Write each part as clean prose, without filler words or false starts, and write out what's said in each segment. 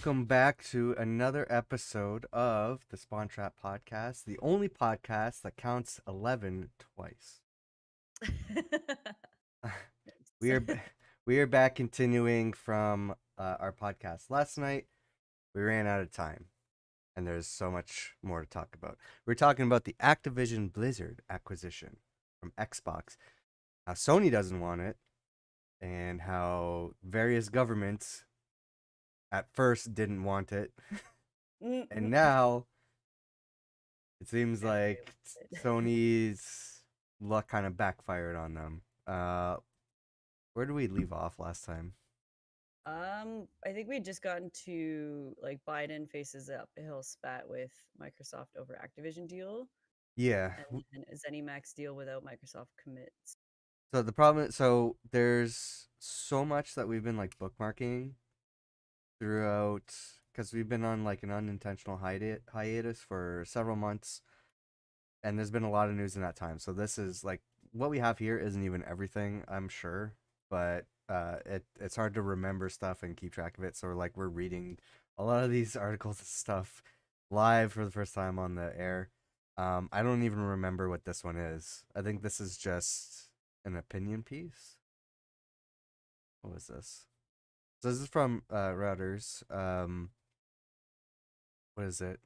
welcome back to another episode of the Spawn Trap Podcast, the only podcast that counts 11 twice. we are Nice. we are back continuing from our podcast last night. We ran out of time, and there's so much more to talk about. We're talking about the Activision Blizzard acquisition from Xbox. How Sony doesn't want it, and how various governments at first didn't want it, and now it seems Everybody like loves it. Sony's luck kind of backfired on them. Where did we leave off last time? I think we just gotten to like Biden faces the uphill spat with Microsoft over Activision deal, Yeah. and then ZeniMax deal without Microsoft commits. So the problem, so there's so much that we've been like bookmarking throughout because we've been on like an unintentional hiatus for several months, and there's been a lot of news in that time. So this is like what we have here isn't even everything, I'm sure, but it's hard to remember stuff and keep track of it. So we're reading a lot of these articles and stuff live for the first time on the air. I don't even remember what this one is. I think this is just an opinion piece. What was this? So this is from Reuters. What is it?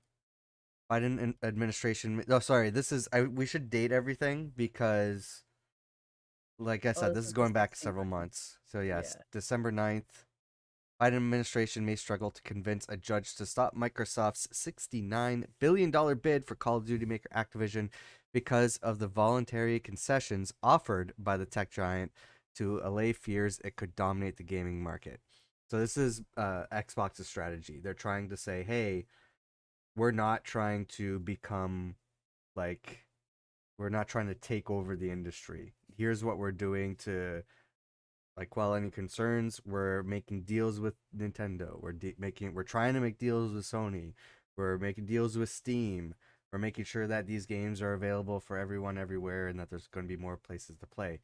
Biden administration. Oh, sorry. This is. We should date everything because, like I Oh, said, this this is was the going back 69. several months. So yes, Yeah, December 9th. Biden administration may struggle to convince a judge to stop Microsoft's $69 billion bid for Call of Duty maker Activision because of the voluntary concessions offered by the tech giant to allay fears it could dominate the gaming market. So this is Xbox's strategy. They're trying to say, hey, we're not trying to become like we're not trying to take over the industry. Here's what we're doing to like quell any concerns. We're making deals with Nintendo. We're trying to make deals with Sony. We're making deals with Steam. We're making sure that these games are available for everyone everywhere and that there's going to be more places to play.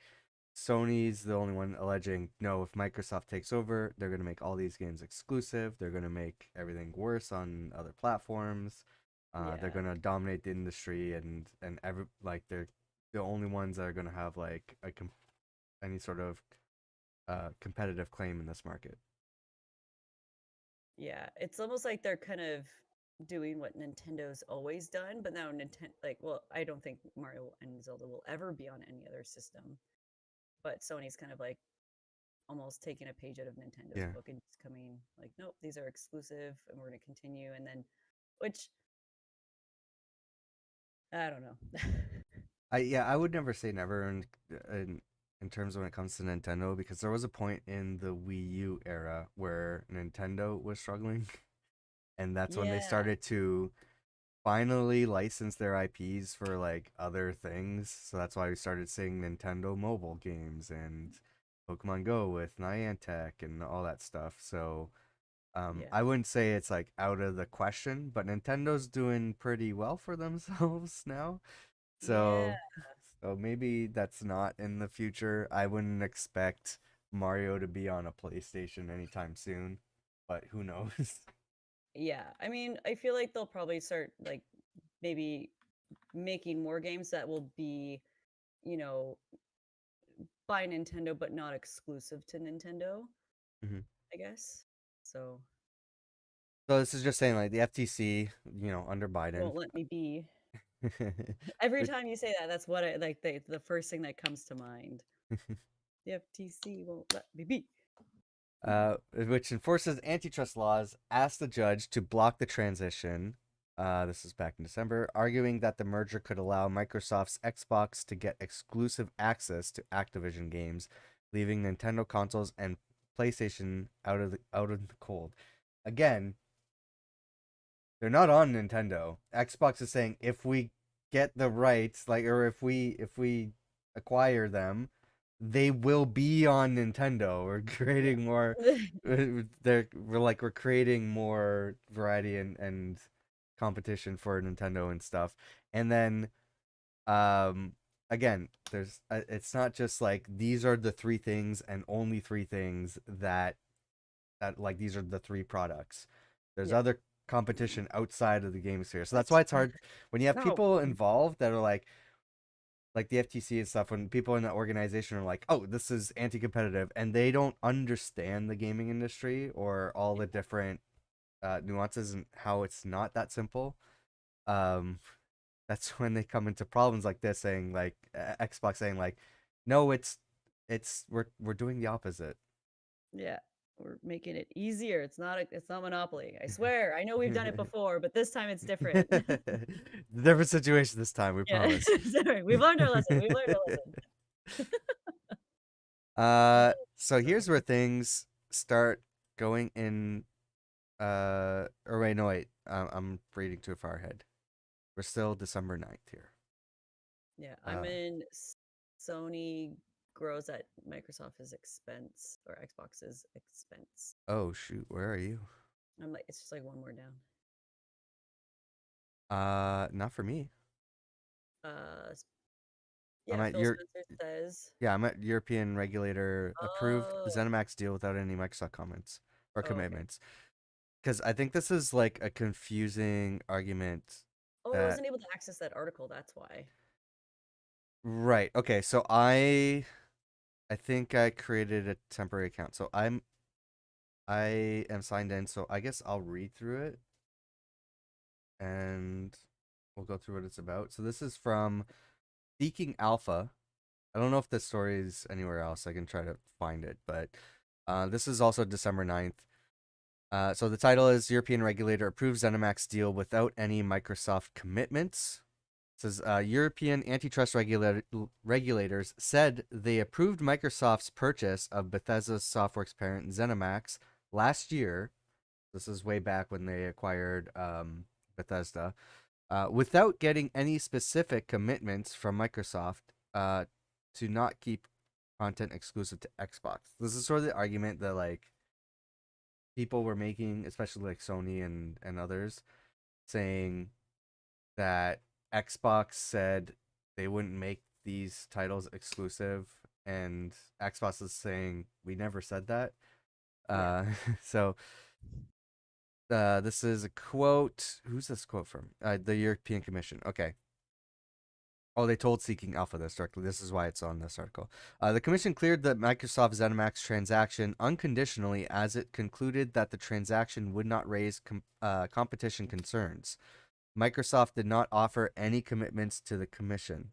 Sony's the only one alleging no, if Microsoft takes over, they're going to make all these games exclusive. They're going to make everything worse on other platforms. They're yeah, going to dominate the industry and they're the only ones that are going to have like any sort of competitive claim in this market. yeah. It's almost like they're kind of doing what Nintendo's always done, but now Nintendo, like, well, I don't think Mario and Zelda will ever be on any other system, but Sony's kind of like almost taking a page out of Nintendo's Yeah. book and just coming like, nope, these are exclusive and we're going to continue. And then, which I don't know. I would never say never in terms of when it comes to Nintendo because there was a point in the Wii U era where Nintendo was struggling and that's when they Yeah. started to finally license their IPs for like other things. So that's why we started seeing Nintendo mobile games and Pokemon Go with Niantic and all that stuff. So I Yeah. wouldn't say it's like out of the question, but Nintendo's doing pretty well for themselves now. Yeah. So maybe that's not in the future. I wouldn't expect Mario to be on a PlayStation anytime soon, but who knows? Yeah. I mean, I feel like they'll probably start like maybe making more games that will be, you know, by Nintendo, but not exclusive to Nintendo, Mhm. I guess. So So this is just saying like the FTC, under Biden. won't let me be. Every which, time you say that, that's what I like the first thing that comes to mind. The FTC won't let me be. which enforces antitrust laws, asked the judge to block the transition. This is back in December, arguing that the merger could allow Microsoft's Xbox to get exclusive access to Activision games, leaving Nintendo consoles and PlayStation out of the cold. Again, they're not on Nintendo. Xbox is saying if we get the rights, like, or if we acquire them, they will be on Nintendo. We're creating more. We're creating more variety and competition for Nintendo and stuff. And then um again, there's it's not just like these are the three things and only three things that like these are the three products. There's Yeah. other competition outside of the game sphere. So that's What? why it's hard when you have No. people involved that are like the FTC and stuff, when people in the organization are like, "Oh, this is anti-competitive," and they don't understand the gaming industry or all Yeah. the different nuances and how it's not that simple. Um, that's when they come into problems like this, saying like Xbox saying like, "No, it's we're doing the opposite." Yeah. We're making it easier. It's not Monopoly. I swear. I know we've done it before, but this time it's different. Different situation this time, we Yeah. promise. Sorry. We've learned our lesson. We've learned our lesson. So So here's where things start going in. Or wait, no, wait. I'm reading too far ahead. We're still December 9th here. yeah, I'm Uh, in Sony grows at Microsoft's expense or Xbox's expense. oh shoot, where are you? I'm like, it's just like one more down. Not for me. Uh, I'm yeah, at Phil your Spencer says, Yeah, I'm at European regulator approved oh, ZeniMax deal without any Microsoft comments or oh, okay. commitments. Because I think this is like a confusing argument Oh, I that wasn't able to access that article. That's why. right. Okay, so I think I created a temporary account. So I am signed in, so I guess I'll read through it and we'll go through what it's about. So this is from Seeking Alpha. I don't know if this story is anywhere else. I can try to find it, but this is also December 9th. So the title is European Regulator Approves ZeniMax Deal Without Any Microsoft Commitments. It says European antitrust regulators said they approved Microsoft's purchase of Bethesda's Softworks parent ZeniMax last year. This is way back when they acquired Bethesda, without getting any specific commitments from Microsoft to not keep content exclusive to Xbox. This is sort of the argument that like people were making, especially like Sony and others, saying that Xbox said they wouldn't make these titles exclusive, and Xbox is saying we never said that. Yeah. Uh, so this is a quote. Who's this quote from? The European Commission. Okay. Oh, they told Seeking Alpha this directly. This is why it's on this article. The commission cleared the Microsoft ZeniMax transaction unconditionally as it concluded that the transaction would not raise competition concerns. Microsoft did not offer any commitments to the commission.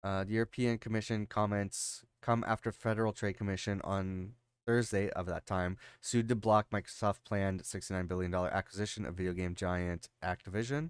The European Commission comments come after Federal Trade Commission on Thursday of that time sued to block Microsoft planned $69 billion acquisition of video game giant Activision.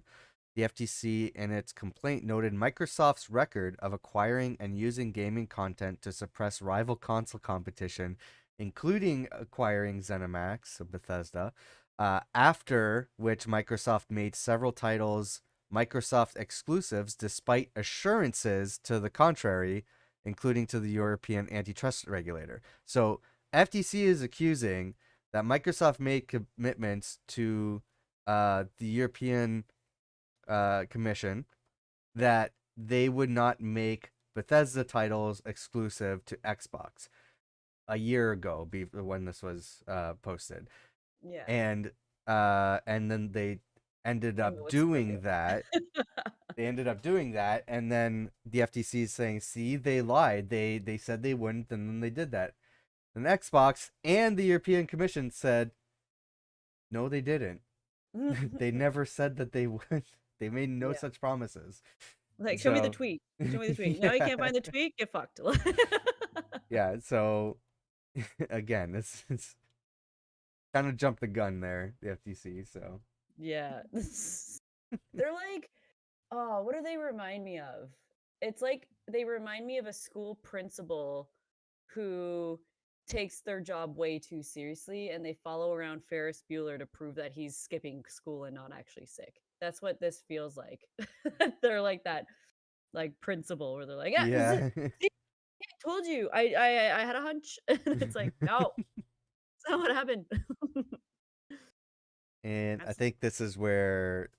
The FTC in its complaint noted Microsoft's record of acquiring and using gaming content to suppress rival console competition, including acquiring ZeniMax of Bethesda, after which Microsoft made several titles Microsoft exclusives despite assurances to the contrary, including to the European antitrust regulator. So FTC is accusing that Microsoft made commitments to the European Commission that they would not make Bethesda titles exclusive to Xbox a year ago, when this was posted, Yeah. and then they ended And up what was doing broken? that. They ended up doing that, and then the FTC is saying, "See, they lied. They said they wouldn't, and then they did that." And Xbox and the European Commission said, "No, they didn't. They never said that they would. They made no Yeah. such promises." Like, show me the So, tweet. Show me the tweet. No, you yeah, can't find the tweet. Get fucked. yeah. So, again, it's kind of jumped the gun there, the FTC. So, Yeah. They're like, oh, what do they remind me of? It's like they remind me of a school principal who takes their job way too seriously and they follow around Ferris Bueller to prove that he's skipping school and not actually sick. That's what this feels like. They're like that, like principal where they're like, yeah, yeah. see, I told you. I had a hunch. And it's like, no, that's not what happened. And I That's think this is where,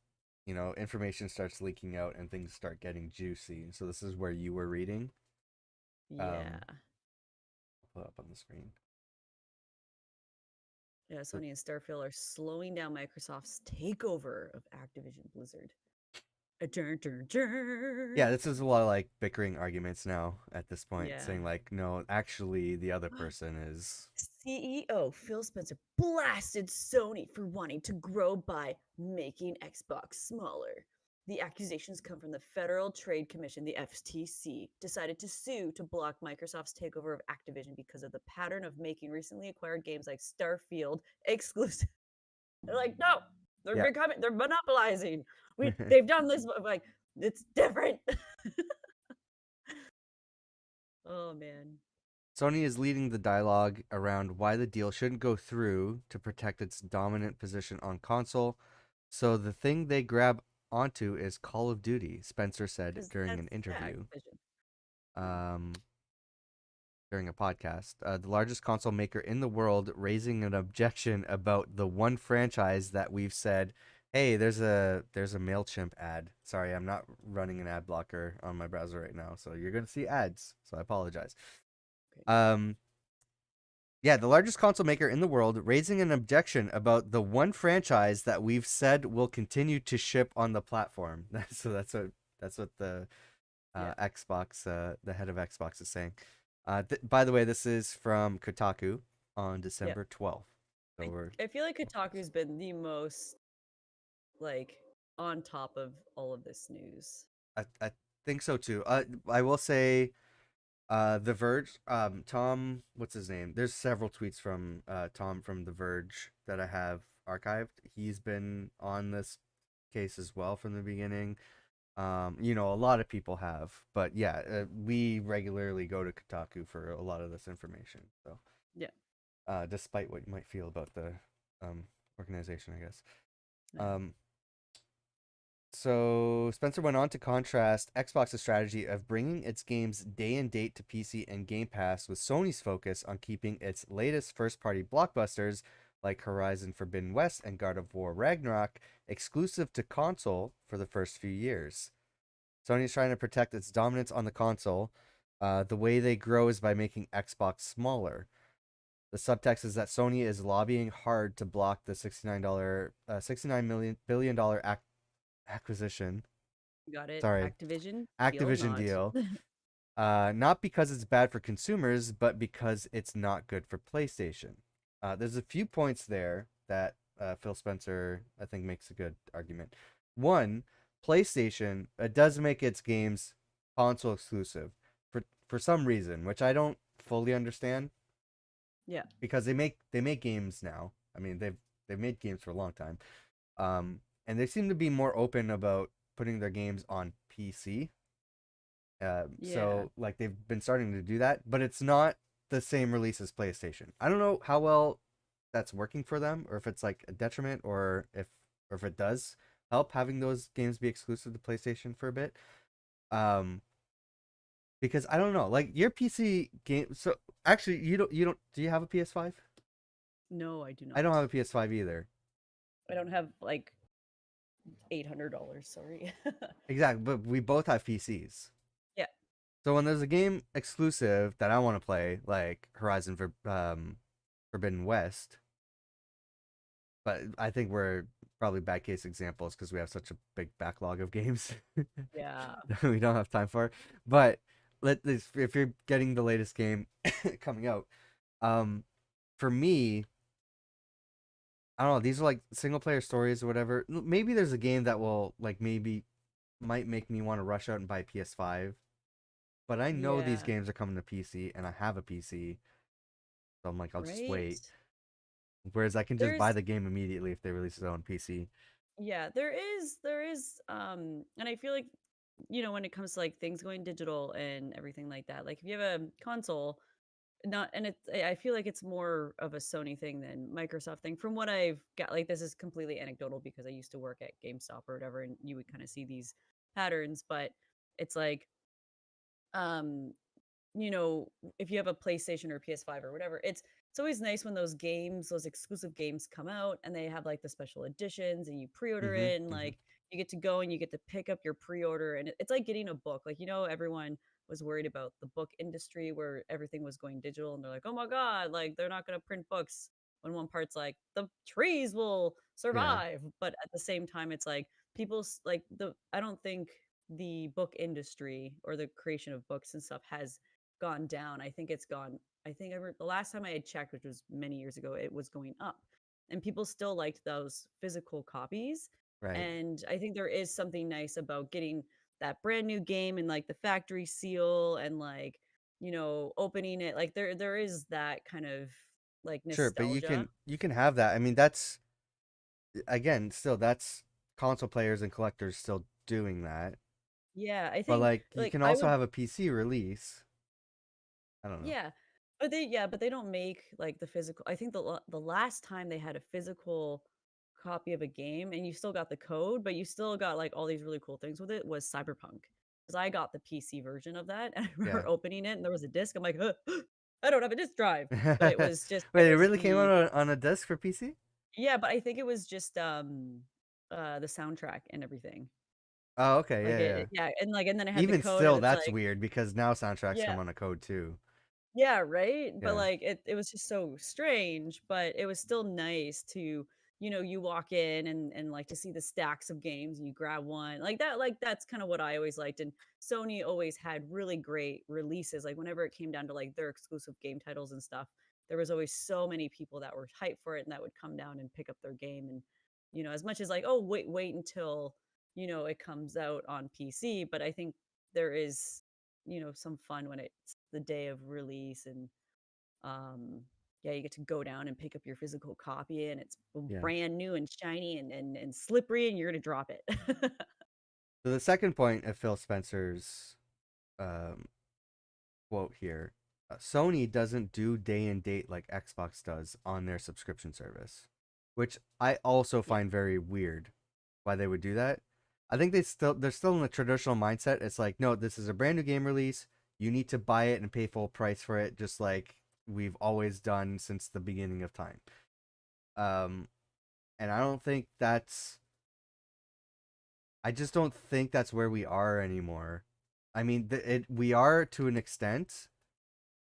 information starts leaking out and things start getting juicy. So this is where you were reading. yeah. Um, I'll pull it up on the screen. Yeah, Sony and Starfield are slowing down Microsoft's takeover of Activision Blizzard. Dun, dun, Yeah, dun. this is a lot of like bickering arguments now at this point, Yeah. saying like, no, actually, the other person is. CEO Phil Spencer blasted Sony for wanting to grow by making Xbox smaller. The accusations come from the Federal Trade Commission, the FTC, decided to sue to block Microsoft's takeover of Activision because of the pattern of making recently acquired games like Starfield exclusive. They're like, no, Yeah. they're monopolizing. They've done this, but like, it's different. Oh man. Sony is leading the dialogue around why the deal shouldn't go through to protect its dominant position on console. So the thing they grab onto is Call of Duty, Spencer said Because during that's an interview. Activision. Yeah. Um, during a podcast. The largest console maker in the world raising an objection about the one franchise that we've said, "Hey, there's a Mailchimp ad. Sorry, I'm not running an ad blocker on my browser right now, so you're gonna see ads. So I apologize." Okay. Um, yeah, the largest console maker in the world raising an objection about the one franchise that we've said will continue to ship on the platform. So that's what the Yeah. Xbox, the head of Xbox is saying. By the way, this is from Kotaku on Yeah. December 12th. So I, we're, I feel like Kotaku's been the most like on top of all of this news. I think so too. I will say, The Verge, Tom, what's his name? There's several tweets from Tom from The Verge that I have archived. He's been on this case as well from the beginning. A lot of people have, but yeah, we regularly go to Kotaku for a lot of this information. So, Yeah. despite what you might feel about the um, organization, I guess. Yeah. Um, so Spencer went on to contrast Xbox's strategy of bringing its games day and date to PC and Game Pass with Sony's focus on keeping its latest first-party blockbusters like Horizon Forbidden West and God of War Ragnarok exclusive to console for the first few years. Sony's trying to protect its dominance on the console. The way they grow is by making Xbox smaller. The subtext is that Sony is lobbying hard to block the $69 billion acquisition. Got it. Sorry, Activision, deal Activision not. deal. Not because it's bad for consumers, but because it's not good for PlayStation. There's a few points there that Phil Spencer, I think, makes a good argument. One, PlayStation does make its games console exclusive for some reason, which I don't fully understand Yeah. because they make games now. I mean, they've made games for a long time, and they seem to be more open about putting their games on PC. Yeah. So like they've been starting to do that, but it's not the same release as PlayStation. I don't know how well that's working for them, or if it's like a detriment, or if it does help having those games be exclusive to PlayStation for a bit. Um, because I don't know, like your PC game. So actually, you don't. Do you have a PS5? No, I do I don't not. have a PS5 either. I don't have like $800. Sorry. Exactly, but we both have PCs. Yeah. So when there's a game exclusive that I want to play, like Horizon for Forbidden West, but I think we're probably bad case examples because we have such a big backlog of games Yeah. that we don't have time for. But if you're getting the latest game coming out, um, for me, I don't know. These are like single player stories or whatever. Maybe there's a game that will like maybe might make me want to rush out and buy PS5. But I know these Yeah. games are coming to PC, and I have a PC, so I'm like, I'll just Right. wait. Whereas I can just buy There's the game immediately if they release it on PC. yeah, there is and I feel like when it comes to like things going digital and everything like that, like if you have a console, not and it's I feel like it's more of a Sony thing than Microsoft thing. From what I've got, like this is completely anecdotal because I used to work at GameStop or whatever, and you would kind of see these patterns, but it's like um if you have a PlayStation or PS5 or whatever, it's always nice when those exclusive games come out and they have like the special editions and you pre-order Mm-hmm. it and Mm-hmm. like you get to go and you get to pick up your pre-order and it's like getting a book. Like everyone was worried about the book industry where everything was going digital and they're like, "Oh my god, like they're not going to print books." when one part's like the trees will Yeah. survive, but at the same time it's like like the I don't think the book industry or the creation of books and stuff has gone down. I think it's gone I think ever the last time I had checked, which was many years ago, it was going up. And people still liked those physical copies. Right. And I think there is something nice about getting that brand new game and like the factory seal and like, opening it. Like there is that kind of like Sure, but nostalgia. you can have that. I mean, that's again, still that's console players and collectors still doing that. Yeah, I But think like you like can I also would have a PC release. I don't know. yeah. But they don't make like the physical. I think the last time they had a physical copy of a game and you still got the code, but you still got like all these really cool things with it was Cyberpunk. Because I got the PC version of that and I Yeah. remember opening it and there was a disc. I'm like, I don't have a disc drive. But it was just it Wait, it was really came out the on a disc for PC? yeah, but I think it was just the soundtrack and everything. Oh, okay. Like Yeah, yeah. yeah, and like and then I had the Even code and still, it's that's like weird because now soundtracks yeah. come on a code too. Yeah, right? But, Yeah. like, it was just so strange, but it was still nice to you walk in and, like, to see the stacks of games and you grab one. That's kinda what I always liked, and Sony always had really great releases, like, whenever it came down to, like, their exclusive game titles and stuff, there was always so many people that were hyped for it and that would come down and pick up their game, and, as much as, like, "Oh, wait until, it comes out on PC," but I think there is, some fun when it's the day of release and um yeah, you get to go down and pick up your physical copy and it's Yeah. brand new and shiny and slippery and you're gonna drop it. So the second point of Phil Spencer's um, quote here, Sony doesn't do day and date like Xbox does on their subscription service, which I also Yeah. find very weird why they would do that. I think they're still in the traditional mindset. It's like, no, this is a brand new game release. You need to buy it and pay full price for it, just like we've always done since the beginning of time. Um, and I don't think that's I just don't think that's where we are anymore. I mean, we are to an extent,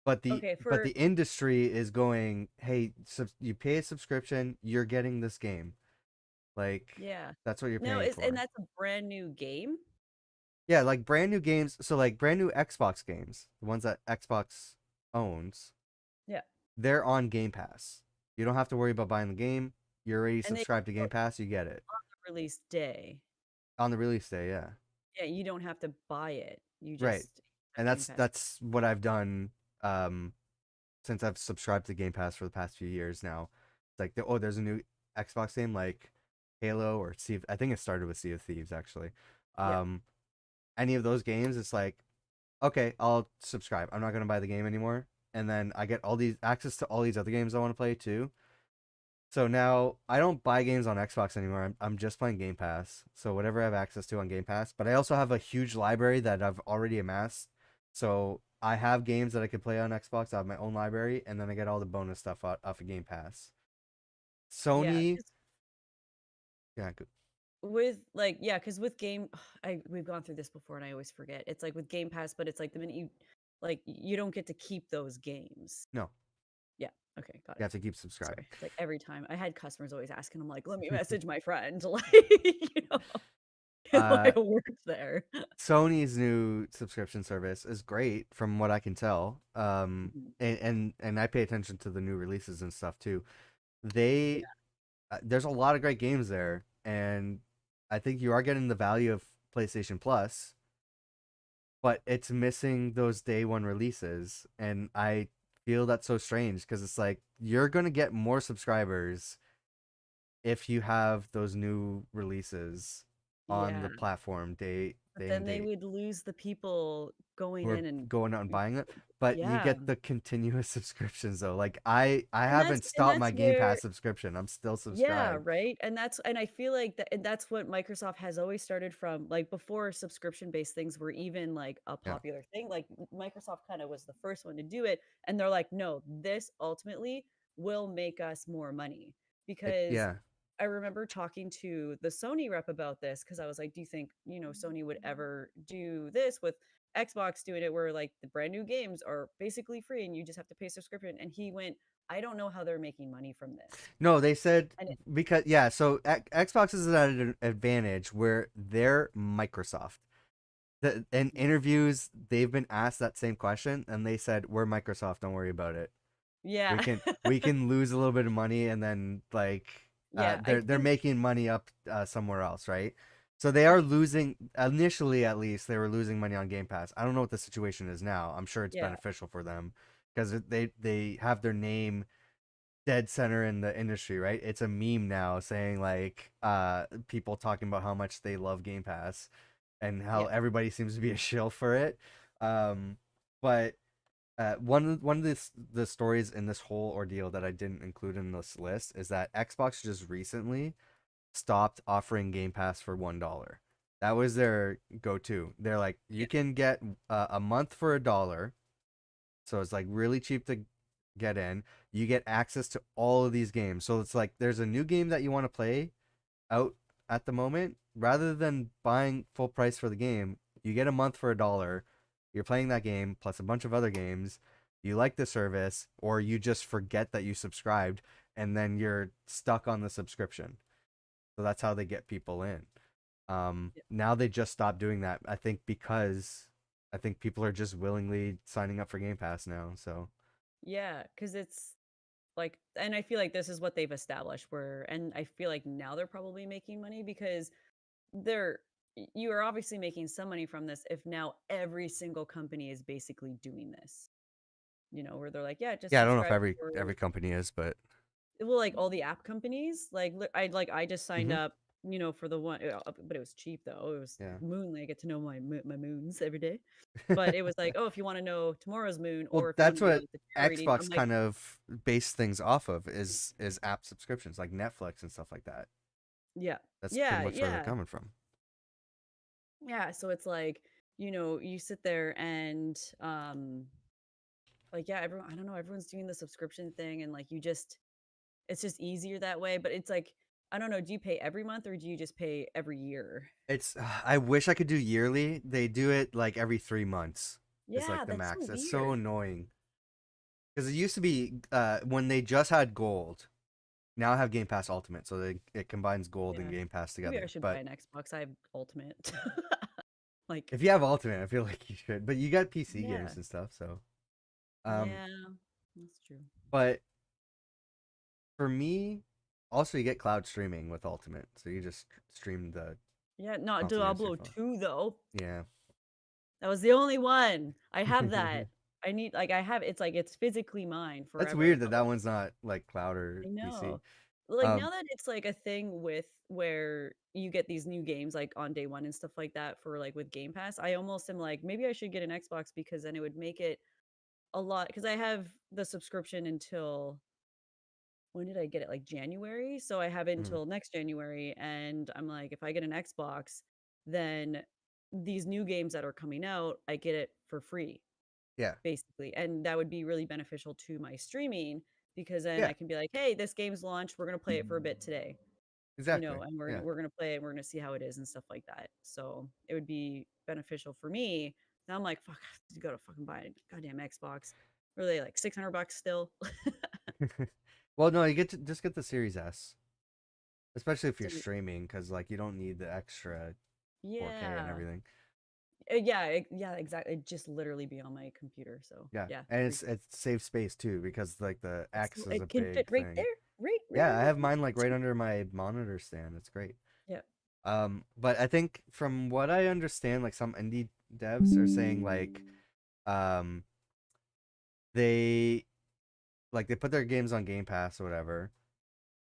but Okay, the industry is going, hey, you pay a subscription, you're getting this game. Like yeah. that's what you're No, paying is and for. that's a brand new game? Yeah, like brand new games. So like brand new Xbox games, the ones that Xbox owns, Yeah. they're on Game Pass. You don't have to worry about buying the game. You're already And they subscribed to come Game out Pass. You get it on the release day. on the release day. Yeah, Yeah, you don't have to buy it. You right. just have And Game Pass. that's what I've done. Since I've subscribed to Game Pass for the past few years now. It's like, oh, there's a new Xbox game like Halo or Sea of, I think it started with Sea of Thieves actually. Yeah. Um, any of those games, it's like, okay, I'll subscribe. I'm not gonna buy the game anymore, and then I get all these access to all these other games I want to play too. So now I don't buy games on Xbox anymore. I'm just playing Game Pass. So whatever I have access to on Game Pass. But I also have a huge library that I've already amassed. So I have games that I could play on Xbox. I have my own library, and then I get all the bonus stuff off of Game Pass. Yeah. Sony, yeah, With like yeah, because with game we've gone through this before and I always forget. It's like with Game Pass, but it's like the minute you don't get to keep those games. no, Yeah, okay, got you it. have to keep subscribing. Sorry. It's like every time I had customers always asking, I'm like, let me message my friend, like, why uh, it works there. Sony's new subscription service is great from what I can tell. Mhm. And I pay attention to the new releases and stuff too. Yeah, They there's a lot of great games there, and I think you are getting the value of PlayStation Plus, but it's missing those day one releases, and I feel that's so strange because it's like you're gonna get more subscribers if you have those new releases on yeah. the platform But day then and they date would lose the people going who are in and going out and buying it. But you yeah. get the continuous subscriptions though. Like I And that's haven't and stopped that's my Game where Pass subscription. I'm still yeah, subscribed. right, and I feel like that and that's what Microsoft has always started from, like, before subscription-based things were even, like, a Yeah. popular thing, like, M Microsoft kinda was the first one to do it, and they're like, "No, this ultimately will make us more money," because Yeah. I remember talking to the Sony rep about this because I was like, "Do you think, Sony would ever do this with Xbox doing it where like the brand new games are basically free and you just have to pay subscription. And he went, I don't know how they're making money from this. No, they said And it, because yeah, so Xbox is at an advantage where they're Microsoft. In interviews, they've been asked that same question, and they said, "We're Microsoft. Don't worry about it. yeah. We can lose a little bit of money, and then like Yeah, I they're think making money up somewhere else, right? So they are losing initially, at least they were losing money on Game Pass. I don't know what the situation is now. I'm sure it's yeah, beneficial for them because they have their name dead center in the industry, right? It's a meme now saying like people talking about how much they love Game Pass and how yeah, everybody seems to be a shill for it. But one of the stories in this whole ordeal that I didn't include in this list is that Xbox just recently stopped offering Game Pass for $1. That was their go-to. They're like, you yeah, can get a month for $1, so it's like really cheap to get in. You get access to all of these games. So it's like there's a new game that you want to play out at the moment. Rather than buying full price for the game, you get a month for $1. You're playing that game plus a bunch of other games. You like the service, or you just forget that you subscribed, and then you're stuck on the subscription. So that's how they get people in. yeah. Now they just stopped doing that. I think because I think people are just willingly signing up for Game Pass now. So Yeah, because it's like, and I feel like this is what they've established where, and I feel like now they're probably making money because they're, you are obviously making some money from this if now every single company is basically doing this, where they're like, yeah, just yeah, I don't know if subscribe every for, company is, but well, like all the app companies, I just signed hmm up, for the one, but it was cheap though. It was yeah. Moonly. I get to know my moons every day. But it was like, oh, if you want to know tomorrow's moon, Well, or if you want that's to know what like the charity, I'm Xbox like, kind of base things off of is app subscriptions like Netflix and stuff like that. yeah, That's pretty yeah, much where they're yeah, coming from. yeah. So it's like, you sit there and like, yeah, everyone, I don't know, everyone's doing the subscription thing, and like it's just easier that way. But it's like, I don't know, do you pay every month or do you just pay every year? It's I wish I could do yearly. They do it like every 3 months. Is Yeah, like the that's so max. That's so weird. annoying. Because it used to be when they just had gold. Now I have Game Pass Ultimate, so it combines gold and Yeah. Game Pass Maybe I together. should buy But an Xbox. I have Ultimate. Like, if you have Ultimate, I feel like you should. But you got PC yeah. games and stuff, so um. Yeah, that's true. But for me, also you get cloud streaming with Ultimate, so you just stream the Yeah, not console games to your Diablo phone. 2 though. Yeah. That was the only one. I have that. I need, like, I have, it's like it's physically mine That's forever, weird that but that like, one's not like cloud or I PC. know. Like, now Um, that it's like a thing with where you get these new games like on day one and stuff like that for like with Game Pass, I almost am like, maybe I should get an Xbox because then it would make it a lot, because I have the subscription until, when did I get it? Like January. So I have it mm, until next January. And I'm like, if I get an Xbox, then these new games that are coming out, I get it for free, yeah, basically. And that would be really beneficial to my streaming because then yeah, I can be like, hey, this game's launched. We're gonna play it for a bit today. exactly. And we're Yeah. gonna we're gonna play it, and we're gonna see how it is and stuff like that. So it would be beneficial for me. Now I'm like, fuck, I have to go to fucking buy a goddamn Xbox. Are they like $600 still? Well, no, you get to just get the Series S, especially if you're So streaming, because like you don't need the extra 4K and yeah. everything. Yeah, exactly. It'd just literally be on my computer. So Yeah, yeah, and pretty it saves space too because like the X is a it can fit big right there, thing. right Yeah, I under have the mine like right screen. under my monitor stand. It's great. Yeah. But I think from what I understand, like some indie devs are saying um, they they put their games on Game Pass or whatever,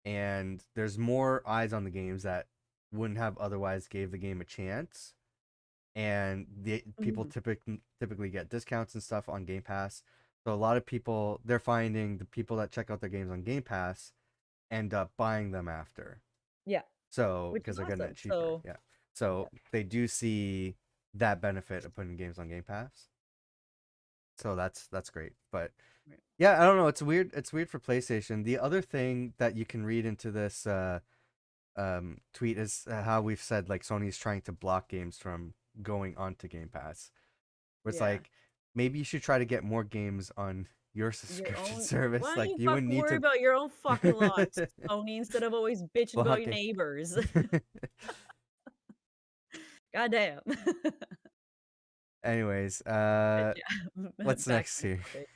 and there's more eyes on the games that wouldn't have otherwise gave the game a chance, and the people Mhm. typically get discounts and stuff on Game Pass. So a lot of people they're finding the people that check out their games on Game Pass end up buying them after. Yeah, So which is because they're getting awesome. it cheaper, So yeah. yeah, So they do see that benefit of putting games on Game Pass. So that's great. But right. yeah, I don't know. It's weird. It's weird for PlayStation. The other thing that you can read into this tweet is how we've said like Sony's trying to block games from going onto Game Pass, where it's Yeah. like maybe you should try to get more games on your Your subscription own. service. Why don't Like you you wouldn't fucking need worry to about your own fucking laws, Sony, instead of always bitching about your blocking. neighbors? Goddamn. Anyways, But yeah, what's back next on here? topic.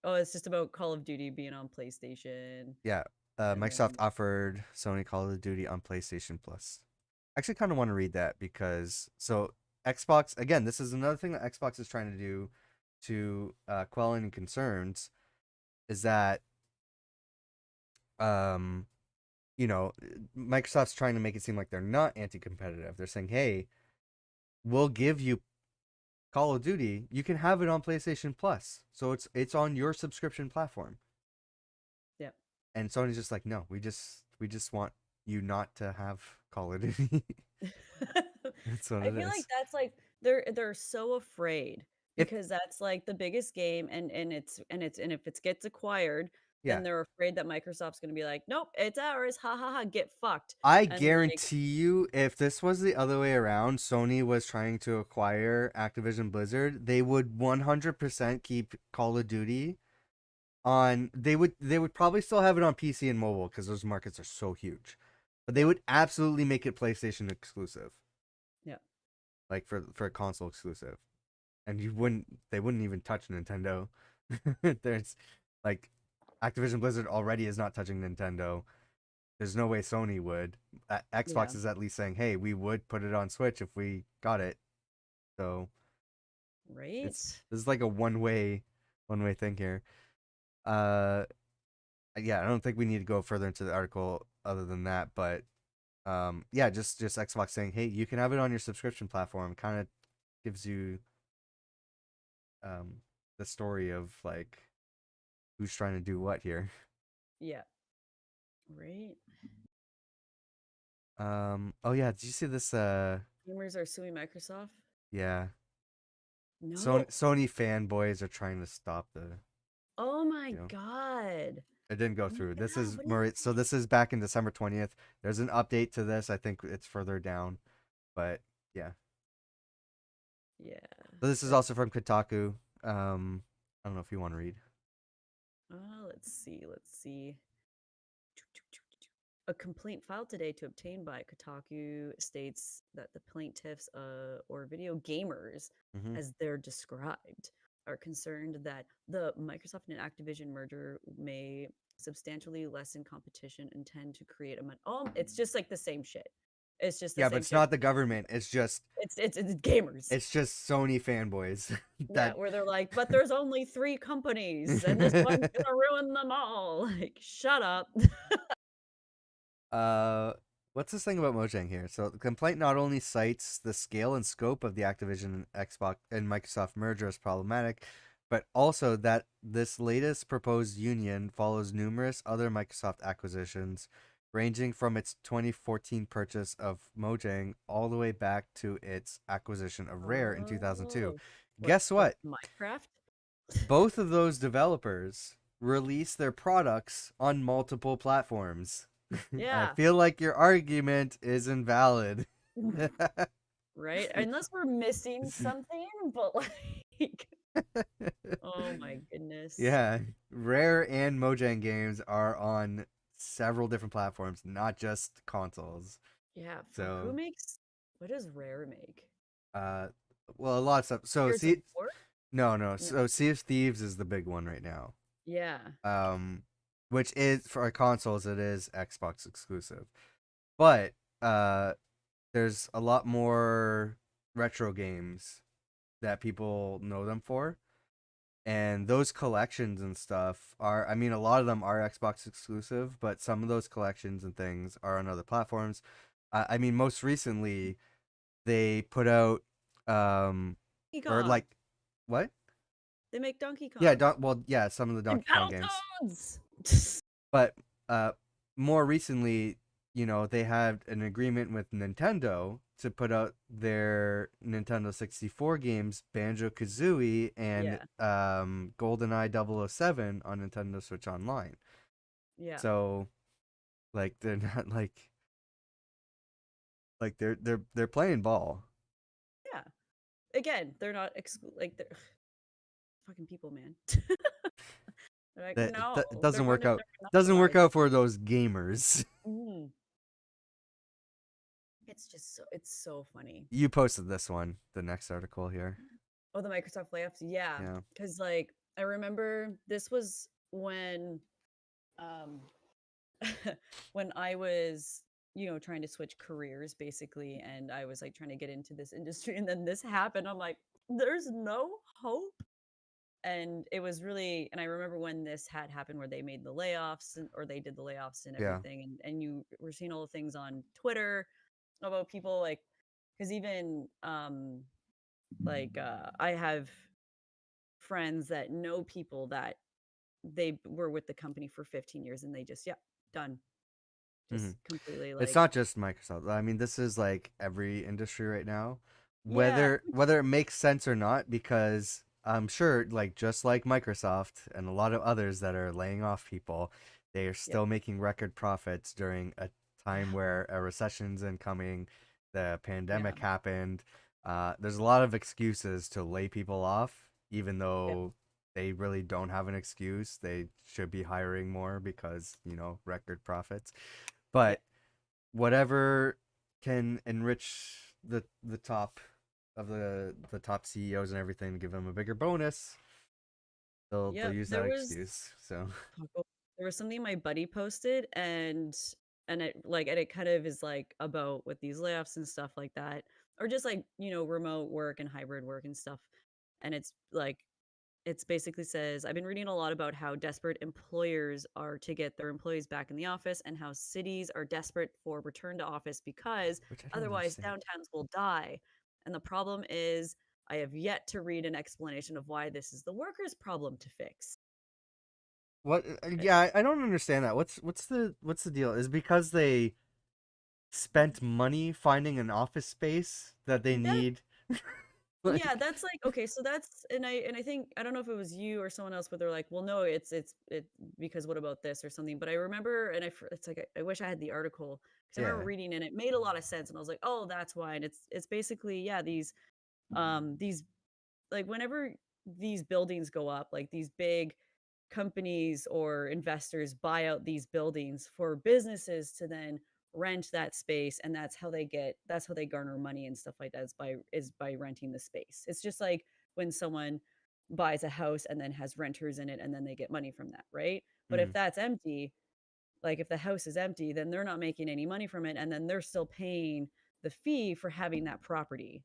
Oh, it's just about Call of Duty being on PlayStation, Yeah, and Microsoft then offered Sony Call of Duty on PlayStation Plus. I actually kind of want to read that because so Xbox again, this is another thing that Xbox is trying to do to quell any concerns is that um you know Microsoft's trying to make it seem like they're not anti-competitive. They're saying, "Hey, we'll give you Call of Duty. You can have it on PlayStation Plus, so it's on your subscription platform." yeah. And Sony's just like, "No, we just want you not to have Call of Duty." That's what I it feel like is. that's like they're so afraid If because that's like the biggest game, and if it gets acquired, then yeah, they're afraid that Microsoft's gonna be like, nope, it's ours, ha ha ha, get fucked. I And like, guarantee you, if this was the other way around, Sony was trying to acquire Activision Blizzard, they would 100% keep Call of Duty on. They would probably still have it on PC and mobile because those markets are so huge, but they yeah, would absolutely make it PlayStation exclusive, yeah, like for a console exclusive, and they wouldn't even touch Nintendo. There's like Activision Blizzard already is not touching Nintendo. There's no way Sony would. yeah, Xbox is at least saying, "Hey, we would put it on Switch if we got it." So right? it's this is like a one way thing here. Uh, yeah, I don't think we need to go further into the article other than that, but yeah, just Xbox saying, "Hey, you can have it on your subscription platform." Kind of gives you um the story of like who's trying to do what here. Yeah, right. Oh yeah, did you see this? Gamers are suing Microsoft. Yeah, Sony No. Sony fanboys are trying to stop the Oh my you know God. It didn't go Oh my through. This God. is What is Marie. So this? this is back in December 20th. There's an update to this. I think it's further down, but yeah. Yeah. So this is That. also from Kotaku. I don't know if you want to read. Let's see. Let's see. A complaint filed today to obtain by Kotaku states that the plaintiffs, or video gamers, Hmm. as they're described, are concerned that the Microsoft and Activision merger may substantially lessen competition and tend to create a oh, it's just like the same shit. It's just the Yeah, but same it's shit. not the government. It's gamers. It's just Sony fanboys Yeah, that where they're like, but there's only three companies, and this one's gonna ruin them all. Like, shut up. Uh, what's this thing about Mojang here? So the complaint not only cites the scale and scope of the Activision Xbox and Microsoft merger as problematic, but also that this latest proposed union follows numerous other Microsoft acquisitions, ranging from its 2014 purchase of Mojang all the way back to its acquisition of Rare in 2002. Oh, what Guess for what? Minecraft? Both of those developers release their products on multiple platforms. I Yeah. feel like your argument is invalid. Right? Unless we're missing something, but like, oh my goodness. Yeah, Rare and Mojang games are on several different platforms, not just consoles. Yeah, fuck. Who So, makes, what does Rare make? uh, well, a lot of stuff. So, Gears of see, War? no, no. No. So, Sea of Thieves is the big one right now. Yeah. Um, which is for our consoles, it is Xbox exclusive. But there's a lot more retro games that people know them for. And those collections and stuff are, I mean, a lot of them are Xbox exclusive, but some of those collections and things are on other platforms. I mean, most recently, they put out, Donkey or Kong. like, what? They make Donkey Yeah, Kong. well, yeah, some of the And Donkey Kong games. Battletoads! But more recently, they had an agreement with Nintendo to put out their Nintendo 64 games, Banjo Kazooie and Yeah. GoldenEye 007 on Nintendo Switch Online. Yeah. So, like, they're not like they're playing ball. Yeah. again, they're not like they're fucking people, man. They're like, That no, it they're doesn't going work to out. they're Doesn't work gonna out for those gamers. mm. It's so funny. You posted this one, the next article here. Oh, the Microsoft layoffs, yeah, Yeah. because like I remember this was when um when I was, trying to switch careers basically, and I was like trying to get into this industry, and then this happened. I'm like, there's no hope. And it was really, and I remember when this had happened where they made the layoffs or they did the layoffs and Yeah. everything. And you were seeing all the things on Twitter about people like, because even I have friends that know people that they were with the company for 15 years and they just, yeah, done. Hmm. Just completely It's like, not just Microsoft. I mean, this is like every industry right now, yeah, whether it makes sense or not, because I'm sure, like just like Microsoft and a lot of others that are laying off people, they are yep, still making record profits during a time yeah, where a recession's incoming, the yeah, pandemic happened. There's a lot of excuses to lay people off, even yep, though they really don't have an excuse. They should be hiring more because, record profits. yep, But whatever can enrich the top of the top CEOs and everything to give them a bigger bonus, they'll yep. use that excuse. So Oh, there was something my buddy posted, and it kind of is like about with these layoffs and stuff like that, or just like, remote work and hybrid work and stuff. And it's like it's basically says, I've been reading a lot about how desperate employers are to get their employees back in the office and how cities are desperate for return to office because which I don't otherwise understand. downtowns will die. And the problem is I have yet to read an explanation of why this is the workers' problem to fix. What? Uh, Yeah, I don't understand that. What's the deal? Is it because they spent money finding an office space that they That need? Yeah, Like, that's like okay, so that's and I think I don't know if it was you or someone else, but they're like, well, no, it's because what about this or something. But I remember, and it's like I wish I had the article because I remember yeah. reading and it made a lot of sense, and I was like, oh, that's why. And it's basically yeah, these like whenever these buildings go up, like these big companies or investors buy out these buildings for businesses to then rent that space, and that's how they garner money and stuff like that is by renting the space. It's just like when someone buys a house and then has renters in it and then they get money from that, right? But if Mm, that's empty, like if the house is empty, then they're not making any money from it, and then they're still paying the fee for having that property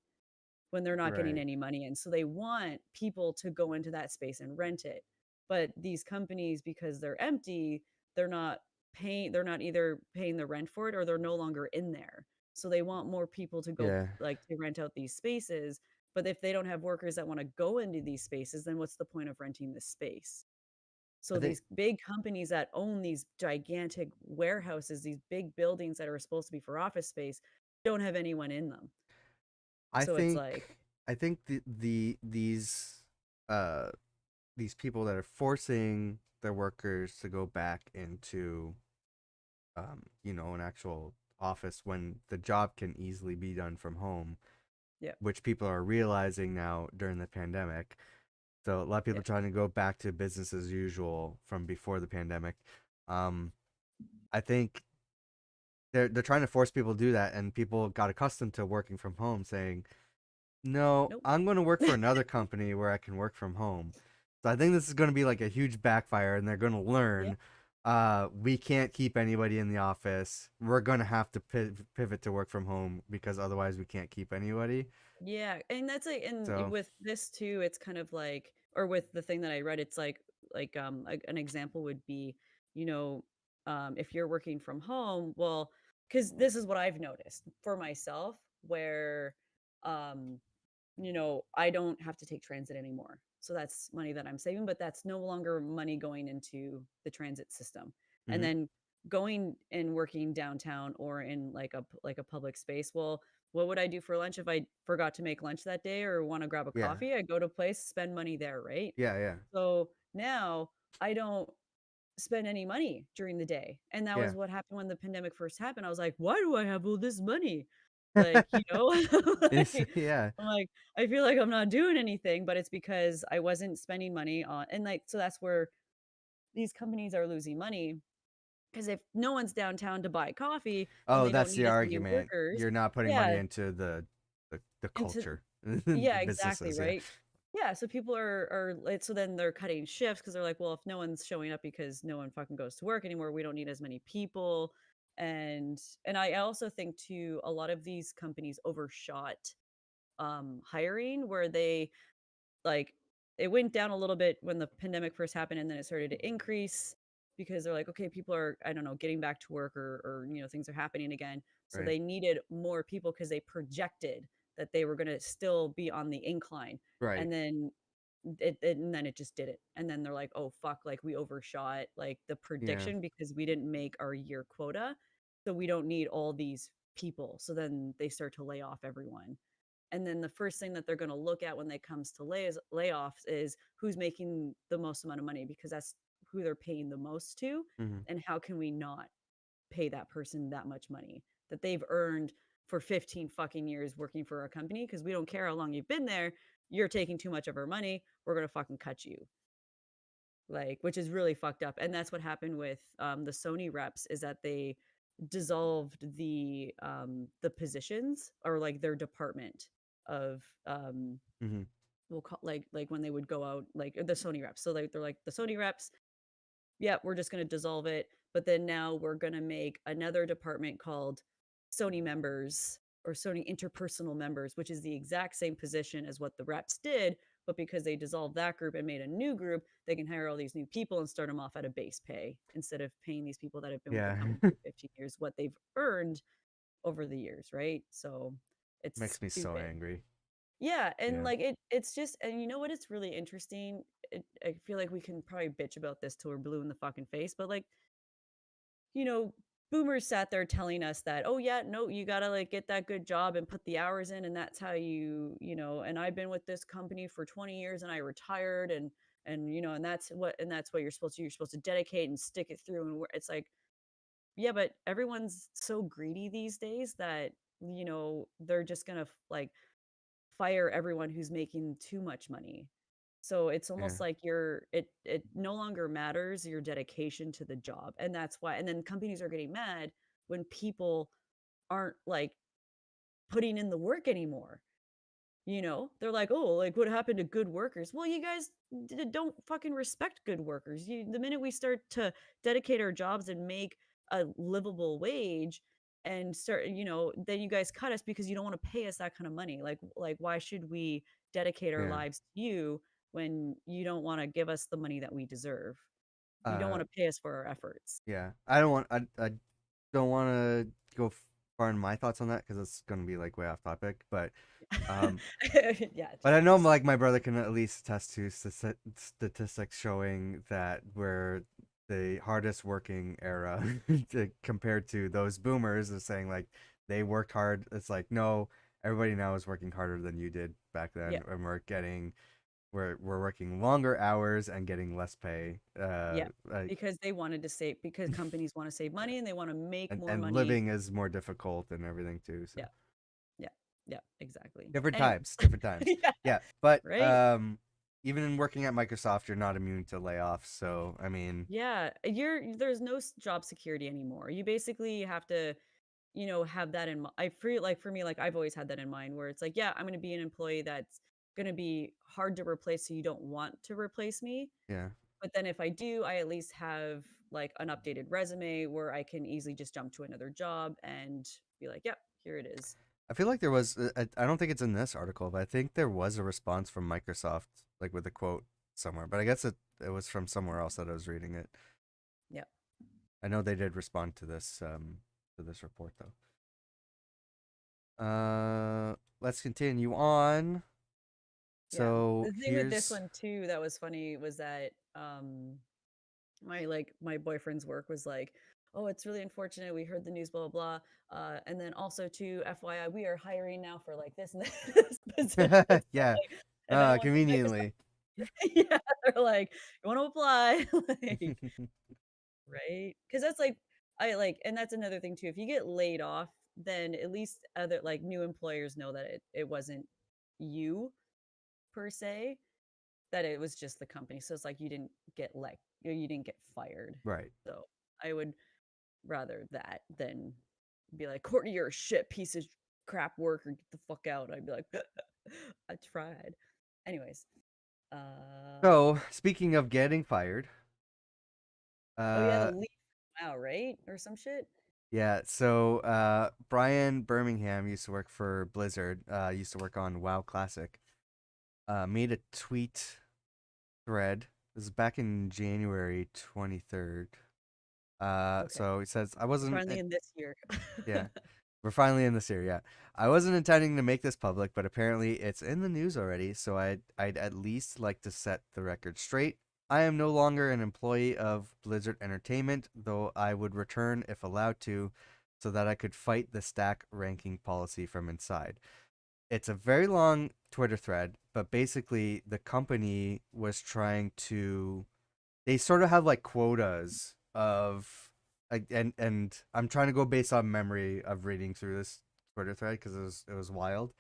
when they're not getting right. any money in. So they want people to go into that space and rent it. But these companies, because they're empty, they're not either paying the rent for it or they're no longer in there. So they want more people to go Yeah. like to rent out these spaces. But if they don't have workers that want to go into these spaces, then what's the point of renting this space? I So think these big companies that own these gigantic warehouses, these big buildings that are supposed to be for office space, don't have anyone in them. I So it's think like, I think uh these people that are forcing their workers to go back into an actual office when the job can easily be done from home, yeah, which people are realizing now during the pandemic. So a lot of yeah. people trying to go back to business as usual from before the pandemic. Um, I think they're trying to force people to do that, and people got accustomed to working from home, saying, "No, Nope. I'm going to work for another company where I can work from home." So I think this is going to be like a huge backfire, and they're going to Yeah. learn, we can't keep anybody in the office. We're going to have to pivot to work from home because otherwise we can't keep anybody. Yeah, and that's like and So with this too, it's kind of like or with the thing that I read, it's an example would be, you know, if you're working from home, well, because this is what I've noticed for myself, where um I don't have to take transit anymore. So that's money that I'm saving, but that's no longer money going into the transit system. And mhm. then going and working downtown or in like a public space. Well, what would I do for lunch if I forgot to make lunch that day or want to grab a Yeah, coffee? I go to a place, spend money there, right? yeah, yeah, So now I don't spend any money during the day. And that was yeah. what happened when the pandemic first happened. I was like, why do I have all this money? Like, you know, like, Yeah. I'm like, I feel like I'm not doing anything, but it's because I wasn't spending money on, and like, so that's where these companies are losing money because if no one's downtown to buy coffee, then Oh, they don't that's the need as many argument. workers. You're not putting money Yeah, into the into culture, yeah, the exactly, businesses. Yeah. right? Yeah, so people are like, so then they're cutting shifts because 'cause they're like, "Well, if no one's showing up because no one fucking goes to work anymore, we don't need as many people." And I also think too, a lot of these companies overshot, hiring where they like, it went down a little bit when the pandemic first happened, and then it started to increase because they're like, "Okay, people are, I don't know, getting back to work or, things are happening again." So Right. they needed more people because they projected that they were gonna still be on the incline, Right. and then and then it just didn't, and then they're like, "Oh, fuck, like, we overshot, like, the Yeah. prediction because we didn't make our year quota, so we don't need all these people." So then they start to lay off everyone. And then the first thing that they're gonna look at when they comes to layoffs is who's making the most amount of money because that's who they're paying the most to, Hmm. and how can we not pay that person that much money that they've earned for 15 fucking years working for our company? Because we don't care how long you've been there, you're taking too much of our money, we're gonna fucking cut you. Like, which is really fucked up, and that's what happened with, the Sony reps, is that they dissolved the positions or, like, their department of, Hmm. we'll call like, when they would go out, like, the Sony reps. So, like, they're like, "The Sony reps, yeah, we're just gonna dissolve it, but then now we're gonna make another department called Sony members or Sony interpersonal members, which is the exact same position as what the reps did, but because they dissolved that group and made a new group, they can hire all these new people and start them off at a base pay instead of paying these people that have been with the Yeah. company for 15 years what they've earned over the years, right? So it's Makes me so stupid. angry. Yeah, and Yeah. like it's just, and you know what? It's really interesting. I feel like we can probably bitch about this till we're blue in the fucking face, but like, you know, boomers sat there telling us that, oh yeah, no, you gotta like get that good job and put the hours in, and that's how and I've been with this company for 20 years and I retired, and that's what you're supposed to do. You're supposed to dedicate and stick it through. And it's like, yeah, but everyone's so greedy these days that they're just gonna like fire everyone who's making too much money. So it's Yeah. almost like it no longer matters your dedication to the job. And that's why, and then companies are getting mad when people aren't like putting in the work anymore. They're like, "Oh, like what happened to good workers?" Well, you guys don't fucking respect good workers. The minute we start to dedicate our jobs and make a livable wage and start, then you guys cut us because you don't want to pay us that kind of money. Like why should we dedicate our Yeah. lives to you when you don't want to give us the money that we deserve? You don't Uh, want to pay us for our efforts. yeah. I don't want to go far in my thoughts on that because it's going to be like way off topic. Um, Yeah, but I know just like my brother can at least attest to statistics showing that we're the hardest working era compared to those boomers is saying like they worked hard. It's like no, everybody now is working harder than you did back yeah, then, and we're working longer hours and getting less pay. yeah. Because they wanted to save, because companies want to save money and they want to make more And money. living is more difficult and everything too. So Yeah. Yeah. Yeah, exactly. different Anyway. times, different times. Yeah, Yeah, but right? even in working at Microsoft, you're not immune to layoffs. So I mean, Yeah, there's no job security anymore. You basically have to, have that in mind. For me, like I've always had that in mind where it's like, yeah, I'm going to be an employee that's going to be hard to replace, so you don't want to replace me. yeah. But then if I do, I at least have like an updated resume where I can easily just jump to another job and be like, yep, here it is. I feel like there was. I don't think it's in this article, but I think there was a response from Microsoft, like with a quote somewhere. But I guess it was from somewhere else that I was reading it. Yeah. I know they did respond to this report though. Let's continue on. Yeah. So The thing with this here's one too that was funny was that my boyfriend's work was like, "Oh, it's really unfortunate. We heard the news, blah blah blah." And then also too, FYI, we are hiring now for like this and this position. So yeah, like, and then once Microsoft, conveniently. yeah, they're like, "You want to apply?" Like, right? Because that's like, and that's another thing too. If you get laid off then at least other like new employers know that it wasn't you per se, that it was just the company. So it's like you didn't get you didn't get fired. Right. So I would rather that than be like, Courtney, you're a shit piece of crap worker, get the fuck out. I'd be like, I tried. Anyways, So, speaking of getting fired, oh yeah, the uh, leaf wow, right? Or some shit. yeah, so Brian Birmingham used to work for Blizzard, used to work on WoW Classic, made a tweet thread. This is back in January 23rd. Okay. So he says, I wasn't, Finally in this year. yeah, we're finally in this year, yeah. I wasn't intending to make this public, but apparently it's in the news already, so I'd at least like to set the record straight. I am no longer an employee of Blizzard Entertainment, though I would return if allowed to, so that I could fight the stack ranking policy from inside. It's a very long Twitter thread, but basically the company was trying to, they sort of have like quotas of and I'm trying to go based on memory of reading through this Twitter thread because it was wild.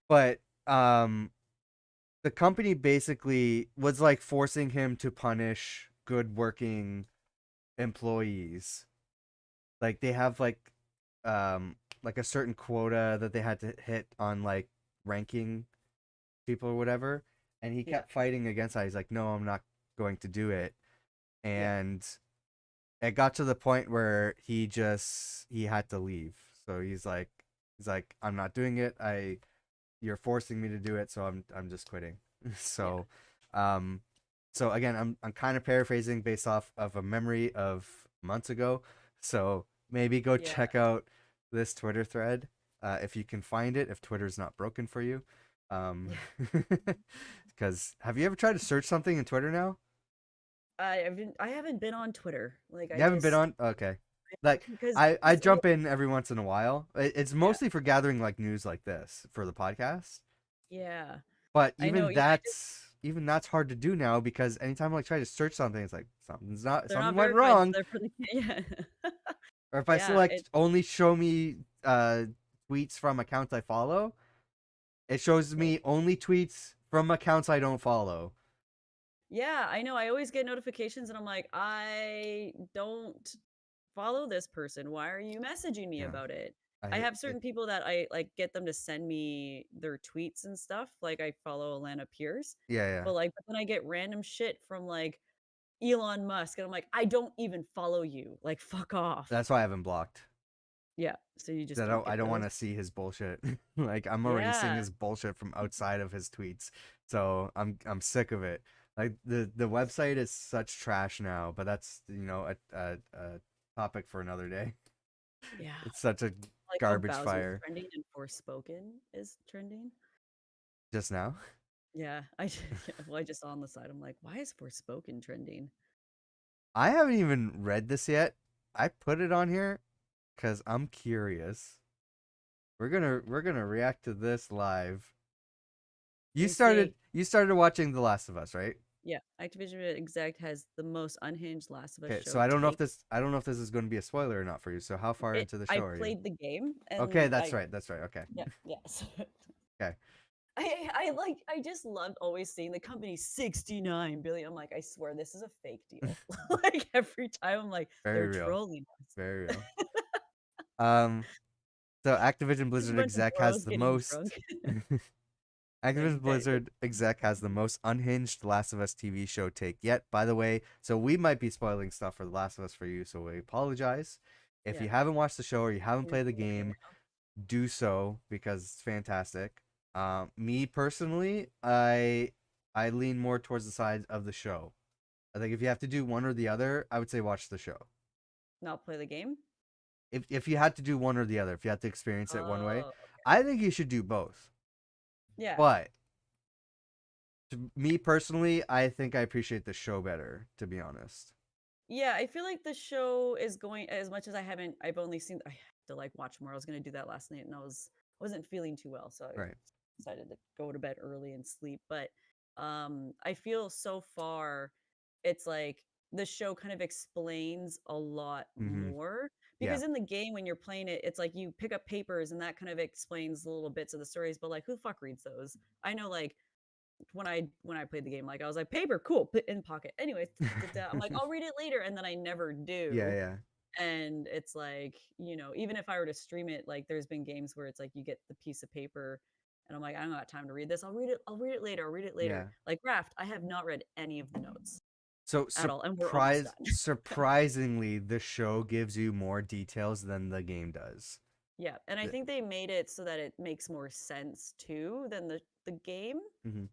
But the company basically was like forcing him to punish good working employees. Like they have like a certain quota that they had to hit on like ranking people or whatever, and he Yeah. kept fighting against that. He's like, no, I'm not going to do it. Yeah. And it got to the point where he had to leave. So he's like I'm not doing it. You're forcing me to do it, so I'm just quitting. Yeah. So um so again, I'm kind of paraphrasing based off of a memory of months ago. So maybe go Yeah. check out this Twitter thread if you can find it, if Twitter's not broken for you. Um Yeah. because have you ever tried to search something in Twitter now? I haven't been on Twitter. Like You I haven't been just on? Okay. Like because I just jump in every once in a while. It's yeah. mostly for gathering like news like this for the podcast. Yeah. But I know, even yeah, I just that's hard to do now because anytime I like try to search something, it's like they're something not went verified, so wrong. they're probably yeah. Or if I Yeah, select only show me tweets from accounts I follow, it shows like me only tweets from accounts I don't follow. yeah, I know. I always get notifications and I'm like, I don't follow this person. Why are you messaging me Yeah. about it? I I hate have it. certain people that I like get them to send me their tweets and stuff. Like I follow Alana Pierce, Yeah, yeah. but then I get random shit from like Elon Musk and I'm like, I don't even follow you. Like fuck off. That's why I haven't blocked. Yeah. So you just I don't don't get I don't want those. to see his bullshit. Like I'm already seeing Yeah. his bullshit from outside of his tweets. So I'm sick of it. Like the website is such trash now, but that's a topic for another day. Yeah. It's such a Like how garbage Bowser's fire trending and Forspoken is trending. just now. Yeah, yeah, well, I just saw on the side. I'm like, why is Forspoken trending? I haven't even read this yet. I put it on here cuz I'm curious. We're gonna react to this live. You They started say, you started watching The Last of Us, right? yeah, Activision exec has the most unhinged Last of Us Okay, so show take. I don't know if this is going to be a spoiler or not for you. So how far into the I show are you? played the game Okay, and that's right. That's right. Okay. yeah, yes. Okay. I just loved always seeing the company 69 billion. I'm like, I swear this is a fake deal. Like every time I'm like, they're Very real. trolling us. Very real. Um so Activision Just a Blizzard bunch of exec has bros the getting drunk. most Like Activision that. Blizzard exec has the most unhinged Last of Us TV show take yet, by the way. So we might be spoiling stuff for The Last of Us for you, so we apologize. If Yeah. you haven't watched the show or you haven't You're played the doing it game, now. do so because it's fantastic. Me personally, I lean more towards the side of the show. I think if you have to do one or the other, I would say watch the show. Not play the game. If you had to do one or the other, if you had to experience it one way, Oh, I think you should do both. yeah. But to me personally, I think I appreciate the show better, to be honest. Yeah, I feel like the show is going as much as I've only seen I have to like watch more. I was gonna do that last night and wasn't feeling too well, so I Right. decided to go to bed early and sleep. But I feel so far it's like the show kind of explains a lot Mm-hmm. more, Yeah. because in the game when you're playing it, it's like you pick up papers and that kind of explains the little bits of the stories, but like who the fuck reads those? I know, like when I played the game, like I was like, paper, cool, put in pocket. Anyways, I'm like, I'll read it later, and then I never Yeah, do. yeah. And it's like, even if I were to stream it, like there's been games where it's like you get the piece of paper and I'm like, I don't got time to read this. I'll read it later. I'll read it later. Yeah. Like Raft, I have not read any of the notes So at all, and we're almost done. surprisingly, the show gives you more details than the game does. Yeah, and I The- think they made it so that it makes more sense too than the game, mhm.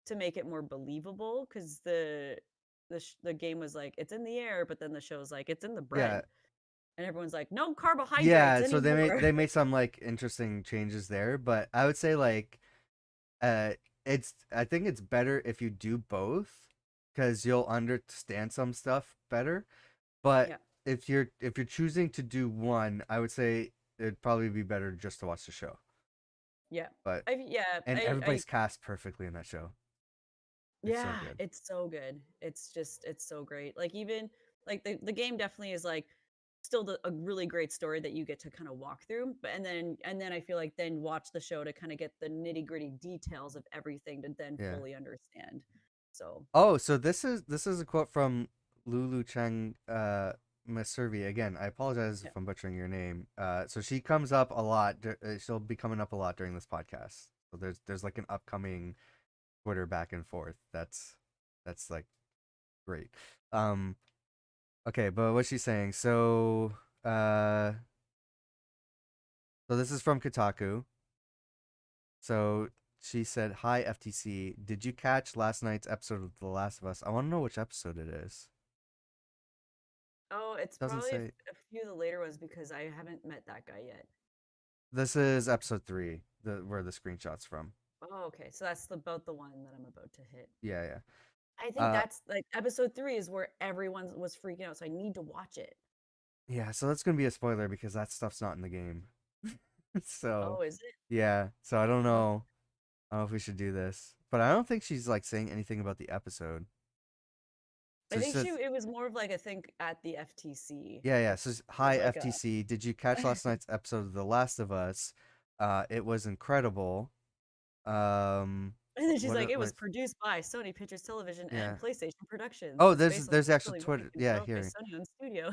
to make it more believable, because the game was like it's in the air, but then the show's like it's in the Yeah, bread, and everyone's like no carbohydrates yeah. So anymore. they made some like interesting changes there, but I would say like uh, I think it's better if you do both because you'll understand some stuff better. But Yeah, if you're choosing to do one, I would say it'd probably be better just to watch the show. yeah, But and I everybody's cast perfectly in that show. It's so yeah, good. it's so good. It's so great. Like even like the game definitely is like still a really great story that you get to kind of walk through, but and then I feel like then watch the show to kind of get the nitty-gritty details of everything to then Yeah. fully understand. So, Oh, so this is a quote from Lulu Cheng Maservi. Again, I apologize yeah. if I'm butchering your name. So she comes up a lot. She'll be coming up a lot during this podcast. So there's like an upcoming Twitter back and forth. That's like great. Um, okay, but what's she saying? Uh, so this is from Kotaku. So she said, "Hi FTC, did you catch last night's episode of The Last of Us? I want to know which episode it is." Oh, it's Doesn't probably say. a few of the later ones because I haven't met that guy yet. This is episode 3, where the screenshots from. Oh, okay. So that's about the one that I'm about to hit. Yeah, yeah. I think Uh that's like episode 3 is where everyone was freaking out, so I need to watch it. yeah, so that's gonna be a spoiler because that stuff's not in the game. So Oh, is it? yeah. So I don't Oh, know. I don't know if we should do this. But I don't think she's like saying anything about the episode. I So she think says, it was more of like a thing at the FTC. yeah, yeah. Like So it was hi like a FTC, did you catch last night's episode of The Last of Us? It was incredible. Um and then she's what like, it was what produced by Sony Pictures Television and yeah. PlayStation Productions. Oh, It's based on there's the the actual thrilling Twitter. Washington Yeah, developed by here. Sony owned studio.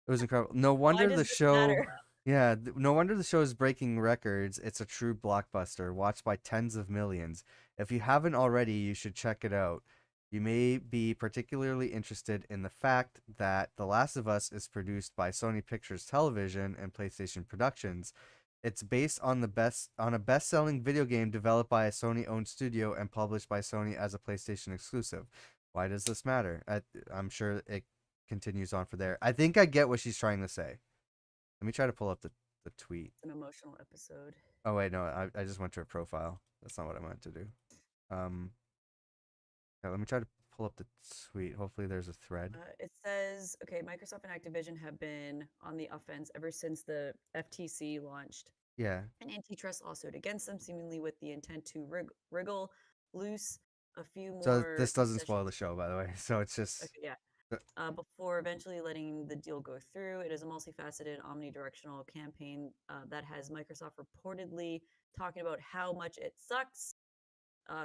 It was incredible. No Why wonder does the this show. matter? Yeah, no wonder the show is breaking records. It's a true blockbuster, watched by tens of millions. If you haven't already, you should check it out. You may be particularly interested in the fact that The Last of Us is produced by Sony Pictures Television and PlayStation Productions. It's based on a best-selling video game developed by a Sony-owned studio and published by Sony as a PlayStation exclusive. Why does this matter? I'm sure it continues on for there. I think I get what she's trying to say. Let me try to pull up the tweet. It's an emotional episode. Oh wait, no, I just went to her profile. That's not what I meant to do. Um, yeah, let me try to pull up the tweet. Hopefully there's a thread. It says, okay, Microsoft and Activision have been on the offense ever since the FTC launched Yeah. an antitrust lawsuit against them, seemingly with the intent to wriggle loose a few So more this doesn't spoil the concessions. show, by the way. So it's just Okay, yeah. uh, Before eventually letting the deal go through. It is a multifaceted, omnidirectional campaign that has Microsoft reportedly talking about how much it sucks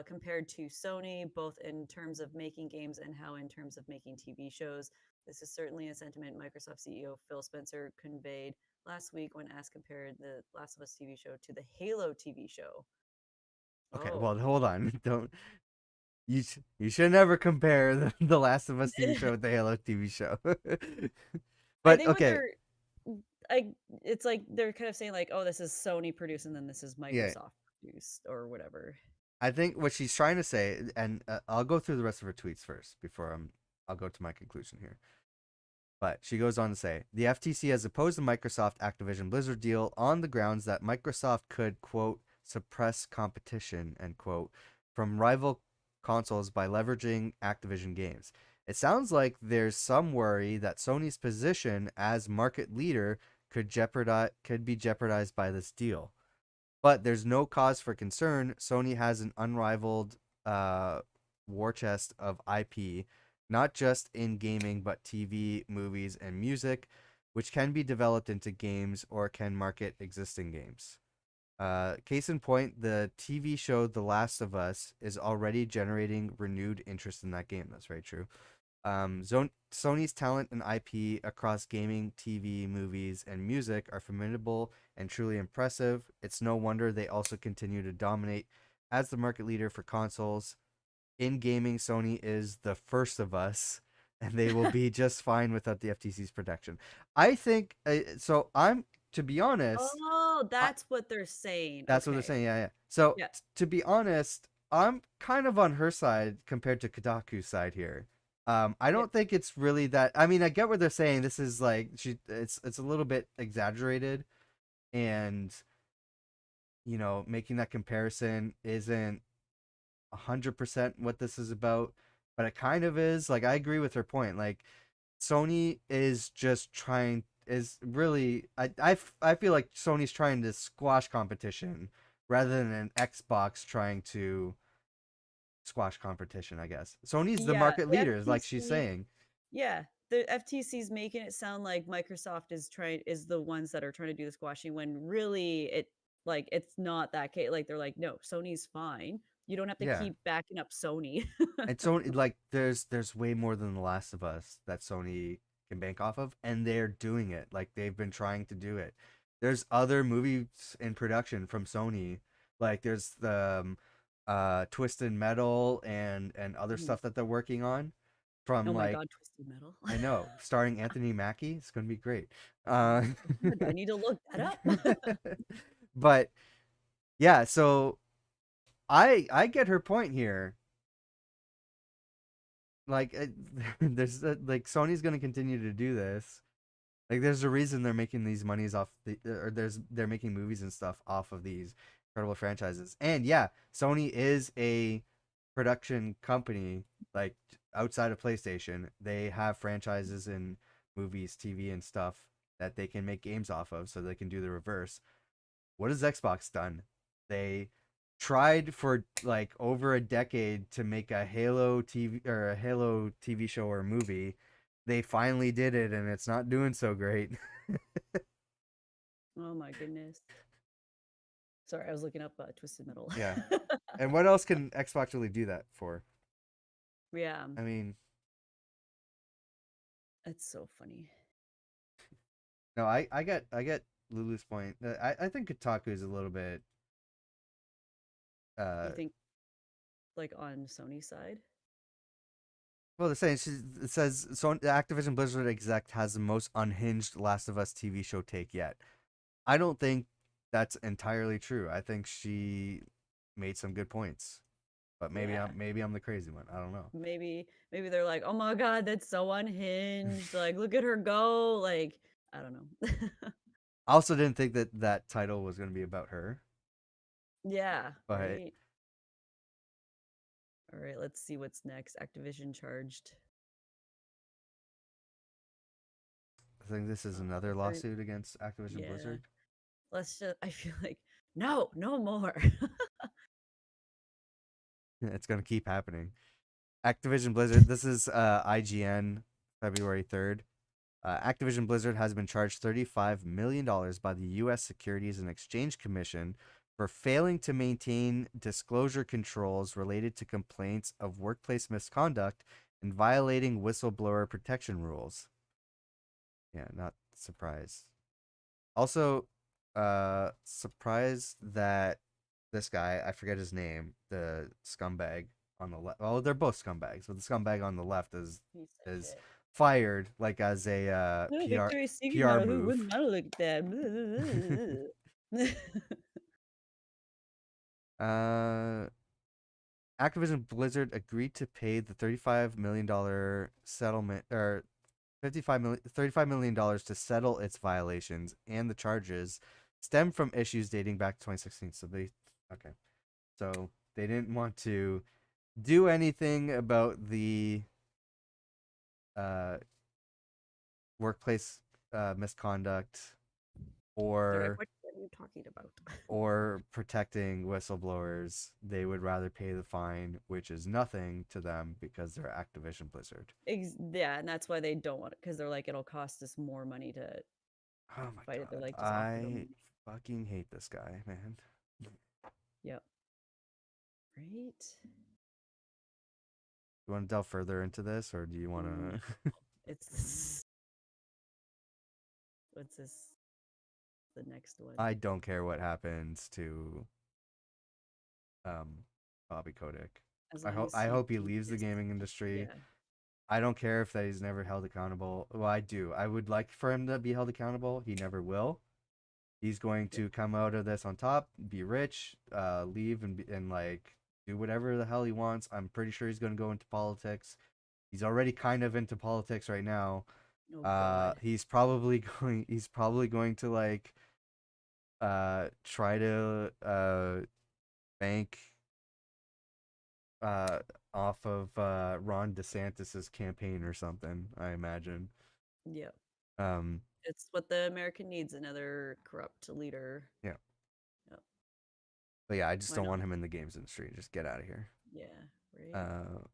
compared to Sony, both in terms of making games and how in terms of making TV shows. This is certainly a sentiment Microsoft CEO Phil Spencer conveyed last week when asked compared the Last of Us TV show to the Halo TV show. okay. Oh. Well, hold on. Don't you should never compare the Last of Us TV show with the Halo TV show. I But think what okay, they're I it's like they're kind of saying like, oh, this is Sony produced and then this is yeah. Microsoft produced or whatever. I think what she's trying to say, and I'll go through the rest of her tweets first before I'll go to my conclusion here. But she goes on to say the FTC has opposed the Microsoft Activision Blizzard deal on the grounds that Microsoft could, quote, suppress competition, end quote, from rival consoles by leveraging Activision games. It sounds like there's some worry that Sony's position as market leader could be jeopardized by this deal. But there's no cause for concern. Sony has an unrivaled war chest of IP not just in gaming, but TV, movies, and music, which can be developed into games or can market existing games. Case in point, the TV show The Last of Us is already generating renewed interest in that game. That's very true. Sony's talent and IP across gaming, TV, movies, and music are formidable and truly impressive. It's no wonder they also continue to dominate as the market leader for consoles. In gaming, Sony is the first of us, and they will be just fine without the FTC's protection. I think so. To be honest, Oh, I, that's what they're saying. that's what they're Okay. saying. Yeah, yeah. So Yeah. to be honest, I'm kind of on her side compared to Kotaku's side here. I Yeah. don't think it's really that. I mean, I get what they're saying. This is like it's a little bit exaggerated, and making that comparison isn't 100% what this is about, but it kind of is. Like, I agree with her point. Like, Sony is just trying is really I feel like Sony's trying to squash competition rather than an Xbox trying to squash competition, I guess. Sony's the Yeah, market the leader, like she's FTC, saying. yeah, the FTC's making it sound like Microsoft is the ones that are trying to do the squashing when really it's not that case. Like they're like, no, Sony's fine. You don't have to Yeah. keep backing up Sony. And Sony, like, there's way more than The Last of Us that Sony can bank off of, and they're doing it. Like, they've been trying to do it. There's other movies in production from Sony. Like, there's the Twisted Metal and other Mhm. stuff that they're working on from, Oh my like, God, Twisted Metal. I know, starring Anthony Mackie. It's gonna be great. Oh Uh, my God, do I need to look that up? but yeah, so I get her point here. Like, there's like Sony's gonna continue to do this. Like, there's a reason they're making these monies off or they're making movies and stuff off of these incredible franchises. And yeah, Sony is a production company. Like, outside of PlayStation, they have franchises in movies, TV, and stuff that they can make games off of, so they can do the reverse. What has Xbox done? They tried for like over a decade to make a Halo TV or a Halo TV show or movie. They finally did it, and it's not doing so great. Oh my goodness. Sorry, I was looking up Twisted Metal. Yeah. And what else can Xbox really do that for? Yeah, I mean, it's so funny. no, I get Lulu's point. I think Kotaku is a little bit You uh think like on Sony side? well, they're saying it says so the Activision Blizzard exec has the most unhinged Last of Us TV show take yet. I don't think that's entirely true. I think she made some good points, but Yeah. maybe I'm the crazy one. I don't know. Maybe they're like, "Oh my God, that's so unhinged. Like, look at her go." Like, I don't know. I also didn't think that that title was going to be about her, Yeah, but right. All right, let's see what's next. Activision charged. I think this is another They're lawsuit against Activision yeah. Blizzard. Let's just. I feel like no, no more. It's going to keep happening. Activision Blizzard. This is IGN, February 3rd. Activision Blizzard has been charged $35 million by the U.S. Securities and Exchange Commission for failing to maintain disclosure controls related to complaints of workplace misconduct and violating whistleblower protection rules. Yeah, not surprised. Also, surprised that this guy, I forget his name, the scumbag on the left. Well, they're both scumbags, but the scumbag on the left Piece of is shit. fired like as a Oh, Victoria's Secret PR model. Who move. wouldn't want to look at that? uh, Activision Blizzard agreed to pay the $35 million settlement or 55 million $35 million to settle its violations, and the charges stem from issues dating back to 2016. So they okay. So they didn't want to do anything about the uh workplace misconduct They're like, or what? you talking about? or protecting whistleblowers, they would rather pay the fine, which is nothing to them because they're Activision Blizzard. Yeah, and that's why they don't want it because they're like, it'll cost us more money to Oh my fight it. They're god, like, just offer I them. fucking hate this guy, man. Yep. Right. You want to delve further into this, or do you want No, to? it's what's this? The next one. I don't care what happens to um Bobby Kotick. As I long hope as I he hope he leaves the is, gaming industry. yeah, I don't care if that he's never held accountable. Well, I do. I would like for him to be held accountable. He never will. He's going yep. to come out of this on top, be rich, leave and like do whatever the hell he wants. I'm pretty sure he's going to go into politics. He's already kind of into politics right now. Oh God. He's probably going. He's probably going to like try to bank uh off of Ron DeSantis's campaign or something. I imagine. Yep. Um, It's what the American needs, another corrupt leader. yeah. Yep. But yeah, I just Why don't not? want him in the games industry. Just get out of here. Yeah. Right. Uh,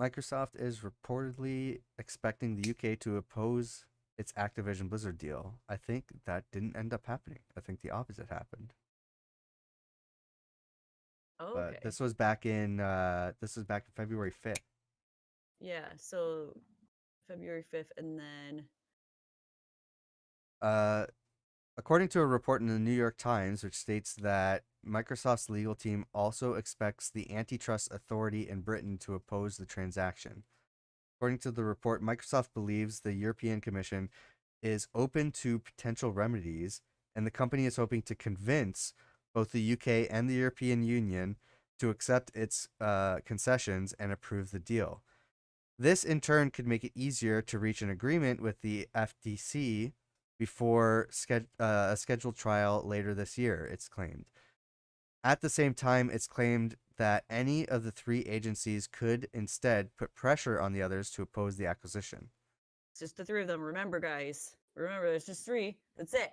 Microsoft is reportedly expecting the UK to oppose its Activision Blizzard deal. I think that didn't end up happening. I think the opposite happened. Oh, But okay. this was back in February 5th. Yeah. So February 5th, and then Uh, according to a report in the New York Times, which states that Microsoft's legal team also expects the antitrust authority in Britain to oppose the transaction. According to the report, Microsoft believes the European Commission is open to potential remedies, and the company is hoping to convince both the UK and the European Union to accept its concessions and approve the deal. This, in turn, could make it easier to reach an agreement with the FTC before a scheduled trial later this year, it's claimed. At the same time, it's claimed that any of the three agencies could instead put pressure on the others to oppose the acquisition. it's just the three of them. Remember, guys. Remember, there's just three. That's it.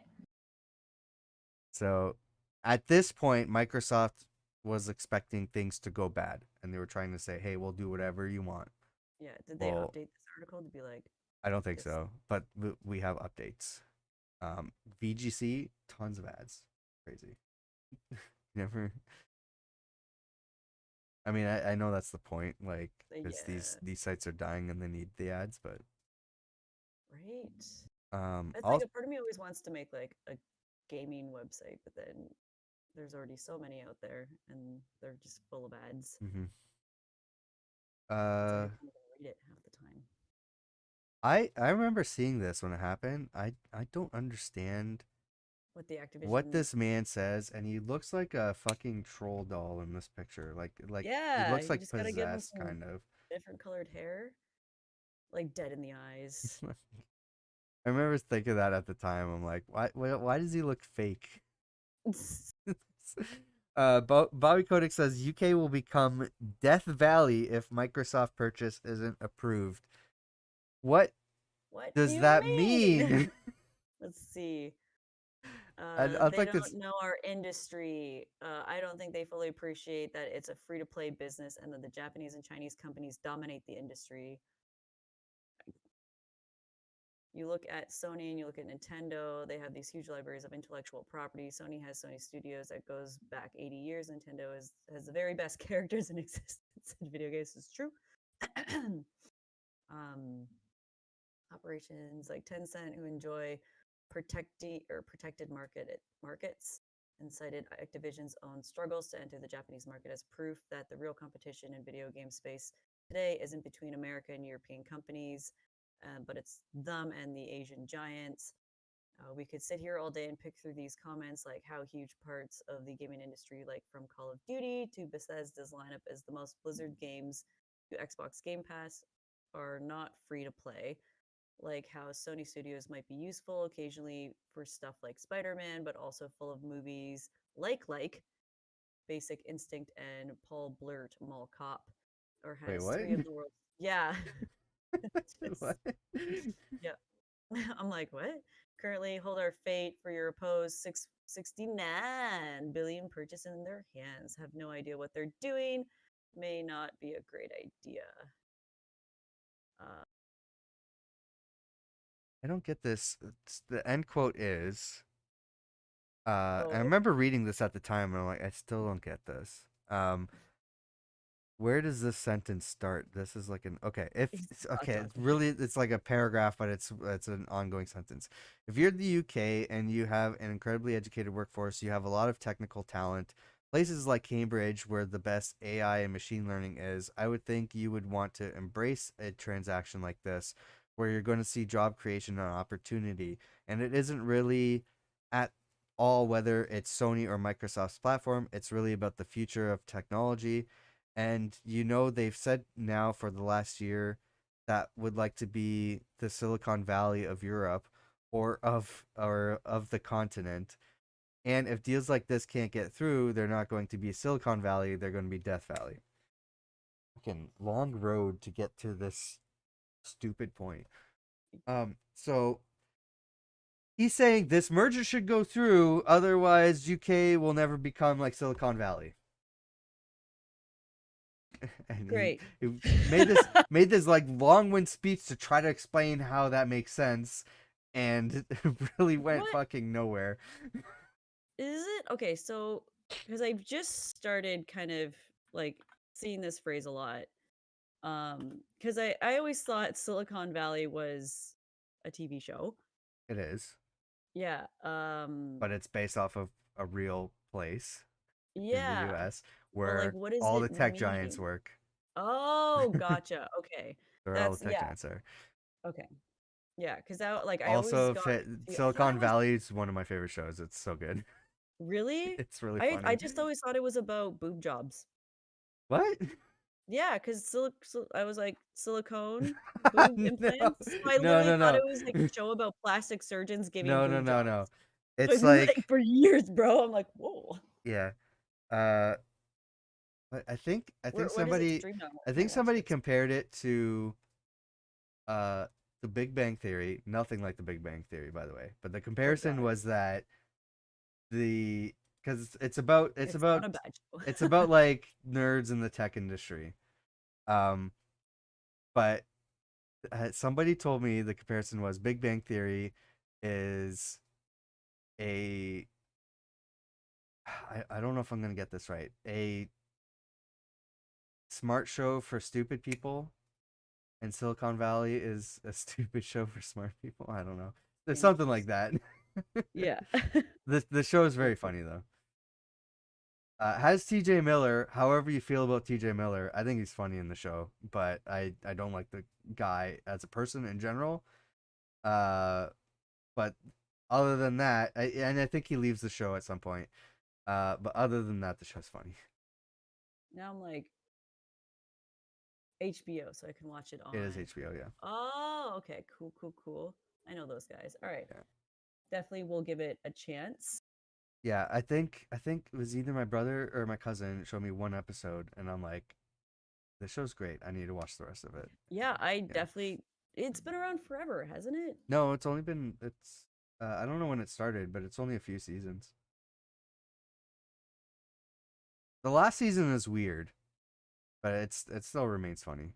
So at this point, Microsoft was expecting things to go bad, and they were trying to say, "Hey, we'll do whatever you want." Yeah. Did they Well, update this article to be like I don't think this? so, but we have updates. VGC, tons of ads, crazy. Never. I mean, I know that's the point, like, because Yeah. these sites are dying and they need the ads, but Right. It's like also, a part of me always wants to make like a gaming website, but then there's already so many out there and they're just full of ads. mhm. That's why I uh, don't even read it half the time. I remember seeing this when it happened. I don't understand With the what Activision. this man says, and he looks like a fucking troll doll in this picture. Like he Yeah, looks you like just gotta give them possessed, some kind of. different colored hair, like dead in the eyes. I remember thinking that at the time. I'm like, why does he look fake? Bobby Kotick says UK will become Death Valley if Microsoft purchase isn't approved. What What do does you that mean? mean? Let's see. I'd They like to. don't know our industry. I don't think they fully appreciate that it's a free to play business and that the Japanese and Chinese companies dominate the industry. You look at Sony and you look at Nintendo, they have these huge libraries of intellectual property. Sony has Sony Studios that goes back 80 years. Nintendo has the very best characters in existence in video games. It's true. um, Operations like Tencent, who enjoy protected markets, and cited Activision's own struggles to enter the Japanese market as proof that the real competition in video game space today isn't between America and European companies, but it's them and the Asian giants. We could sit here all day and pick through these comments, like how huge parts of the gaming industry, like from Call of Duty to Bethesda's lineup as the most Blizzard games to Xbox Game Pass, are not free to play, like how Sony Studios might be useful occasionally for stuff like Spider-Man, but also full of movies like Basic Instinct and Paul Blurt Mall Cop, or Wait, has what? three of the world. Yeah, just What? yeah. I'm like, what? Currently hold our fate for your opposed 69 billion purchase in their hands. Have no idea what they're doing. May not be a great idea. Uh, I don't get this. The end quote is. I oh, remember reading this at the time, and I'm like, I still don't get this. Where does this sentence start? This is like an okay. If he's okay, dot, it's dot, dot. really it's like a paragraph, but it's an ongoing sentence. If you're the UK and you have an incredibly educated workforce, you have a lot of technical talent. Places like Cambridge, where the best AI and machine learning is, I would think you would want to embrace a transaction like this, where you're going to see job creation and opportunity. And it isn't really at all whether it's Sony or Microsoft's platform. It's really about the future of technology, and they've said now for the last year that would like to be the Silicon Valley of Europe or of the continent. And if deals like this can't get through, they're not going to be Silicon Valley, they're going to be Death Valley. Fucking long road to get to this stupid point. So he's saying this merger should go through, otherwise UK will never become like Silicon Valley. And Great. he made this like long-winded speech to try to explain how that makes sense, and it really went What fucking nowhere. is it? Okay, so because I've just started kind of like seeing this phrase a lot. Because I always thought Silicon Valley was a TV show. It is, Yeah. but it's based off of a real place in the Yeah. US But like, where what does all the it tech giants mean? work. Oh, gotcha. Okay. Where all the That's tech yeah. giants are. Okay. Yeah, because I always Also, got I thought Silicon it was Valley is one of my favorite shows. It's so good. really. It's really I funny. just always thought it was about boob jobs. What? Yeah, because I was like silicone boob No, implants. So I no, literally no, thought no, it was like a show about plastic surgeons giving no, no, boob no, jobs. no. So It's like like, for years, bro. I'm like, whoa. yeah. Uh, I think What is it somebody streamed on? I Where can I think watch somebody this? compared it to uh the Big Bang Theory. Nothing like the Big Bang Theory, by the way. But the Oh comparison God, was that the because it's about it's it's about not a bad it's show. about like nerds in the tech industry. Um, but somebody told me the comparison was Big Bang Theory is a I don't know if I'm gonna get this right. A smart show for stupid people, and Silicon Valley is a stupid show for smart people. I don't know. There's something like Interesting. that. Yeah. The show is very Okay. funny though. Has TJ Miller, however you feel about TJ Miller, I think he's funny in the show, but I don't like the guy as a person in general. Uh, but other than that, and I think he leaves the show at some point. But other than that, the show's funny. Now I'm like HBO, so I can watch it It is on. HBO, yeah. Oh, okay. Cool, cool, cool. I know those guys. All right. Yeah. Definitely will give it a chance. Yeah, I think it was either my brother or my cousin showed me one episode, and I'm like, this show's great. I need to watch the rest of it. Yeah, I Yeah. definitely. It's been around forever, hasn't it? No, it's I don't know when it started, but it's only a few seasons. The last season is weird, but it still remains funny.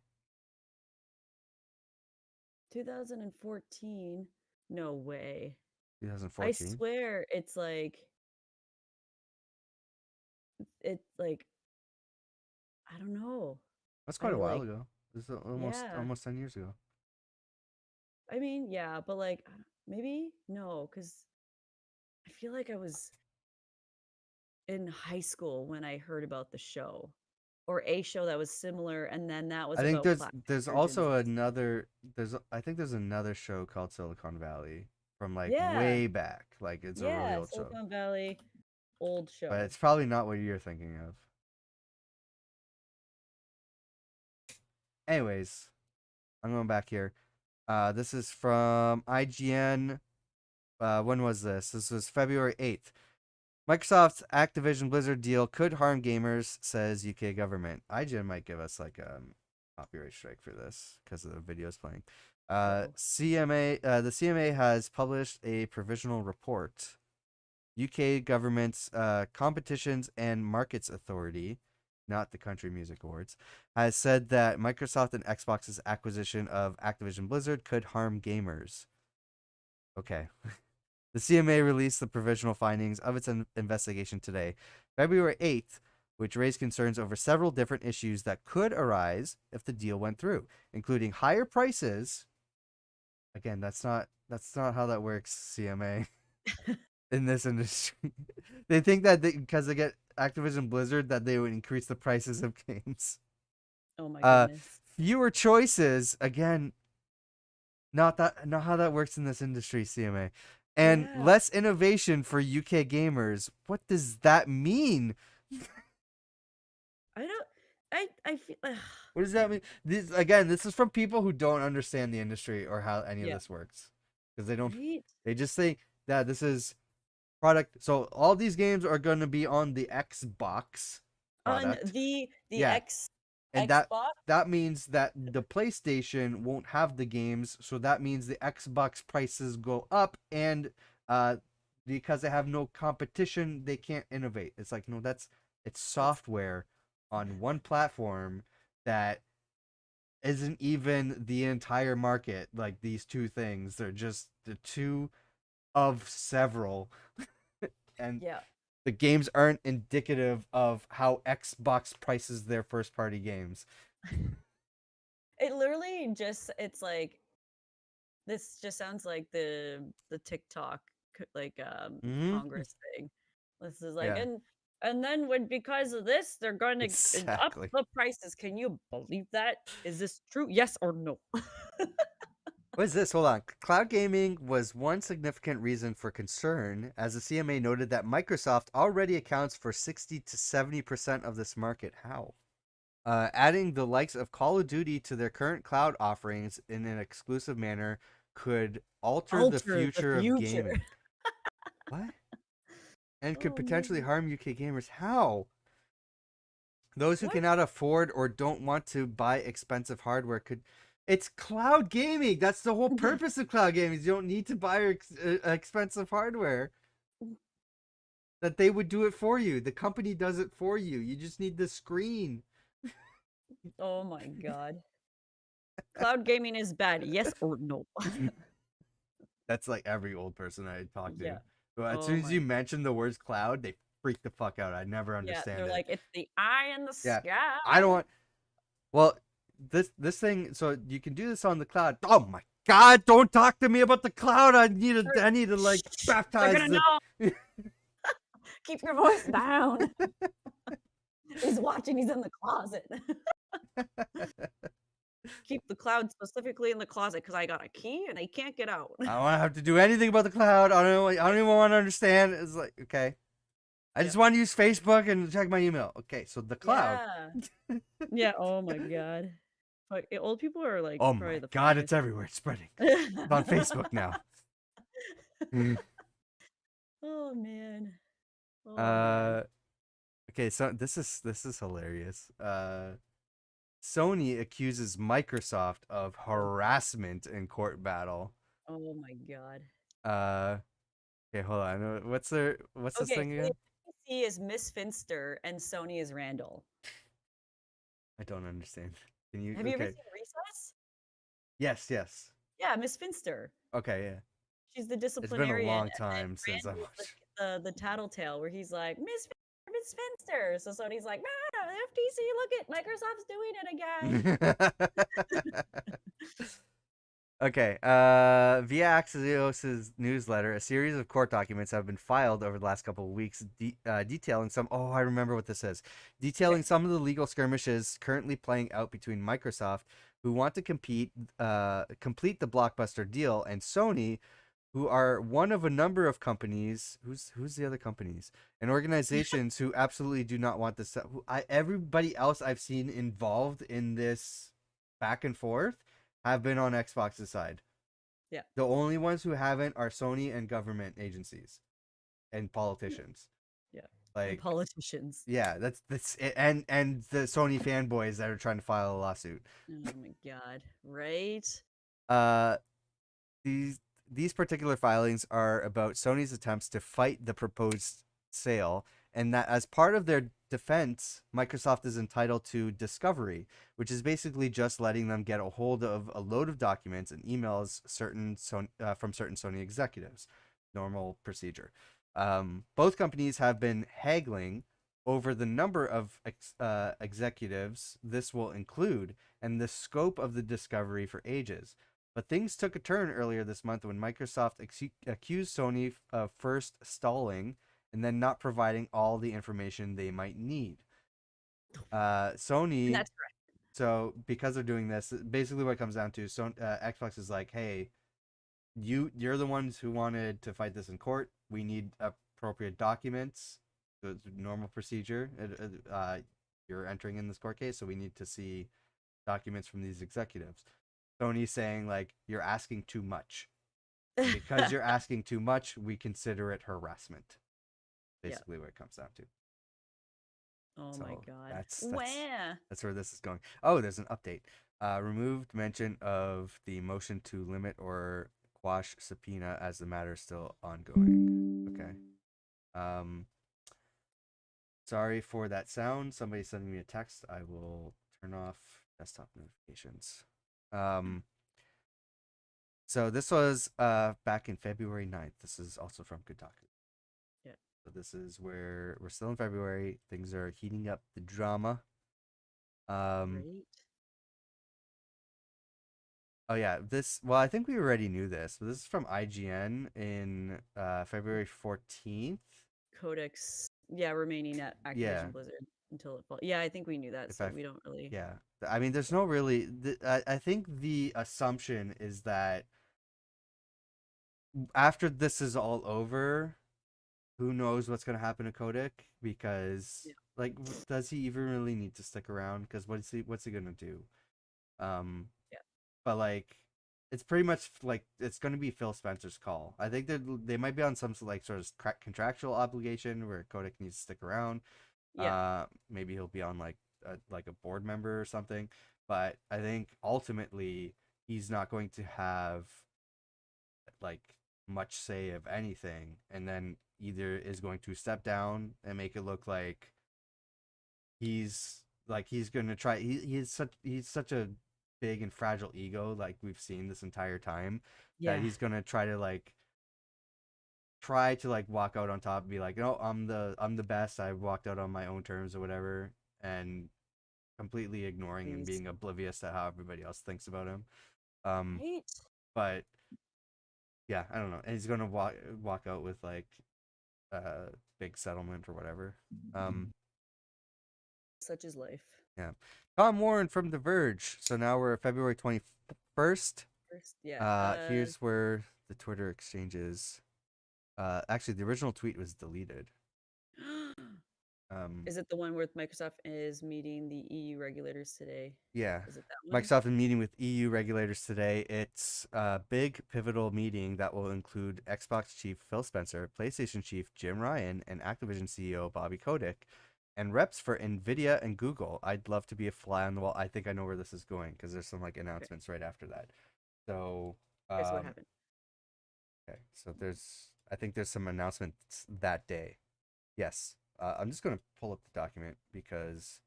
2014. No way. I 2014. swear it's like I don't know. That's quite I a while like ago. This is almost yeah. almost 10 years ago. I mean, yeah, but like maybe no, because I feel like I was in high school when I heard about the show or a show that was similar, and then that was I think about plastic there's surgeons also and stuff. another there's I think there's another show called Silicon Valley from like Yeah, way back. Like it's a really yeah, old show. Silicon Valley, old But show. it's probably not what you're thinking of. Anyways, I'm going back here. This is from IGN. When was this? This was February 8th. Microsoft's Activision Blizzard deal could harm gamers, says UK government. IGN might give us like a copyright strike for this because of the videos playing. Uh-oh. The CMA has published a provisional report. UK government's Competitions and Markets Authority, not the Country Music Awards, has said that Microsoft and Xbox's acquisition of Activision Blizzard could harm gamers. Okay. The CMA released the provisional findings of its investigation today, February 8th, which raised concerns over several different issues that could arise if the deal went through, including higher prices. Again, that's not how that works, CMA. In this industry. They think that because they get Activision Blizzard that they would increase the prices of games. Oh my Uh goodness. Fewer choices, again, not how that works in this industry, CMA. And Yeah. less innovation for UK gamers. What does that mean? I don't. I feel. What does that mean? This is from people who don't understand the industry or how any of Yeah. this works. Because they don't Right. they just think that this is product. So all these games are going to be on the Xbox On product. the Yeah, X and Xbox. that means that the PlayStation won't have the games, so that means the Xbox prices go up, and uh, because they have no competition, they can't innovate. It's like, no, it's That's software on one platform that isn't even the entire market. Like these two things, they're just the two of several, and yeah. the games aren't indicative of how Xbox prices their first party games. It literally just. It's like this. Just sounds like the TikTok Hmm. Congress thing. This is like Yeah, and then when because of this they're going to up exactly. the prices. Can you believe that? Is this true? Yes or no? What is this? Hold on. Cloud gaming was one significant reason for concern, as the CMA noted that Microsoft already accounts for 60 to 70% of this market. How? Adding the likes of Call of Duty to their current cloud offerings in an exclusive manner could alter the Alter the future of future. gaming. What? And could Oh potentially man. harm UK gamers. How? Those who What? cannot afford or don't want to buy expensive hardware could. It's cloud gaming. That's the whole purpose of cloud gaming. You don't need to buy expensive hardware. That they would do it for you. The company does it for you. You just need the screen. Oh my god. Cloud gaming is bad. Yes or no? That's like every old person I talk to. Yeah. But as Oh soon as my. you mention the words cloud, they freak the fuck out. I never Yeah, understand they're it. like it's the eye in the Yeah, I don't sky. want. Well, this thing. So you can do this on the cloud. Oh my god! Don't talk to me about the cloud. They're, I need to like shh, they're baptize gonna the. know. Keep your voice down. He's watching. He's in the closet. Keep the cloud specifically in the closet because I got a key and I can't get out. I don't want to have to do anything about the cloud. I don't know. I don't even want to understand. It's like, okay, I Yeah. just want to use Facebook and check my email. Okay, so the cloud. Yeah. Yeah. Oh my god. But old people are like Oh probably my the god, it's funniest. everywhere. It's spreading. It's on Facebook now. Oh man. Oh man. uh, okay, so this is hilarious. Sony accuses Microsoft of Oh, harassment in court battle. oh my god. Uh, okay, hold on. What's this Okay, thing so the again? FTC is Miss Finster and Sony is Randall. I don't understand. Can you? Have you ever Okay. seen Recess? Yes, yes. Yeah, Miss Finster. Okay, yeah. She's the It's been a disciplinarian, long and then time since I Randall's watched. the tattletale where he's like Miss Finster. So Sony's like, ah, FTC, look at Microsoft's doing it again. Okay. Via Axios' newsletter, a series of court documents have been filed over the last couple of weeks, detailing some. Oh, I remember what this is. Okay. Detailing some of the legal skirmishes currently playing out between Microsoft, who want to complete the blockbuster deal, and Sony, who are one of a number of companies. Who's the other companies and organizations who absolutely do not want this. Everybody else I've seen involved in this back and forth have been on Xbox's side. Yeah. The only ones who haven't are Sony and government agencies and politicians. Yeah. And Like, politicians. yeah, that's it. And the Sony fanboys that are trying to file a lawsuit. Oh my god. Right? Uh, these these particular filings are about Sony's attempts to fight the proposed sale, and that as part of their defense, Microsoft is entitled to discovery, which is basically just letting them get a hold of a load of documents and emails from certain Sony executives. Normal procedure. Both companies have been haggling over the number of executives this will include and the scope of the discovery for ages. But things took a turn earlier this month when Microsoft accused Sony of first stalling and then not providing all the information they might need. And Sony, that's correct. so because they're doing this, basically what it comes down to, Xbox is like, hey, you're the ones who wanted to fight this in court. We need appropriate documents. It's normal procedure. You're entering in this court case, so we need to see documents from these executives. Sony's saying like you're asking too much. And because you're asking too much, we consider it harassment. Yeah. Basically, what it comes down to. Oh So my god. that's Wah. that's where this is going. Oh, there's an update. Removed mention of the motion to limit or quash subpoena as the matter is still ongoing. Okay. Um, sorry for that sound. Somebody sending me a text. I will turn off desktop notifications. Um, so this was back in February 9th. This is also from Kotaku. Yeah. So this is where we're still in February. Things are heating up the drama. Um, Great. oh yeah, well I think we already knew this, but this is from IGN in February 14th. Codex, yeah, remaining at Yeah, Activision Blizzard until it falls. Yeah, I think we knew that, if so I we don't really. yeah. I mean there's no really I think the assumption is that after this is all over, who knows what's going to happen to Kodak because Yeah. like does he even really need to stick around because what's he going to do? Um Yeah. but like it's pretty much like it's going to be Phil Spencer's call. I think they might be on some like sort of contractual obligation where Kodak needs to stick around. Yeah. Maybe he'll be on like a board member or something. But I think ultimately he's not going to have like much say of anything, and then either is going to step down and make it look like he's gonna try. He's such a big and fragile ego, like we've seen this entire time, that Yeah. he's gonna try to walk out on top and be like, no, I'm the best. I walked out on my own terms or whatever, and completely ignoring and Please. being oblivious to how everybody else thinks about him. Um, Right. but yeah, I don't know. And he's gonna walk out with like a big settlement or whatever. Such is life. Yeah. Tom Warren from The Verge. So now we're February 21st. First, yeah. Here's where the Twitter exchange is. Actually, the original tweet was deleted. Um, Is it the one where Microsoft is meeting the EU regulators today? yeah. Is it that one? Microsoft is meeting with EU regulators today. It's a big pivotal meeting that will include Xbox chief Phil Spencer, PlayStation chief Jim Ryan, and Activision CEO Bobby Kotick, and reps for Nvidia and Google. I'd love to be a fly on the wall. I think I know where this is going because there's some like Okay. announcements right after that. So, Okay, so what happened? okay, so I think there's some announcements that day. Yes, I'm just gonna pull up the document because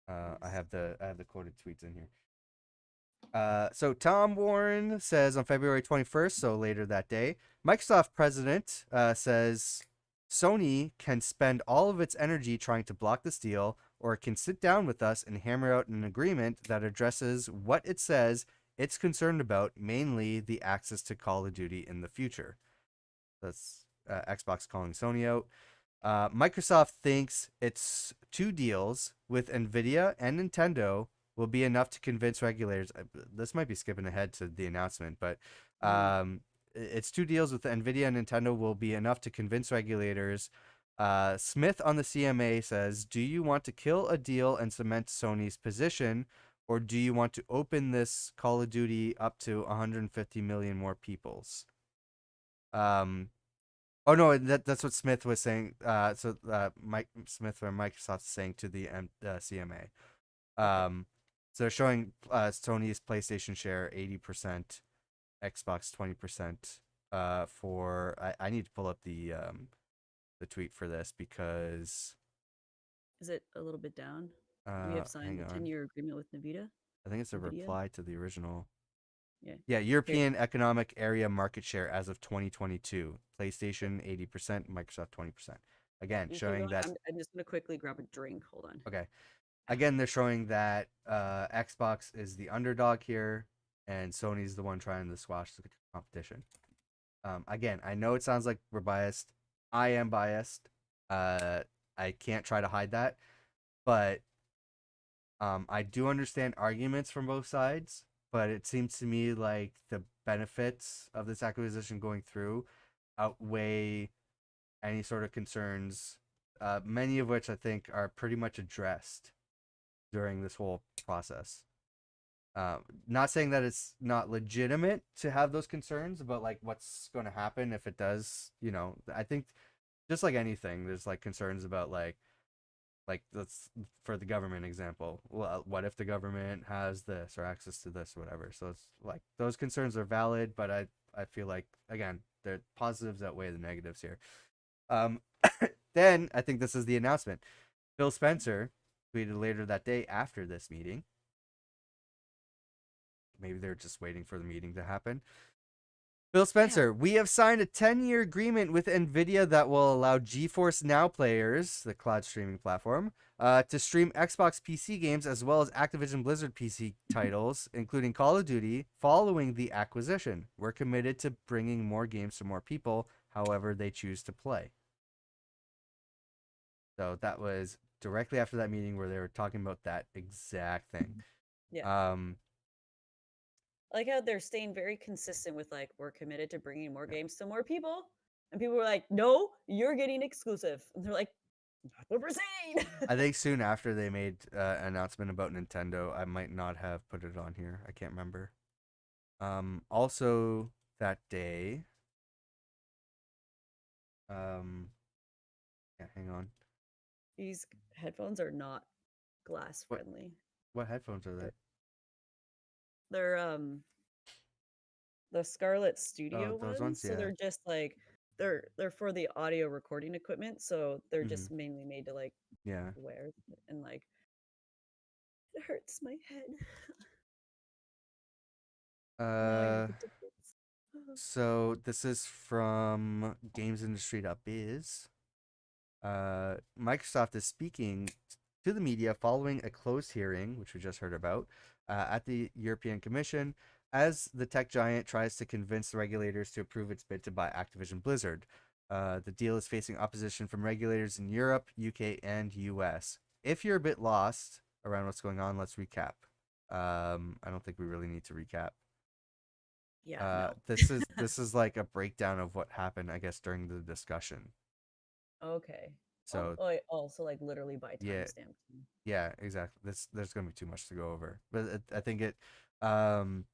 I Yes. have the quoted tweets in here. So Tom Warren says on February 21st, so later that day, Microsoft president says Sony can spend all of its energy trying to block this deal, or it can sit down with us and hammer out an agreement that addresses what it says it's concerned about, mainly the access to Call of Duty in the future. That's Xbox calling Sony out. Microsoft thinks its two deals with Nvidia and Nintendo will be enough to convince regulators. This might be skipping ahead to the announcement, but Mm-hmm. its two deals with Nvidia and Nintendo will be enough to convince regulators. Smith on the CMA says, "Do you want to kill a deal and cement Sony's position, or do you want to open this Call of Duty up to 150 million more peoples?" Um, Oh no, that's what Smith was saying. Mike Smith from Microsoft is saying to the CMA. Okay. So they're showing Sony's PlayStation share 80%. Xbox 20%. For I need to pull up the tweet for this because Is it a little bit down? We have signed hang the on. 10-year agreement with Nvidia. I think it's a Nvidia. reply to the original. Yeah. Yeah, Here. European Economic Area market share as of 2022. Okay. PlayStation 80%, Microsoft 20%. Again, You keep showing going. that I'm just gonna quickly grab a drink. Hold on. okay. Again, they're showing that Xbox is the underdog here and Sony's the one trying to squash the competition. Again, I know it sounds like we're biased. I am biased. Uh, I can't try to hide that, but I do understand arguments from both sides. But it seems to me like the benefits of this acquisition going through outweigh any sort of concerns, many of which I think are pretty much addressed during this whole process. Not saying that it's not legitimate to have those concerns about like what's going to happen if it does. I think just like anything, there's like concerns about like let's for the government example. Well, what if the government has this or access to this or whatever? So it's like those concerns are valid, but I feel like again the positives outweigh the negatives here. Um, then I think this is the announcement. Phil Spencer tweeted later that day after this meeting. Maybe they're just waiting for the meeting to happen. Phil Damn. Spencer, we have signed a 10-year agreement with NVIDIA that will allow GeForce Now players, the cloud streaming platform, to stream Xbox PC games as well as Activision Blizzard PC titles, including Call of Duty, following the acquisition. We're committed to bringing more games to more people, however they choose to play. So that was directly after that meeting where they were talking about that exact thing. Yeah. Um, I like how they're staying very consistent with like we're committed to bringing more games to more people, and people were like, "No, you're getting exclusive." And they're like, "That's what we're saying." I think soon after they made an announcement about Nintendo, I might not have put it on here. I can't remember. Also that day, um, yeah, hang on. These headphones are not glass What friendly. what headphones are they? They're, they're the Scarlett Oh, Studio those ones, ones. so Yeah. they're just like they're for the audio recording equipment, so they're Hmm. just mainly made to like Yeah. wear and like it hurts my head. Now I know Uh, the difference. so this is from GamesIndustry.biz. Microsoft is speaking to the media following a closed hearing, which we just heard about, at the European Commission, as the tech giant tries to convince the regulators to approve its bid to buy Activision Blizzard. The deal is facing opposition from regulators in Europe, UK, and US. If you're a bit lost around what's going on, let's recap. I don't think we really need to recap. Yeah, no. This is like a breakdown of what happened, I guess, during the discussion. Okay. Oh, So oh, also like literally by yeah, timestamp. yeah, exactly. There's gonna be too much to go over, but I think it. Um,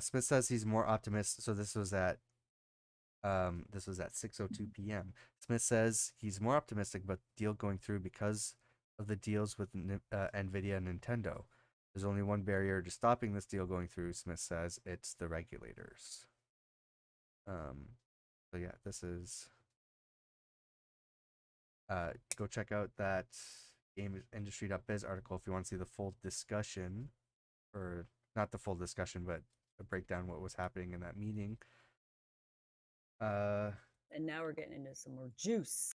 Smith says he's more optimistic. So this was at 6:02 p.m. Smith says he's more optimistic about the deal going through because of the deals with Nvidia and Nintendo. There's only one barrier to stopping this deal going through. Smith says it's the regulators. So yeah, this is. Go check out that GameIndustry.biz article if you want to see the full discussion, or not the full discussion, but a breakdown what was happening in that meeting. Uh, And now we're getting into some more juice.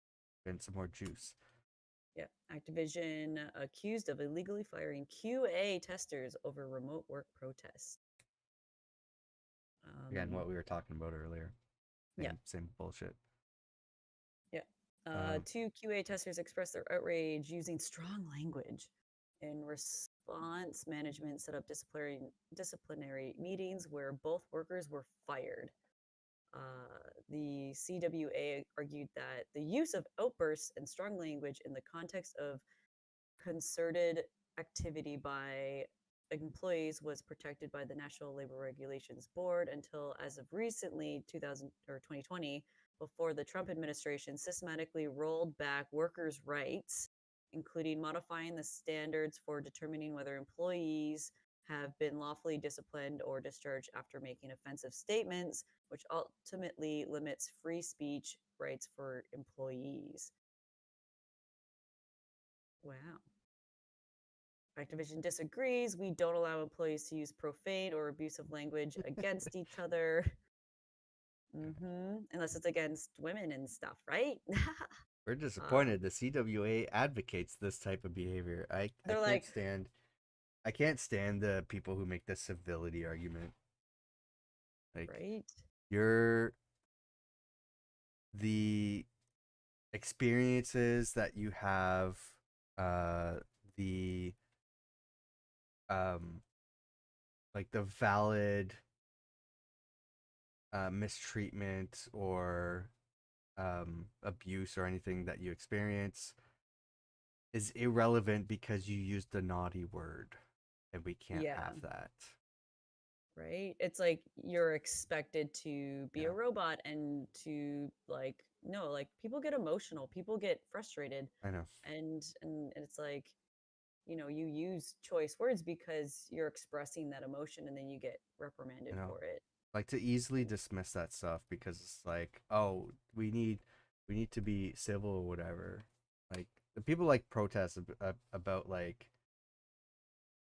and some more juice. Yeah. Activision accused of illegally firing QA testers over remote work protests. Again, Um, what we were talking about earlier. yeah. Same bullshit. Yeah. Um, Two QA testers expressed their outrage using strong language. In response, management set up disciplinary meetings where both workers were fired. The CWA argued that the use of outbursts and strong language in the context of concerted activity by employees was protected by the National Labor Regulations Board until, as of recently, 2000 or 2020, before the Trump administration systematically rolled back workers' rights, including modifying the standards for determining whether employees have been lawfully disciplined or discharged after making offensive statements, which ultimately limits free speech rights for employees. Wow. Activision disagrees. We don't allow employees to use profane or abusive language against each other. Unless it's against women and stuff, right? We're um, disappointed. The CWA advocates this type of behavior. I they're can't like, stand I can't stand the people who make the civility argument. Like right? you're the experiences that you have, uh the um like the valid mistreatment or abuse or anything that you experience is irrelevant because you used the naughty word, and we can't Yeah, have that. right. It's like you're expected to be a Yeah, robot and to like no, like people get emotional, people get frustrated, I know, and it's like you use choice words because you're expressing that emotion, and then you get I reprimanded know. for it. Like to easily dismiss that stuff because it's like, oh, we need to be civil or whatever. Like the people like protest about like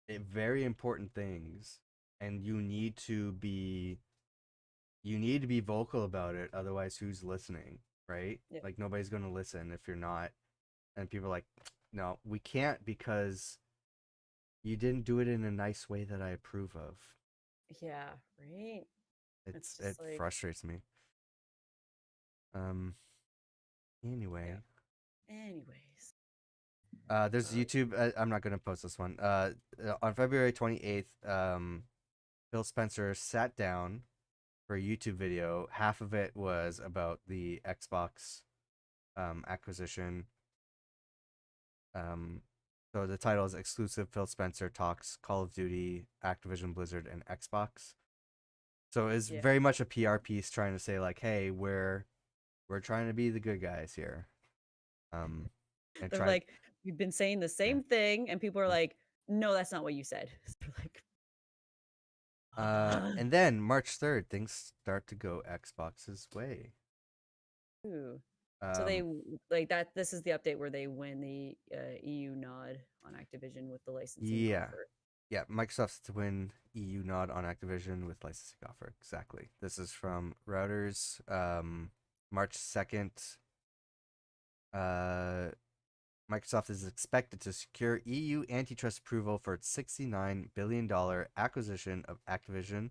very important things, and you need to be vocal about it, otherwise who's listening, right? Yeah, Like nobody's going to listen if you're not. And people are like, no, we can't because you didn't do it in a nice way that I approve of. yeah, right. It's It just like, frustrates me. um yeah. anyway, Anyways, there's uh, YouTube. I'm not going to post this one. On February 28th, Phil Spencer sat down for a YouTube video. Half of it was about the Xbox acquisition. Um, so the title is Exclusive Phil Spencer Talks Call of Duty, Activision Blizzard, and Xbox. So it's yeah. very much a PR piece trying to say like, hey, we're trying to be the good guys here. Um, and They're try like, we've been saying the yeah. same thing, and people are like, no, that's not what you said. They're like, And then March 3rd, things start to go Xbox's way. ooh. So Um, like that. This is the update where they win the EU nod on Activision with the licensing yeah, offer. yeah. Microsoft's to win EU nod on Activision with licensing offer. Exactly. This is from Routers. March 2nd. Uh, Microsoft is expected to secure EU antitrust approval for its $69 billion acquisition of Activision,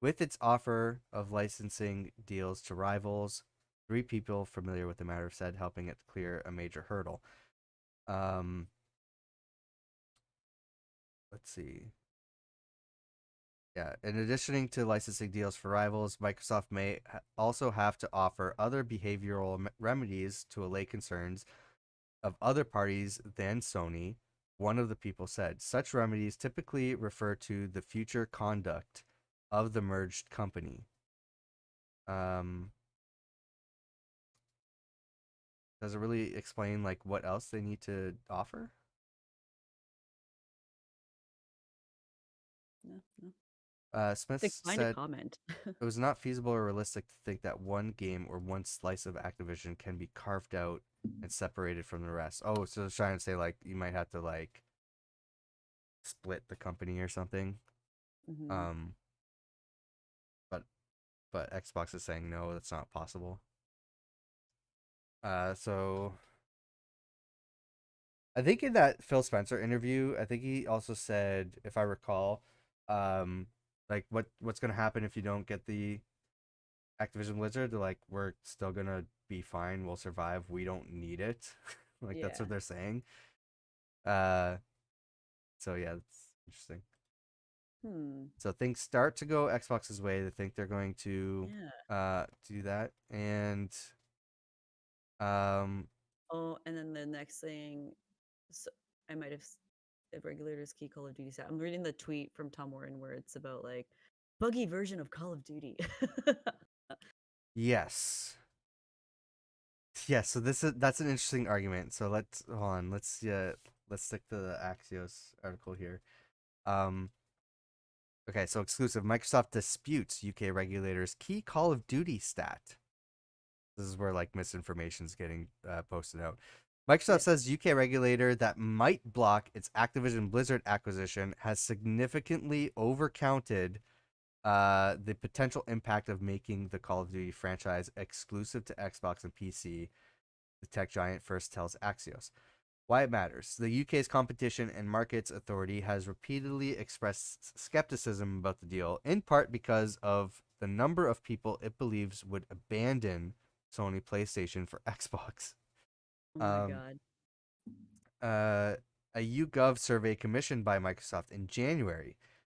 with its offer of licensing deals to rivals. Three people familiar with the matter said helping it clear a major hurdle. Um, let's see. Yeah, in addition to licensing deals for rivals, Microsoft may also have to offer other behavioral remedies to allay concerns of other parties than Sony. One of the people said such remedies typically refer to the future conduct of the merged company. Um, does it really explain like what else they need to offer? No, no. Smith Decline to said comment. it was not feasible or realistic to think that one game or one slice of Activision can be carved out and separated from the rest. Oh, so it's trying to say like you might have to like split the company or something. hmm Um, but Xbox is saying no, that's not possible. So I think in that Phil Spencer interview, I think he also said, if I recall, um, like what's gonna happen if you don't get the Activision Blizzard? They're like, we're still gonna be fine. We'll survive. We don't need it. Like that's Yeah. what they're saying. Uh, so yeah, that's interesting. Hmm. So things start to go Xbox's way. They think they're going to Yeah. do that, and um Oh, and then the next thing, so I might have the regulators key Call of Duty set. I'm reading the tweet from Tom Warren where it's about like buggy version of Call of Duty. yes, yes. So that's an interesting argument. So let's hold on. Let's stick to the Axios article here. Um, Okay, so exclusive. Microsoft disputes UK regulators' key Call of Duty stat. This is where like misinformation is getting posted out. Microsoft Yeah. says UK regulator that might block its Activision Blizzard acquisition has significantly overcounted the potential impact of making the Call of Duty franchise exclusive to Xbox and PC, the tech giant first tells Axios. Why it matters. The UK's Competition and Markets Authority has repeatedly expressed skepticism about the deal, in part because of the number of people it believes would abandon Sony PlayStation for Xbox. Oh my Um, god. uh, a YouGov survey commissioned by Microsoft in January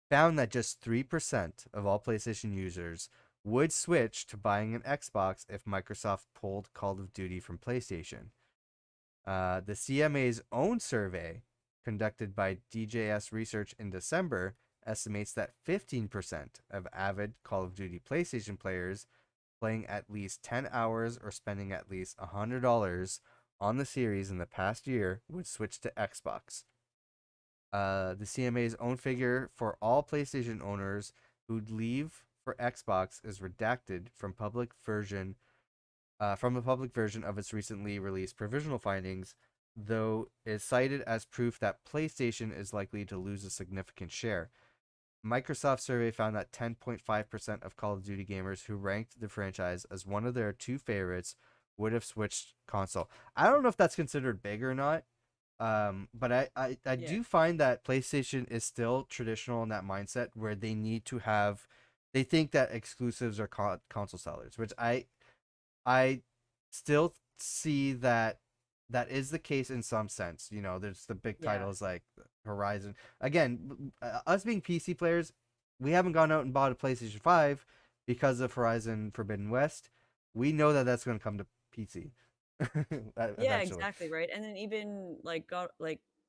found that just 3% of all PlayStation users would switch to buying an Xbox if Microsoft pulled Call of Duty from PlayStation. The CMA's own survey, conducted by DJS Research in December, estimates that 15% of avid Call of Duty PlayStation players playing at least 10 hours or spending at least $100 on the series in the past year would switch to Xbox. The CMA's own figure for all PlayStation owners who'd leave for Xbox is redacted from the public version of its recently released provisional findings, though is cited as proof that PlayStation is likely to lose a significant share. Microsoft survey found that 10.5% of Call of Duty gamers who ranked the franchise as one of their two favorites would have switched console. I don't know if that's considered big or not. But I Yeah. do find that PlayStation is still traditional in that mindset where they need to have, they think that exclusives are console sellers, which I still see that that is the case in some sense. You know, there's the big Yeah. titles like Horizon. Again, us being PC players, we haven't gone out and bought a PlayStation 5 because of Horizon Forbidden West. We know that that's going to come to PC Yeah, eventually. exactly, right? And then even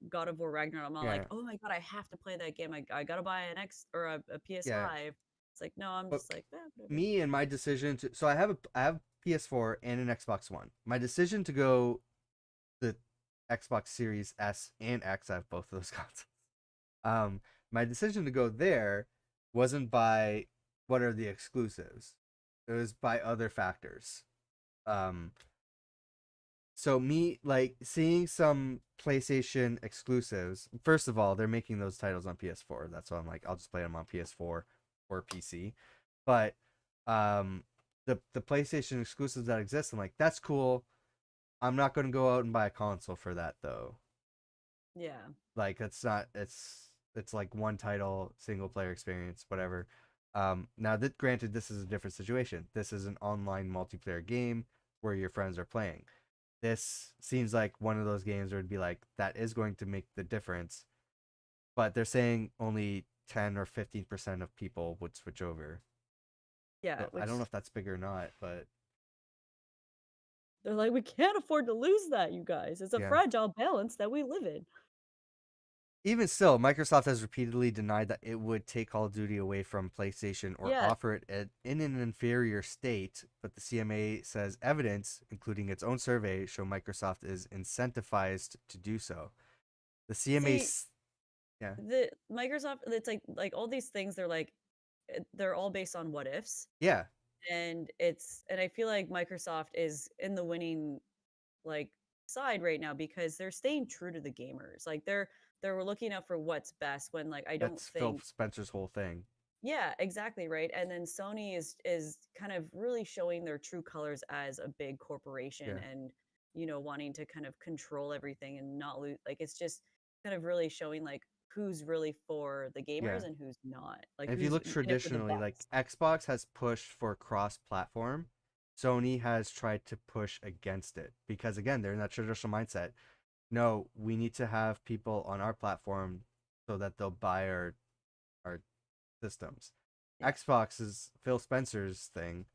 God of War Ragnarok, I'm not like, Yeah, oh my god, I have to play that game. I gotta buy an X or a yeah. PS5. It's like, no, I'm But just like, whatever. me and my decision to, so I have PS4 and an Xbox One. My decision to go the Xbox Series S and X, I have both of those consoles. Um, my decision to go there wasn't by what are the exclusives. It was by other factors. Um, so me like seeing some PlayStation exclusives. First of all, they're making those titles on PS4. That's why I'm like, I'll just play them on PS4 or PC. But um, the PlayStation exclusives that exist, I'm like, that's cool. I'm not going to go out and buy a console for that though. Yeah. Like it's not it's like one title, single player experience, whatever. Now that granted, this is a different situation. This is an online multiplayer game where your friends are playing. This seems like one of those games where it'd be like that is going to make the difference, but they're saying only 10 or 15% of people would switch over. Yeah, So I which don't know if that's big or not, but they're like, we can't afford to lose that, you guys. It's a yeah. fragile balance that we live in. Even still, Microsoft has repeatedly denied that it would take Call of Duty away from PlayStation or Yeah. offer it in an inferior state, but the CMA says evidence, including its own survey, show Microsoft is incentivized to do so. The CMA, See, yeah, the Microsoft, it's like all these things, they're like they're all based on what ifs. yeah, And I feel like Microsoft is in the winning like side right now because they're staying true to the gamers. Like they're looking out for what's best when like I don't that's Phil think Spencer's whole thing. yeah, exactly, right? And then Sony is kind of really showing their true colors as a big corporation Yeah, and wanting to kind of control everything and not lose like it's just kind of really showing like who's really for the yeah. gamers and who's not. Like And if you who's look in it for the traditionally, like bucks. Xbox has pushed for cross-platform, Sony has tried to push against it because again, they're in that traditional mindset. No, we need to have people on our platform so that they'll buy our systems. Yeah. Xbox's Phil Spencer's thing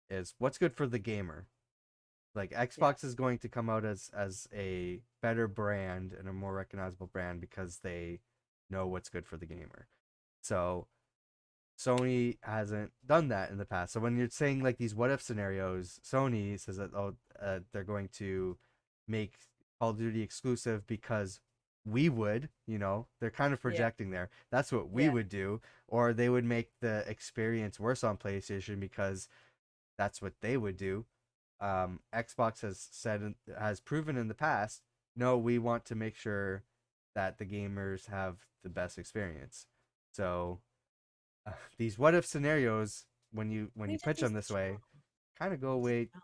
is what's good for the gamer. Like Yeah. Xbox is going to come out as a better brand and a more recognizable brand because they know what's good for the gamer. So Sony hasn't done that in the past. So when you're saying like these what if scenarios, Sony says that they're going to make Call of Duty exclusive because we would, they're kind of Yeah. projecting there. That's what we Yeah. would do, or they would make the experience worse on PlayStation because that's what they would do. Xbox has proven in the past, no, we want to make sure that the gamers have the best experience. So these what if scenarios, when They you just pitch be them this so way, kind of go just away. dumb.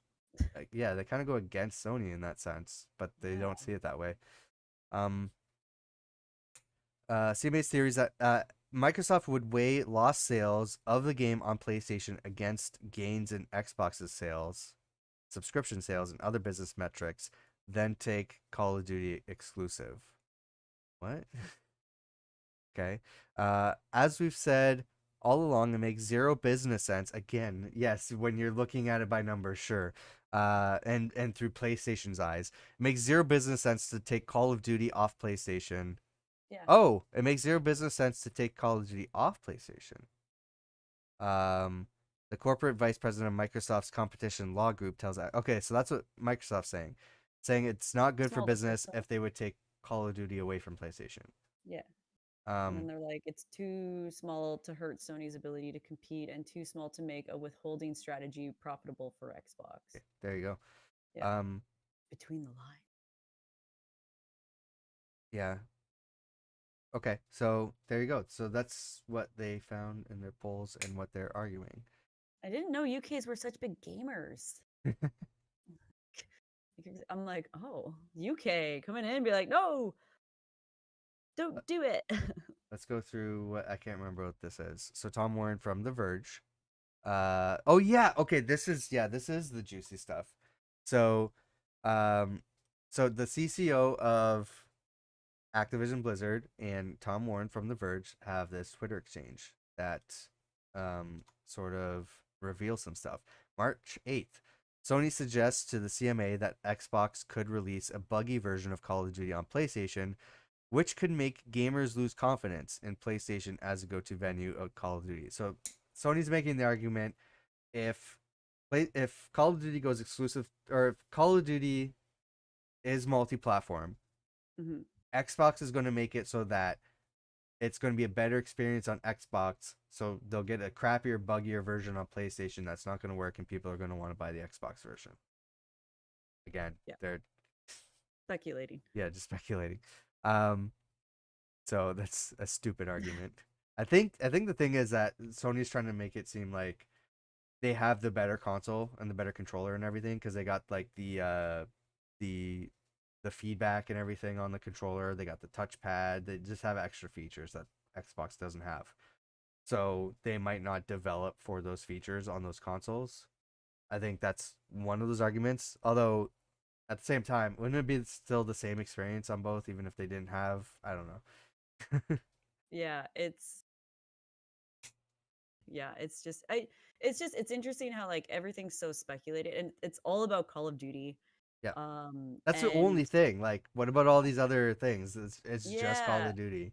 Yeah, they kind of go against Sony in that sense, but they don't Yeah. see it that way. Um, CMA's theory is that Microsoft would weigh lost sales of the game on PlayStation against gains in Xbox's sales, subscription sales, and other business metrics, then take Call of Duty exclusive. What? Okay. As we've said all along, it makes zero business sense. Again, yes, when you're looking at it by numbers, sure. And through PlayStation's eyes, it makes zero business sense to take Call of Duty off PlayStation. Yeah. Oh, it makes zero business sense to take Call of Duty off PlayStation. Um, the corporate vice president of Microsoft's competition law group tells that. Okay, so that's what Microsoft's saying it's not good for Small business business stuff. if they would take Call of Duty away from PlayStation. Yeah. And then Um, they're like, it's too small to hurt Sony's ability to compete and too small to make a withholding strategy profitable for Xbox. okay, there you go. Yeah. Um, Between the lines. yeah. Okay, so there you go. So that's what they found in their polls and what they're arguing. I didn't know UKs were such big gamers. I'm like, oh, UK coming in and be like, no, don't do it. Let's go through what I can't remember what this is. So Tom Warren from The Verge. Oh yeah, okay, this is the juicy stuff. So um so the CCO of Activision Blizzard and Tom Warren from The Verge have this Twitter exchange that sort of reveals some stuff. March 8th, Sony suggests to the CMA that Xbox could release a buggy version of Call of Duty on PlayStation, which could make gamers lose confidence in PlayStation as a go-to venue of Call of Duty. So Sony's making the argument if if Call of Duty goes exclusive, or if Call of Duty is multi-platform, Mhm. Xbox is going to make it so that it's going to be a better experience on Xbox. So they'll get a crappier, buggier version on PlayStation that's not going to work, and people are going to want to buy the Xbox version. Again, Yeah. they're Speculating. yeah, just speculating. Um, so that's a stupid argument. I think the thing is that Sony's trying to make it seem like they have the better console and the better controller and everything because they got like the the feedback and everything on the controller. They got the touchpad. They just have extra features that Xbox doesn't have. So they might not develop for those features on those consoles. I think that's one of those arguments. Although at the same time, wouldn't it be still the same experience on both, even if they didn't have? I don't know. Yeah, it's just it's interesting how like everything's so speculated and it's all about Call of Duty. Yeah, that's the And only thing. Like, what about all these other things? It's just Call yeah, of Duty.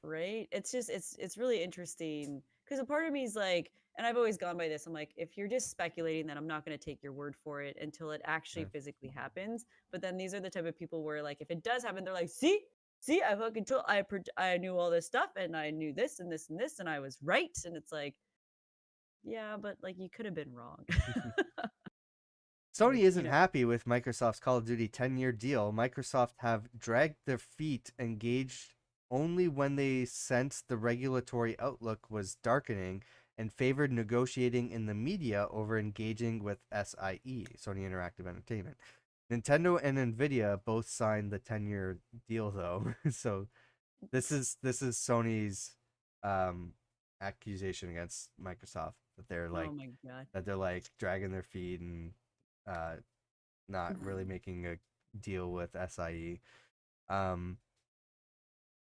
right? It's just it's really interesting because a part of me is like, and I've always gone by this. I'm like, if you're just speculating, then I'm not going to take your word for it until it actually Yeah. physically happens. But then these are the type of people where like, if it does happen, they're like, see, I fucking told, I knew all this stuff, and I knew this and this and this, and I was right. And it's like, yeah, but like you could have been wrong. Sony Like, isn't happy with Microsoft's Call of Duty 10-year deal. Microsoft have dragged their feet, engaged only when they sensed the regulatory outlook was darkening, and favored negotiating in the media over engaging with SIE, Sony Interactive Entertainment. Nintendo and Nvidia both signed the 10-year deal though. So this is Sony's um accusation against Microsoft oh my god. that they're like dragging their feet and uh not really making a deal with SIE. Um,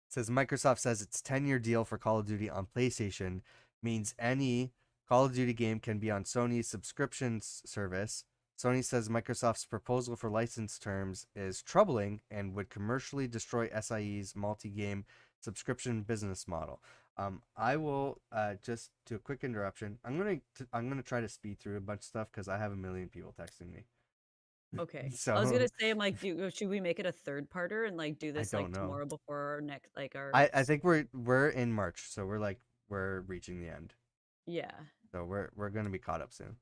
says Microsoft says its 10-year deal for Call of Duty on PlayStation means any Call of Duty game can be on Sony's subscription service. Sony says Microsoft's proposal for license terms is troubling and would commercially destroy SIE's multi-game subscription business model. I will just do a quick interruption. I'm gonna try to speed through a bunch of stuff because I have a million people texting me. Okay. I was So gonna say, I'm like, should we make it a third parter and like do I this don't like know. tomorrow before our next like I think we're in March, so we're reaching the end. yeah. So we're gonna be caught up soon.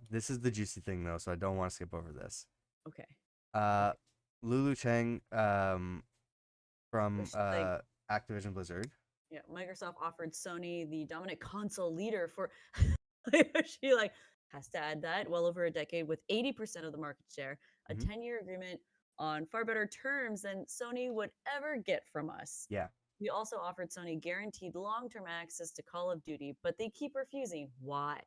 This is the juicy thing though, so I don't want to skip over this. Okay. Uh, Okay. Lulu Cheng, from Like, Activision Blizzard. yeah, Microsoft offered Sony the dominant console leader for she like has to add that well over a decade with 80% of the market share, a Hmm. 10-year agreement on far better terms than Sony would ever get from us. Yeah, We also offered Sony guaranteed long-term access to Call of Duty, but they keep refusing. Why?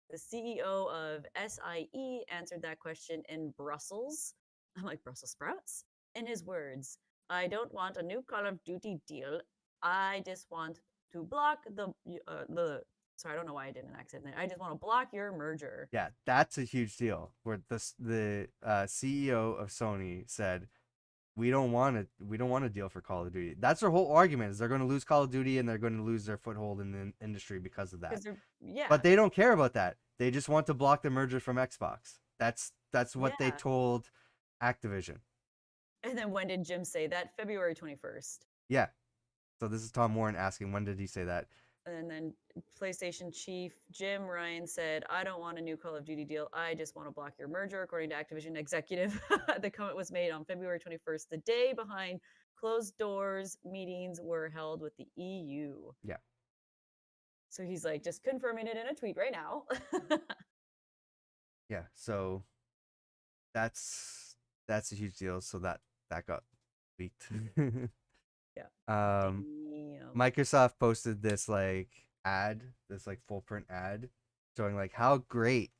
The CEO of SIE answered that question in Brussels. I'm like, Brussels sprouts? In his words, I don't want a new Call of Duty deal. I just want to block the sorry, I don't know why I did an accent there. I just want to block your merger. yeah, that's a huge deal. Where the CEO of Sony said we don't want a deal for Call of Duty. That's their whole argument is they're going to lose Call of Duty and they're going to lose their foothold in the industry because of that. Because they're yeah, But they don't care about that. They just want to block the merger from Xbox. That's what they yeah. told Activision. And then when did Jim say that? February 21st. Yeah. So this is Tom Warren asking when did he say that? And then PlayStation chief Jim Ryan said, I don't want a new Call of Duty deal. I just want to block your merger, according to Activision executive. The comment was made on February 21st, the day behind closed doors meetings were held with the EU. Yeah. So he's like just confirming it in a tweet right now. Yeah. So that's a huge deal. So that got leaked. Yeah. um, Damn. Microsoft posted this like full print ad showing like how great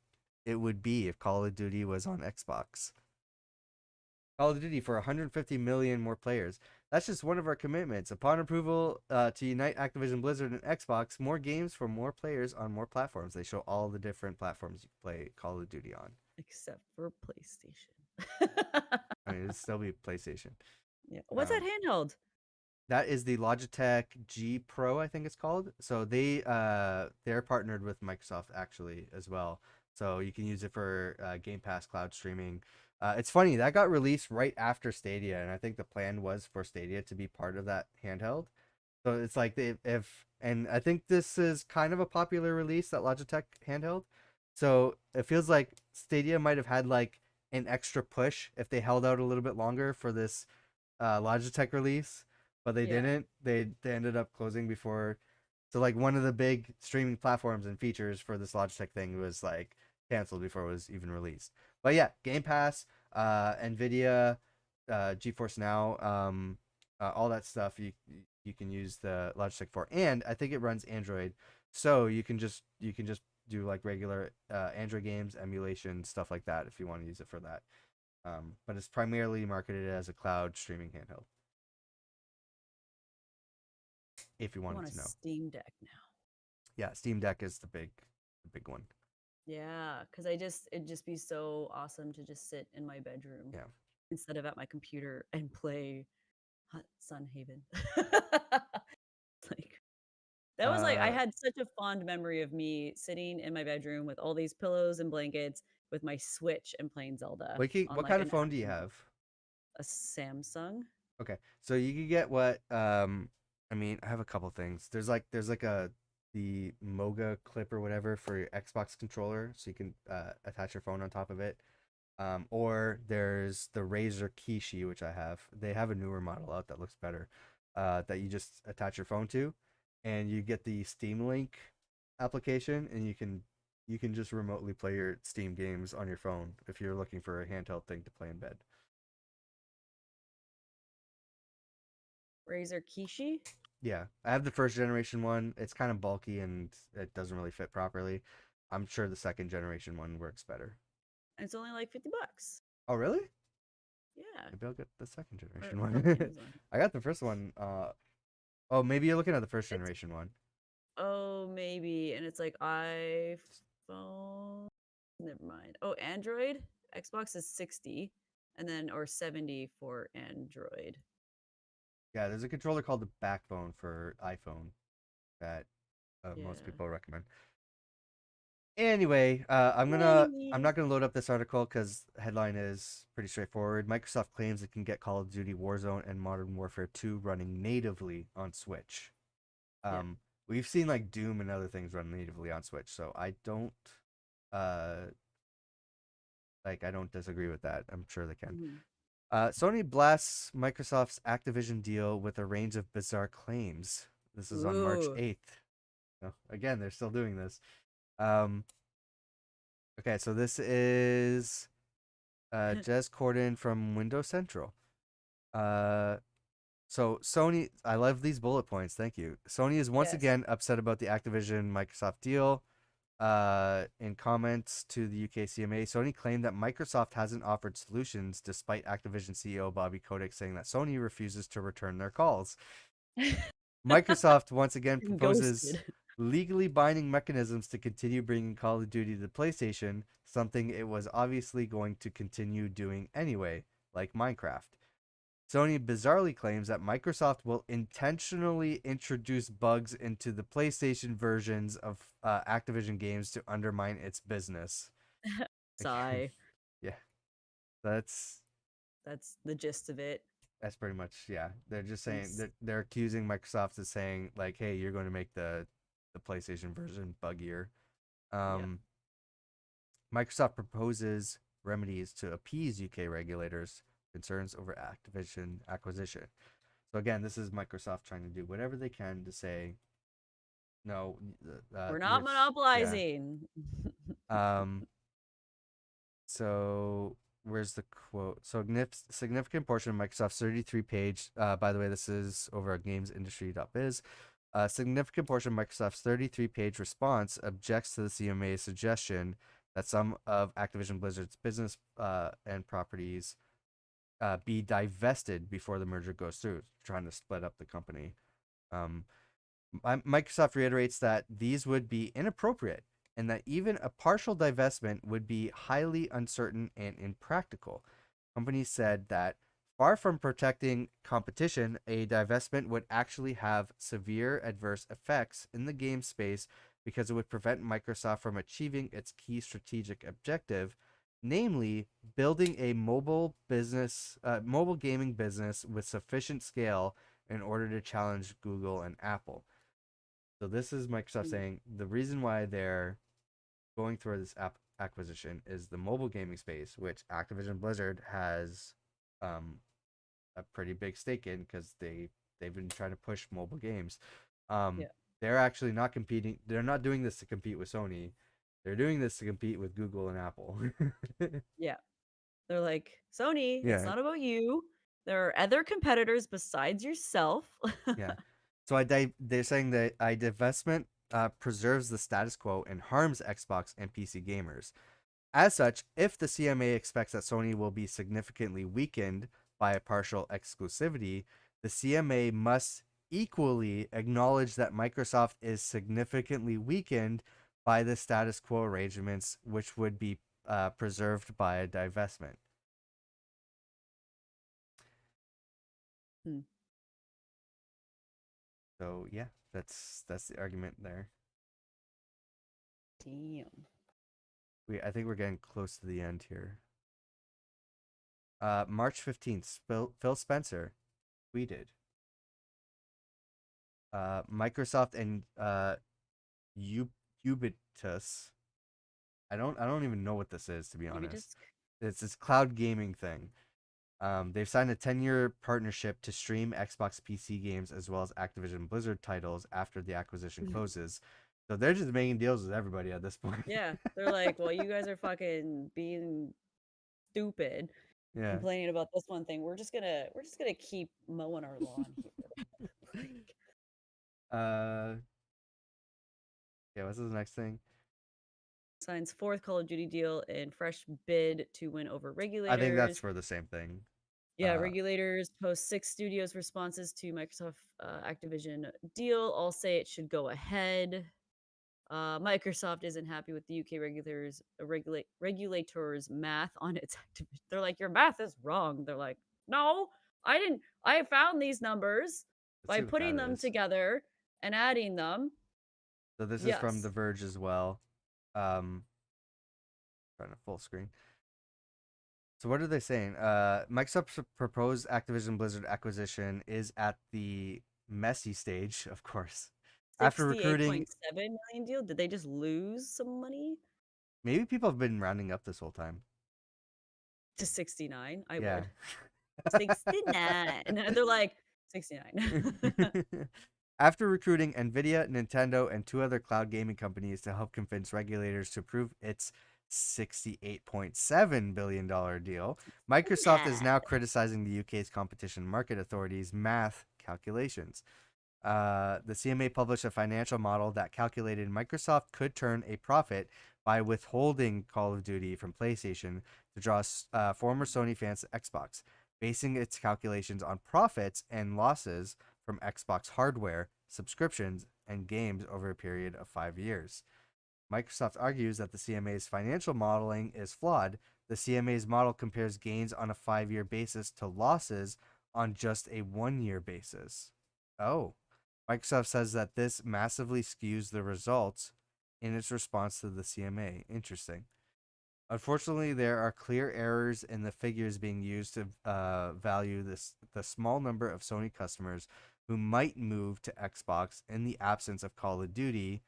it would be if Call of Duty was on Xbox. Call of Duty for 150 million more players. That's just one of our commitments. Upon approval to unite Activision Blizzard and Xbox, more games for more players on more platforms. They show all the different platforms you can play Call of Duty on. Except for PlayStation. I mean, it'd still be PlayStation. Yeah. What's that Um, handheld? that is the Logitech G Pro, I think it's called. So they're partnered with Microsoft actually as well. So you can use it for Game Pass cloud streaming. It's funny that got released right after Stadia, and I think the plan was for Stadia to be part of that handheld. So it's like and I think this is kind of a popular release, that Logitech handheld. So it feels like Stadia might have had like an extra push if they held out a little bit longer for this Logitech release, but they Yeah. didn't. They ended up closing before. So like one of the big streaming platforms and features for this Logitech thing was like canceled before it was even released. But yeah, Game Pass, Nvidia, GeForce Now, all that stuff you can use the Logitech for, and I think it runs Android, so you can just do like regular Android games, emulation, stuff like that if you want to use it for that. But it's primarily marketed as a cloud streaming handheld. If you I want wanted a to know, Steam Deck now. yeah, Steam Deck is the big one. Yeah, because it'd just be so awesome to just sit in my bedroom Yeah, instead of at my computer and play Sun Haven. Like that was like I uh, had such a fond memory of me sitting in my bedroom with all these pillows and blankets with my Switch and playing Zelda on what like kind an of phone do you have? a Samsung. Okay, so you can get what I mean, I have a couple things. There's like a the Moga clip or whatever for your Xbox controller, so you can attach your phone on top of it. Or there's the Razer Kishi, which I have. They have a newer model out that looks better. That you just attach your phone to, and you get the Steam Link application, and you can just remotely play your Steam games on your phone if you're looking for a handheld thing to play in bed. Razer Kishi. Yeah, I have the first generation one. It's kind of bulky and it doesn't really fit properly. I'm sure the second generation one works better. And it's only like $50. Oh, really? Yeah, Maybe I'll get the second or generation from one. Amazon. I got the first one. Oh, maybe you're looking at the first It's generation one. oh maybe, and it's like iPhone. Never mind. Oh, Android. Xbox is 60, and then or 70 for Android. Yeah, there's a controller called the Backbone for iPhone that most Yeah. people recommend. Anyway, I'm Anyway. not gonna load up this article because headline is pretty straightforward. Microsoft claims it can get Call of Duty Warzone and Modern Warfare 2 running natively on Switch. Yeah. Um, we've seen like Doom and other things run natively on Switch, so uh I don't disagree with that. I'm sure they can. Mhm. Sony blasts Microsoft's Activision deal with a range of bizarre claims. This is on March Ooh. 8th. Oh, again, they're still doing this. Um, okay, so this is Jez Corden from Windows Central. Uh, so Sony, I love these bullet points. Thank you. Sony is once Yes. again upset about the Activision Microsoft deal. In comments to the UK CMA, Sony claimed that Microsoft hasn't offered solutions, despite Activision CEO Bobby Kotick saying that Sony refuses to return their calls. Microsoft once again proposes Ghosted. legally binding mechanisms to continue bringing Call of Duty to the PlayStation, something it was obviously going to continue doing anyway, like Minecraft. Sony bizarrely claims that Microsoft will intentionally introduce bugs into the PlayStation versions of Activision games to undermine its business. Again, Sigh. yeah, that's That's the gist of it. that's pretty much, yeah. They're just saying It's they're accusing Microsoft of saying like, hey, you're going to make the PlayStation version buggier. yeah. Um, Microsoft proposes remedies to appease UK regulators' concerns over Activision acquisition. So again, this is Microsoft trying to do whatever they can to say no. We're not Which yeah. monopolizing. Um. So where's the quote? So significant portion of Microsoft's 33-page. By the way, this is over at GamesIndustry.biz. A significant portion of Microsoft's 33-page response objects to the CMA's suggestion that some of Activision Blizzard's business and properties be divested before the merger goes through, trying to split up the company. Um, Microsoft reiterates that these would be inappropriate and that even a partial divestment would be highly uncertain and impractical. Companies said that far from protecting competition, a divestment would actually have severe adverse effects in the game space because it would prevent Microsoft from achieving its key strategic objective, namely building a mobile gaming business with sufficient scale in order to challenge Google and Apple. So this is Microsoft Mm. saying the reason why they're going through this acquisition is the mobile gaming space, which Activision Blizzard has um, a pretty big stake in because they've been trying to push mobile games. Um, Yeah. they're actually not competing. They're not doing this to compete with Sony. They're doing this to compete with Google and Apple. Yeah. They're like, Sony, it's Yeah, not about you. There are other competitors besides yourself. yeah. So they're saying that a divestment preserves the status quo and harms Xbox and PC gamers. As such, if the CMA expects that Sony will be significantly weakened by a partial exclusivity, the CMA must equally acknowledge that Microsoft is significantly weakened by the status quo arrangements, which would be preserved by a divestment. Hmm. So yeah, that's the argument there. Damn. I think we're getting close to the end here. March 15th, Phil Spencer tweeted, Microsoft and Ubitus. I don't even know what this is, to be Maybe honest. just It's this cloud gaming thing. They've signed a 10-year partnership to stream Xbox PC games as well as Activision Blizzard titles after the acquisition closes. So they're just making deals with everybody at this point. yeah. They're like, well, you guys are fucking being stupid, Yeah. complaining about this one thing. We're just gonna keep mowing our lawn here. Like, Uh, yeah. What's the next thing? signs fourth Call of Duty deal in fresh bid to win over I think that's regulators. for the same thing. Yeah, Uh, regulators post 6 studios' responses to Microsoft Activision deal. All say it should go ahead. Microsoft isn't happy with the UK regulators' math on its Activision. They're like, your math is wrong. They're like, no, I didn't. I found these numbers let's by see what putting that them is. together and adding them. So this is from The Yes. Verge as well. Um, trying to full screen. So what are they saying? Microsoft's proposed Activision Blizzard acquisition is at the messy stage, of course. After recruiting, 68.7 million deal. Did they just lose some money maybe people have been rounding up this whole time. to 69? I Yeah. would. 69. And they're like 69. After recruiting Nvidia, Nintendo, and two other cloud gaming companies to help convince regulators to approve its $68.7 billion deal, Microsoft is Nah. now criticizing the UK's competition market authority's math calculations. The CMA published a financial model that calculated Microsoft could turn a profit by withholding Call of Duty from PlayStation to draw former Sony fans to Xbox, basing its calculations on profits and losses from Xbox hardware, subscriptions, and games over a period of 5 years. Microsoft argues that the CMA's financial modeling is flawed. The CMA's model compares gains on a 5 year basis to losses on just a 1 year basis. Oh. Microsoft says that this massively skews the results in its response to the CMA. Interesting. Unfortunately, there are clear errors in the figures being used to value the small number of Sony customers who might move to Xbox in the absence of Call of Duty,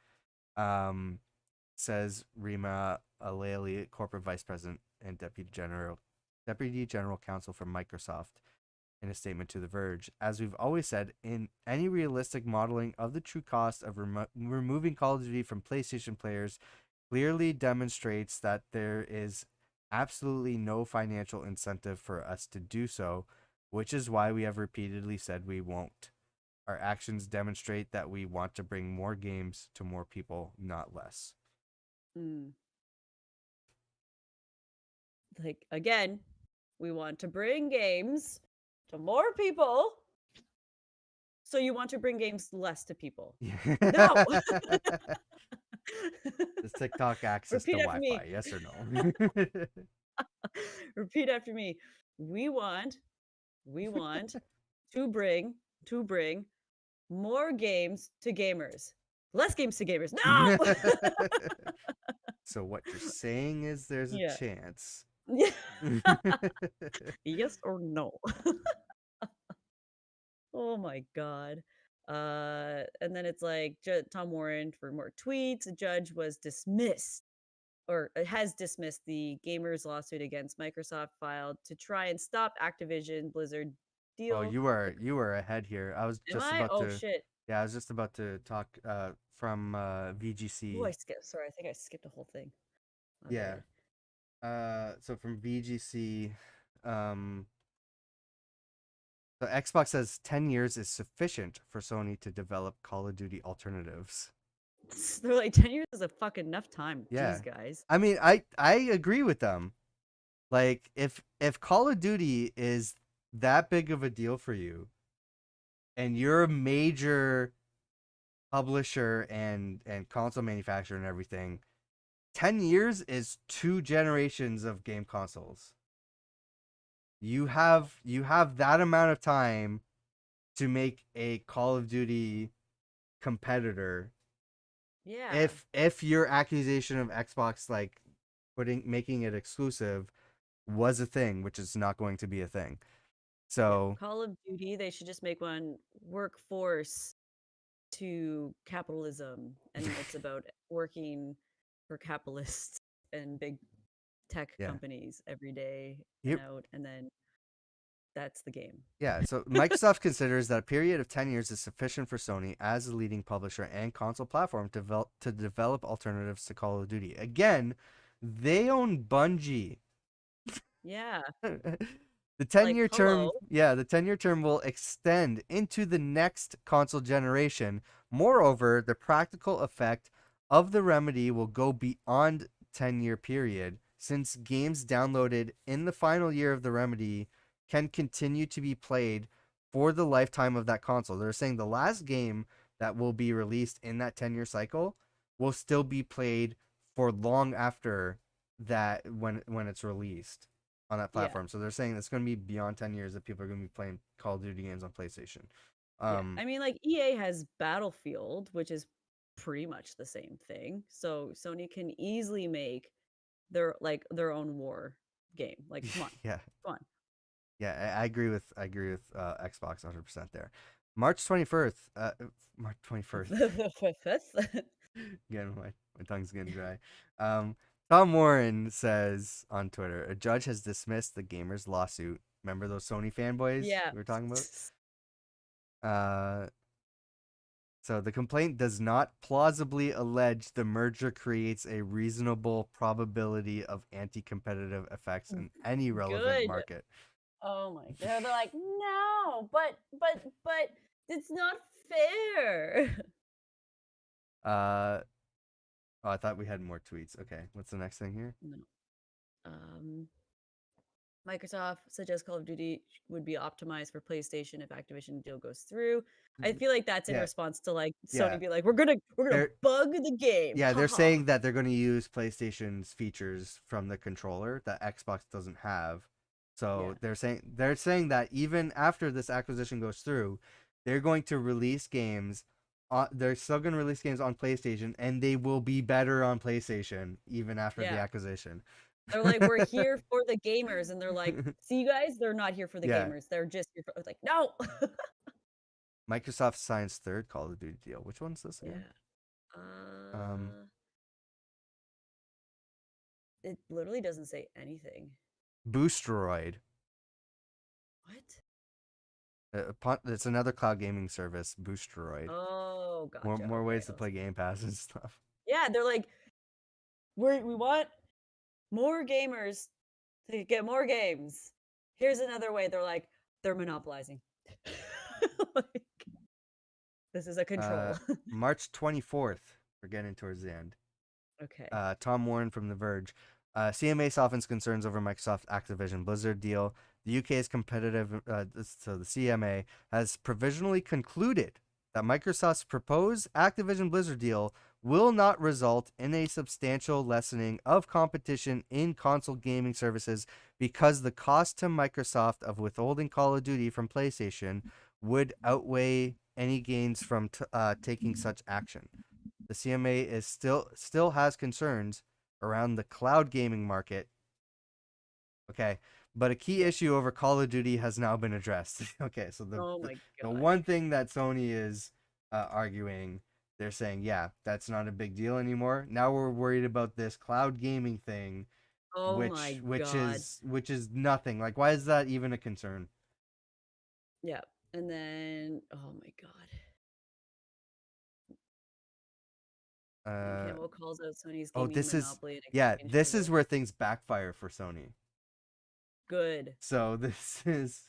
says Rima Aleli, corporate vice president and deputy general counsel for Microsoft, in a statement to The Verge. As we've always said, in any realistic modeling of the true cost of removing Call of Duty from PlayStation players clearly demonstrates that there is absolutely no financial incentive for us to do so, which is why we have repeatedly said we won't. Our actions demonstrate that we want to bring more games to more people, not less. Mm. Like, again, we want to bring games to more people. So you want to bring games less to people. No. Does TikTok access to Repeat after me. Wi-Fi? Yes or no? Repeat after me. We want we want to bring more games to gamers. Less games to gamers. No. So what you're saying is there's a Yeah. chance. Yeah. Yes or no? Oh my god. And then it's like Tom Warren for more tweets. A judge was dismissed or has dismissed the gamers lawsuit against Microsoft filed to try and stop Activision Blizzard Well, deal. you were ahead here. I was Am just I? about Oh to shit. Yeah, I was just about to talk from Oh, I VGC. skipped. Sorry, I think I skipped a whole thing. My Yeah. bad. So from VGC, um so Xbox says 10 years is sufficient for Sony to develop Call of Duty alternatives. They're like 10 years is a fucking enough time. Yeah. Jeez, guys. I mean, I agree with them. Like if Call of Duty is that big of a deal for you and you're a major publisher and console manufacturer and everything, 10 years is 2 generations of game consoles. You have that amount of time to make a Call of Duty competitor Yeah. if your accusation of Xbox like putting making it exclusive was a thing, which is not going to be a thing. Yeah. So Call of Duty, they should just make one workforce to capitalism. And it's about working for capitalists and big tech yeah. companies every day and Yep. out. And then that's the game. Yeah, so Microsoft considers that a period of 10 years is sufficient for Sony as a leading publisher and console platform to develop alternatives to Call of Duty. Again, they own Bungie. Yeah. The 10 Like, year hello. term, yeah, the 10-year term will extend into the next console generation. Moreover, the practical effect of the remedy will go beyond 10-year period since games downloaded in the final year of the remedy can continue to be played for the lifetime of that console. They're saying the last game that will be released in that 10-year cycle will still be played for long after that when it's released on that Yeah. platform. So they're saying it's going to be beyond 10 years that people are going to be playing Call of Duty games on PlayStation. Yeah. I mean, like EA has Battlefield, which is pretty much the same thing. So Sony can easily make their own war game. Like, come on, Yeah. come on. Yeah, I agree with Xbox 100% there. March 21st, March 21st. Again, my tongue's getting dry. Um, Tom Warren says on Twitter, a judge has dismissed the gamers' lawsuit. Remember those Sony fanboys Yeah. we were talking about? Uh, so the complaint does not plausibly allege the merger creates a reasonable probability of anti-competitive effects in any relevant Good. market. Oh my god. They're like, no, but it's not fair. Uh, oh, I thought we had more tweets. Okay, what's the next thing here? No. Um, Microsoft suggests Call of Duty would be optimized for PlayStation if Activision deal goes through. I feel like that's in Yeah, response to like yeah. Sony be like, we're gonna They're bug the game. Yeah, they're Haha. saying that they're going to use PlayStation's features from the controller that Xbox doesn't have. So Yeah. they're saying that even after this acquisition goes through, they're going to release games. They're still going to release games on PlayStation, and they will be better on PlayStation even after the Yeah. acquisition. They're like, we're here for the gamers, and they're like, see you guys, they're not here for the Yeah, gamers. They're just here for like, no. Microsoft signs third Call of Duty deal. Which one's this again? Yeah. Um, It literally doesn't say anything. Boosteroid. What? It's another cloud gaming service. Boosteroid. Oh, More gotcha. more Okay. ways to play Game Pass and stuff. Yeah, they're like, we want more gamers to get more games. Here's another way. They're like, they're monopolizing. Like, this is a Uh, control. March 24th. We're getting towards the end. Okay. Tom Warren from The Verge. CMA softens concerns over Microsoft Activision Blizzard deal. The UK's competitive, so the CMA has provisionally concluded that Microsoft's proposed Activision Blizzard deal will not result in a substantial lessening of competition in console gaming services because the cost to Microsoft of withholding Call of Duty from PlayStation would outweigh any gains from taking such action. The CMA is still has concerns around the cloud gaming market. Okay, but a key Yeah. issue over Call of Duty has now been addressed. Okay, so the, Oh the my the gosh. one thing that Sony is arguing, they're saying, yeah, that's not a big deal anymore. Now we're worried about this cloud gaming thing, Oh which my which god. is which is nothing. Like, why is that even a concern? Yeah. And then, oh my god. And Uh, Campbell calls out Sony's oh, gaming this is monopoly and yeah, this Nintendo. is where things backfire for Sony. Good. So this is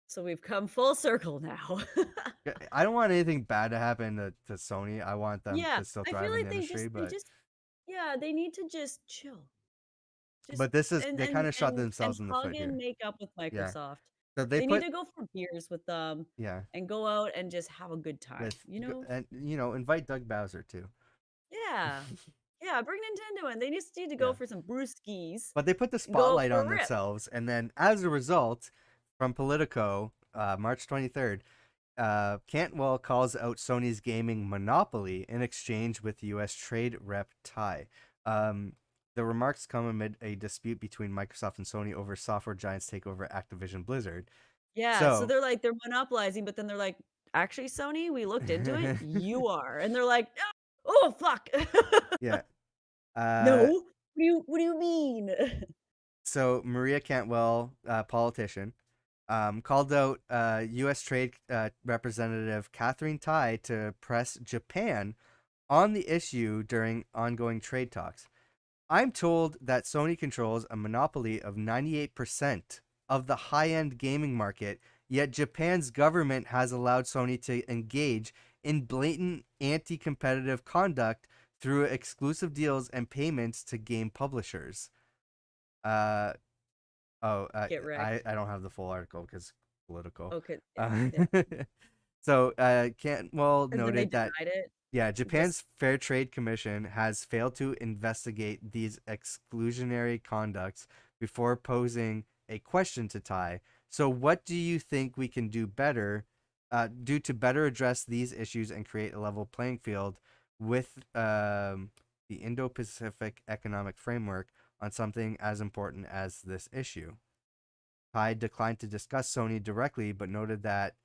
So we've come full circle now. I don't want anything bad to happen to Sony. I want them Yeah, to still I feel thrive in like the they industry, just they but just yeah, they need to just chill. Just but this is and they and kind of shot and and themselves in the hug foot and here. make up with Yeah. Microsoft. So they They need put to go for beers with them yeah and go out and just have a good time, with you know? and invite Doug Bowser too. Yeah. Yeah, bring Nintendo in. They just need to go Yeah. for some brewskis But they put the and go out spotlight for on a rip. themselves, and then as a result, from Politico, March 23rd, Cantwell calls out Sony's gaming monopoly in exchange with U.S. trade rep Ty. The remarks come amid a dispute between Microsoft and Sony over software giants take over Activision Blizzard. Yeah, so So, they're like they're monopolizing, but then they're like, "Actually, Sony, we looked into it. You are." And they're like, "Ah, oh, fuck." yeah. No. Uh, What do you mean? so Maria Cantwell, politician, called out U.S. Trade Representative Catherine Tai to press Japan on the issue during ongoing trade talks. I'm told that Sony controls a monopoly of 98% of the high-end gaming market, yet Japan's government has allowed Sony to engage in blatant anti-competitive conduct through exclusive deals and payments to game publishers. Uh, oh, Get I wrecked. I don't have the full article because political. Okay, yeah, Uh, yeah. so Cantwell And then they noted that denied it. yeah, Just Japan's Fair Trade Commission has failed to investigate these exclusionary conducts before posing a question to Tai. So, what do you think we can do to better address these issues and create a level playing field with the Indo-Pacific Economic Framework on something as important as this issue. Pai declined to discuss Sony directly, but noted that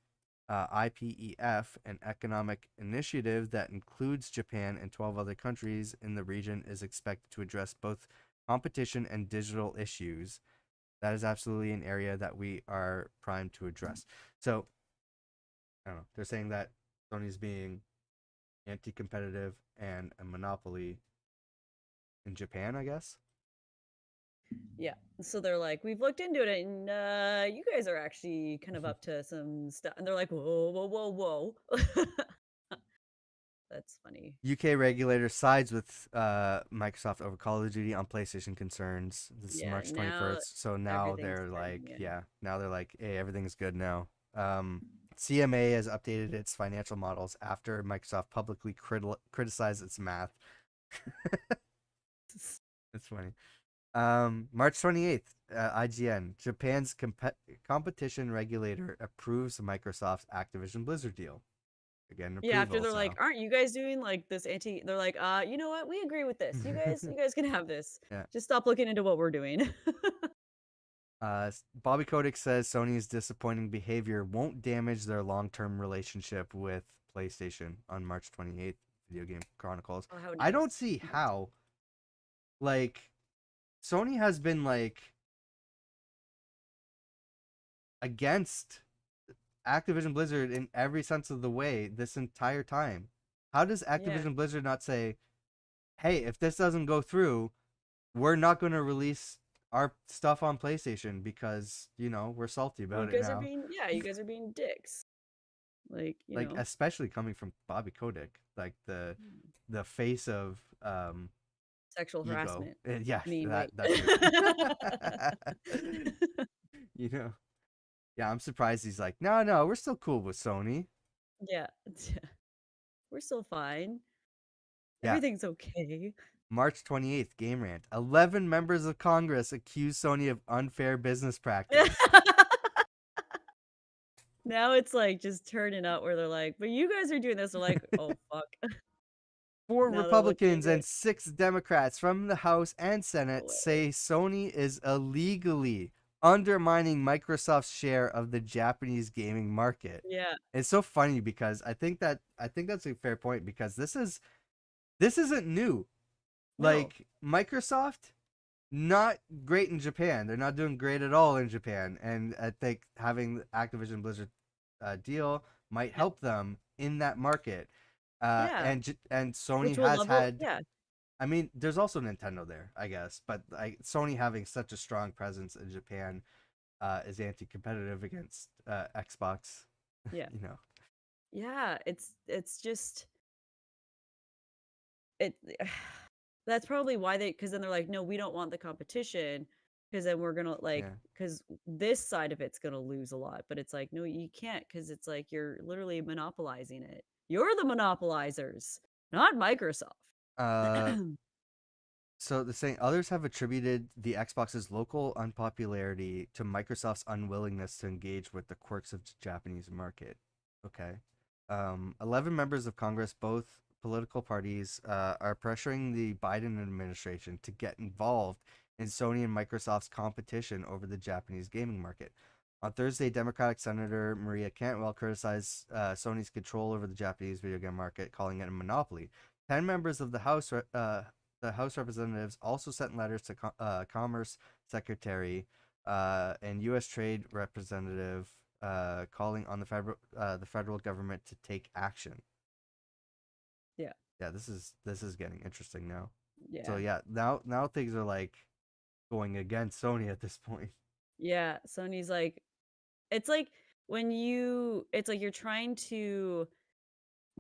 IPEF, an economic initiative that includes Japan and 12 other countries in the region, is expected to address both competition and digital issues. That is absolutely an area that we are primed to address. So, I don't know. They're saying that Sony's being anti-competitive and a monopoly in Japan, I guess. Yeah. So they're like, we've looked into it, and you guys are actually kind of up to some stuff. And they're like, whoa, whoa, whoa, whoa. That's funny. UK regulator sides with Microsoft over Call of Duty on PlayStation concerns. This is Yeah. March Now 21st. So now everything's they're starting. like, Yeah. yeah, now they're like, hey, everything's good now. CMA has updated its financial models after Microsoft publicly criticized its math. That's funny. March 28th, IGN, Japan's competition regulator approves Microsoft's Activision Blizzard deal. Again, Yeah, after they're approvals like, now. "Aren't you guys doing like this anti?" They're like, you know what? We agree with this. You guys can have this. Yeah. Just stop looking into what we're doing." Bobby Kotick says Sony's disappointing behavior won't damage their long-term relationship with PlayStation on March 28th, Video Game Chronicles. Oh, how I don't nice. see That's how, like, Sony has been, like, against Activision Blizzard in every sense of the way this entire time. How does yeah. Activision Blizzard not say, hey, if this doesn't go through, we're not going to release our stuff on PlayStation because, we're salty You about it guys are now. being you guys are being dicks. Like, Like, especially coming from Bobby Kotick, like the face of sexual ego. harassment. Yeah, I mean, that wait. that too. you know. Yeah, I'm surprised he's like, no, we're still cool with Sony. Yeah. We're still fine. Yeah, Everything's okay. March 28th, Game Rant. 11 members of Congress accuse Sony of unfair business practice. Now it's like just turning out where they're like, but you guys are doing this. They're like, oh fuck. 4 Now they're looking Republicans into and it. 6 Democrats from the House and No Senate way. say Sony is illegally undermining Microsoft's share of the Japanese gaming market. Yeah. It's so funny because I think that's a fair point because this isn't new. No. Like Microsoft not great in Japan. They're not doing great at all in Japan, and I think having the Activision Blizzard deal might Yeah. help them in that market. Yeah. And Sony Which will has level. had. Yeah. I mean, there's also Nintendo there, I guess, but Sony having such a strong presence in Japan is anti-competitive against Xbox. Yeah. you know, Yeah. It's just it. That's probably why because then they're like, no, we don't want the competition because then we're gonna like yeah. because this side of it's gonna lose a lot. But it's like, no, you can't because it's like you're literally monopolizing it. You're the monopolizers, not Microsoft. Uh, So the saying others have attributed the Xbox's local unpopularity to Microsoft's unwillingness to engage with the quirks of the Japanese market. Okay. 11 members of Congress, both political parties, are pressuring the Biden administration to get involved in Sony and Microsoft's competition over the Japanese gaming market. On Thursday, Democratic Senator Maria Cantwell criticized Sony's control over the Japanese video game market, calling it a monopoly. 10 members of the House Representatives also sent letters to Commerce Secretary and U.S. Trade Representative calling on the federal government to take action. Yeah. Yeah, this is getting interesting now. So Yeah. yeah, now things are like going against Sony at this point. Yeah. Sony's like, it's like it's like you're trying to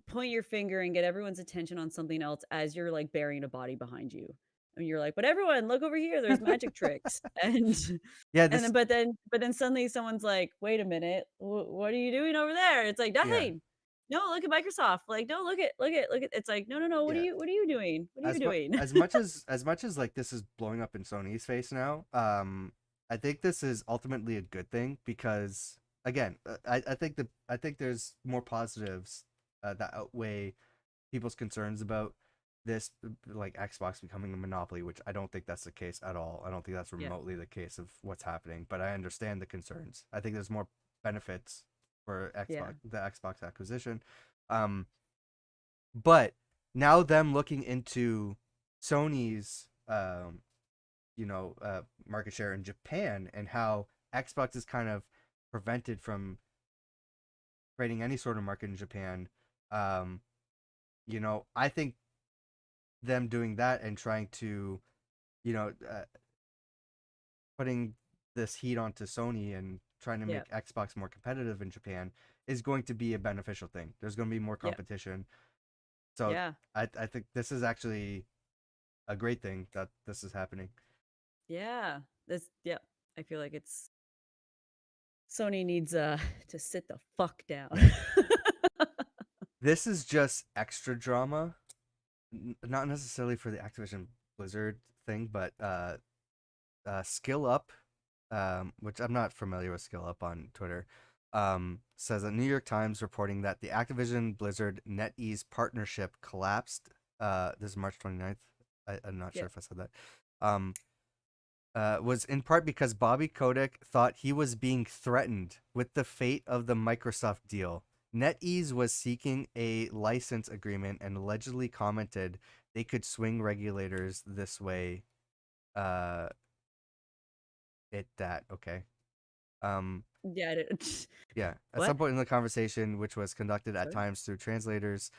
point your finger and get everyone's attention on something else as you're like burying a body behind you. And you're like, but everyone, look over here, there's magic tricks. And Yeah, and this then suddenly someone's like, wait a minute, what are you doing over there? It's like yeah nothing. No, look at Microsoft. Like, no, look at. It's like, no. yeah What are you doing? What are you as much doing? as much as like this is blowing up in Sony's face now, I think this is ultimately a good thing because again, I think there's more positives that outweigh people's concerns about this, like Xbox becoming a monopoly, which I don't think that's the case at all. I don't think that's Yeah. remotely the case of what's happening, but I understand the concerns. I think there's more benefits for Yeah. the Xbox acquisition. Um, but now them looking into Sony's market share in Japan and how Xbox is kind of prevented from creating any sort of market in Japan. Um, I think them doing that and trying to, you know, putting this heat onto Sony and trying to Yeah. make Xbox more competitive in Japan is going to be a beneficial thing. There's going to be more Yeah. competition. So Yeah. I think this is actually a great thing that this is happening. Yeah. This yeah. I feel like it's Sony needs to sit the fuck down. This is just extra drama, not necessarily for the Activision Blizzard thing, but Skill Up, which I'm not familiar with Skill Up on Twitter, says a New York Times reporting that the Activision Blizzard NetEase partnership collapsed. This is March 29th. I'm not Yeah. sure if I said that. Um, was in part because Bobby Kotick thought he was being threatened with the fate of the Microsoft deal. NetEase was seeking a license agreement and allegedly commented they could swing regulators this way. Uh, okay. Um, Yeah. I didn't- yeah. At what? some point in the conversation, which was conducted at Sorry. times through translators,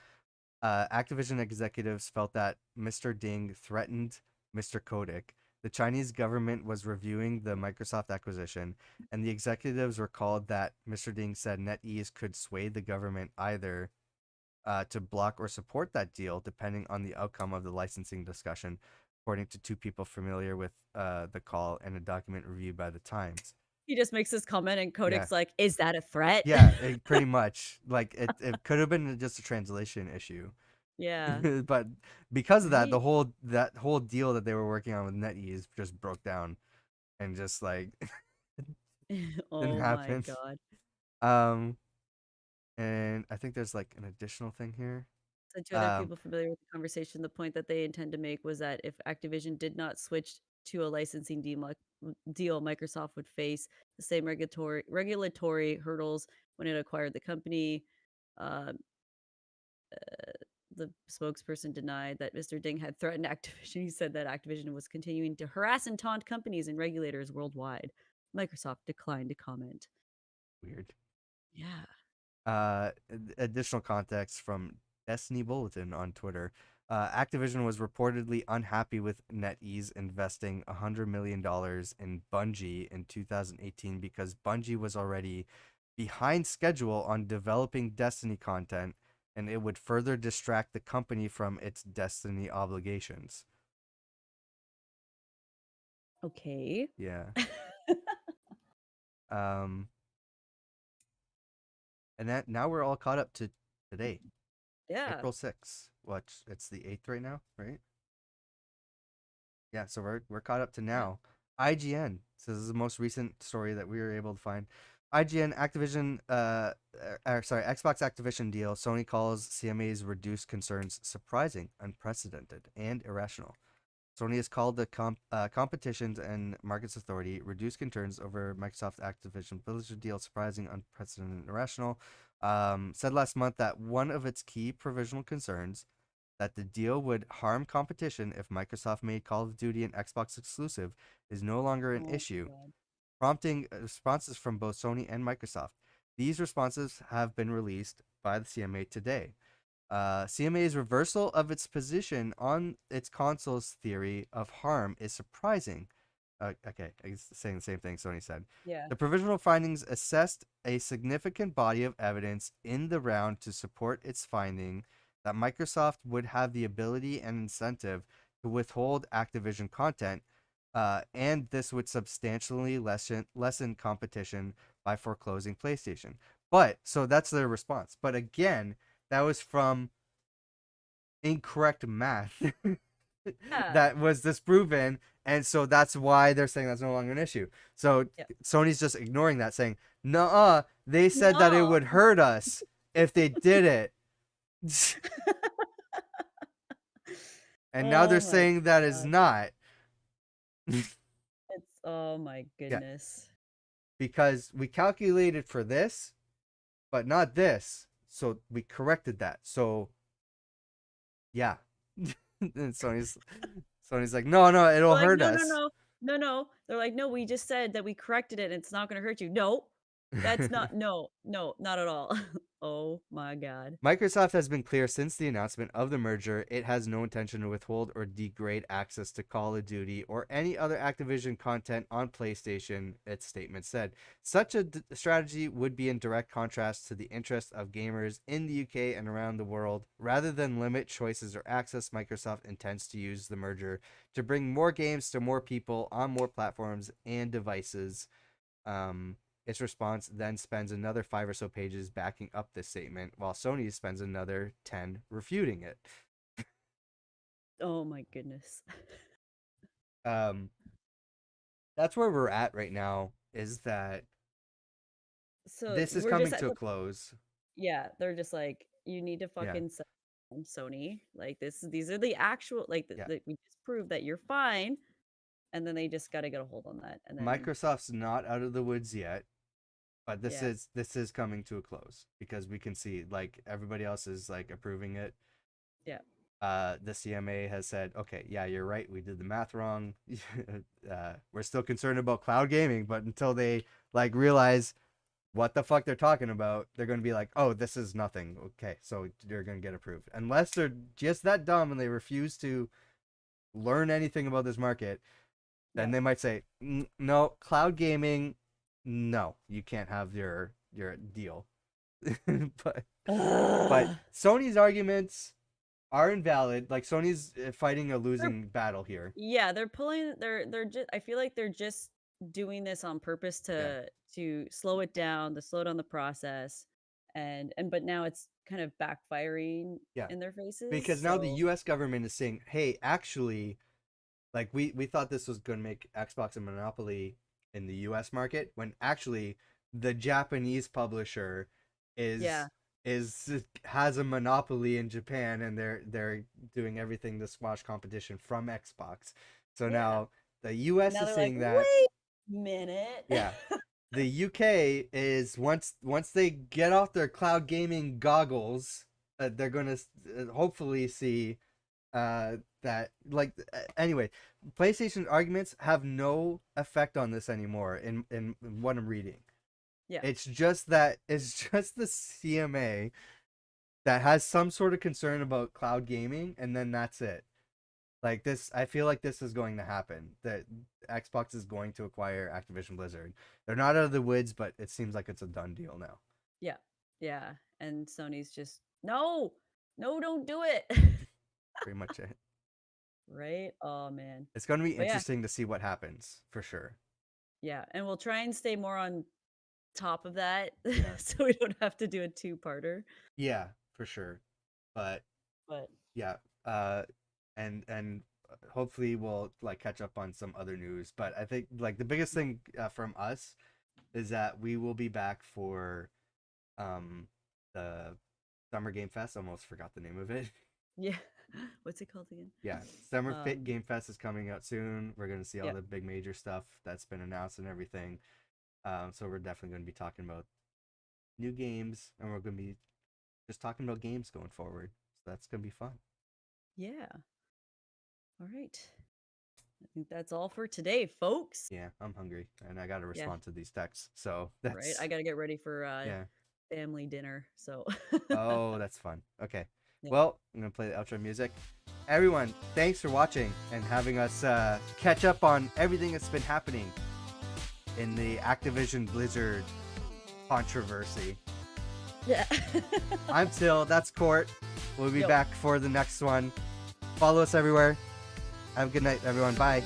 Activision executives felt that Mr. Ding threatened Mr. Kotick. The Chinese government was reviewing the Microsoft acquisition, and the executives recalled that Mr. Ding said NetEase could sway the government either to block or support that deal, depending on the outcome of the licensing discussion, according to two people familiar with the call and a document reviewed by the Times. He just makes this comment and Yeah, Kodak's like, "Is that a threat?" yeah, pretty much. Like it could have been just a translation issue. Yeah. But because of that, Right? that whole deal that they were working on with NetEase just broke down and just like didn't Oh my happen. god. Um, and I think there's like an additional thing here. So two other Um, people familiar with the conversation, the point that they intend to make was that if Activision did not switch to a licensing deal, Microsoft would face the same regulatory hurdles when it acquired the company. Uh, the spokesperson denied that Mr. Ding had threatened Activision. He said that Activision was continuing to harass and taunt companies and regulators worldwide. Microsoft declined to comment. Weird. Yeah. Additional context from Destiny Bulletin on Twitter. Activision was reportedly unhappy with NetEase investing $100 million in Bungie in 2018 because Bungie was already behind schedule on developing Destiny content, and it would further distract the company from its Destiny obligations. Okay. Yeah. Um, and that now we're all caught up to today, Yeah. April 6th. What? It's the 8th right now, right? Yeah, so we're caught up to Yeah. now. IGN. So this is the most recent story that we were able to find. IGN Activision Xbox Activision deal. Sony calls CMA's reduced concerns surprising, unprecedented, and irrational. Sony has called the Competitions and Markets Authority reduced concerns over Microsoft Activision Blizzard deal surprising, unprecedented, and irrational. Said last month that one of its key provisional concerns that the deal would harm competition if Microsoft made Call of Duty an Xbox exclusive is no longer an Oh issue, my god. prompting responses from both Sony and Microsoft. These responses have been released by the CMA today. CMA's reversal of its position on its console's theory of harm is surprising. Okay, it's saying the same thing Sony said. Yeah. The provisional findings assessed a significant body of evidence in the round to support its finding that Microsoft would have the ability and incentive to withhold Activision content, and this would substantially lessen competition by foreclosing PlayStation. But so that's their response. But again, that was from incorrect math Yeah. that was disproven, and so that's why they're saying that's no longer an issue. So Yeah. Sony's just ignoring that, saying, "Nuh-uh, they said that it No. would hurt us if they did it." And now they're Oh my saying that is god. not. It's oh my Yeah, goodness. because we calculated for this, but not this. So we corrected that. So yeah. And Sony's like, no, no, it'll They're like, hurt "No, no, us. no. No, no." They're like, "No, we just said that we corrected it and it's not gonna hurt you." No, that's not no, no, not at all. Oh my god. Microsoft has been clear since the announcement of the merger it has no intention to withhold or degrade access to Call of Duty or any other Activision content on PlayStation, its statement said. Such a strategy would be in direct contrast to the interests of gamers in the UK and around the world. Rather than limit choices or access, Microsoft intends to use the merger to bring more games to more people on more platforms and devices. Its response then spends another 5 or so pages backing up this statement, while Sony spends another 10 refuting it. Oh my goodness. Um, that's where we're at right now. Is that So this is we're just coming at to a the close? yeah, they're just like, "You need to Yeah, fucking sell Sony." Like, these are the actual like, yeah. we just proved that you're fine, and then they just gotta get a hold on that, and then Microsoft's not out of the woods yet, but this yeah, is this is coming to a close because we can see like everybody else is like approving it. yeah, The CMA has said, okay, yeah, you're right. We did the math wrong. We're still concerned about cloud gaming, but until they like realize what the fuck they're talking about, they're going to be like, oh, this is nothing. Okay, so you're going to get approved. Unless they're just that dumb and they refuse to learn anything about this market, then yeah. they might say, no, cloud gaming, no, you can't have your deal. but but Ugh. Sony's arguments are invalid. Like Sony's fighting a They're losing battle here. yeah, they're pulling they're just I feel like they're just doing this on purpose Yeah, to slow it down, to slow down the process, and but now it's kind of backfiring yeah. in their faces. Because now the So U.S. government is saying, hey, actually, like we thought this was going to make Xbox a monopoly in the U.S. market, when actually the Japanese publisher is yeah, is has a monopoly in Japan, and they're doing everything to squash competition from Xbox. So yeah. now the U.S. Now is they're like, saying that, wait a minute. yeah, the UK is once they get off their cloud gaming goggles, they're gonna hopefully see that like anyway, PlayStation arguments have no effect on this anymore in what I'm reading. Yeah, It's just that it's just the CMA that has some sort of concern about cloud gaming, and then that's it. Like this, I feel like this is going to happen. That Xbox is going to acquire Activision Blizzard. They're not out of the woods, but it seems like it's a done deal now. yeah, yeah. And Sony's just no, no, don't do it. Pretty much it. Right? Oh man. It's going to be But yeah, interesting to see what happens for sure. yeah. And we'll try and stay more on top of that Yeah, so we don't have to do a two-parter. yeah, for sure. But But yeah, and hopefully we'll like catch up on some other news. But I think like the biggest thing from us is that we will be back for the Summer Game Fest. Almost forgot the name of it. yeah. What's it called again? Yeah, Summer Fit Um, Game Fest is coming out soon. We're gonna see all yeah. the big major stuff that's been announced and everything. So we're definitely gonna be talking about new games, and we're gonna be just talking about games going forward. So that's gonna be fun. Yeah. All right. I think that's all for today, folks. Yeah, I'm hungry, and I gotta Yeah, respond to these texts. So right. that's I got to get ready for yeah. family dinner. So Oh, that's fun. Okay. yeah. Well, I'm gonna play the outro music. Everyone, thanks for watching and having us catch up on everything that's been happening in the Activision Blizzard controversy. Yeah. I'm Till. That's Court. We'll be Yo. back for the next one. Follow us everywhere. Have a good night, everyone. Bye.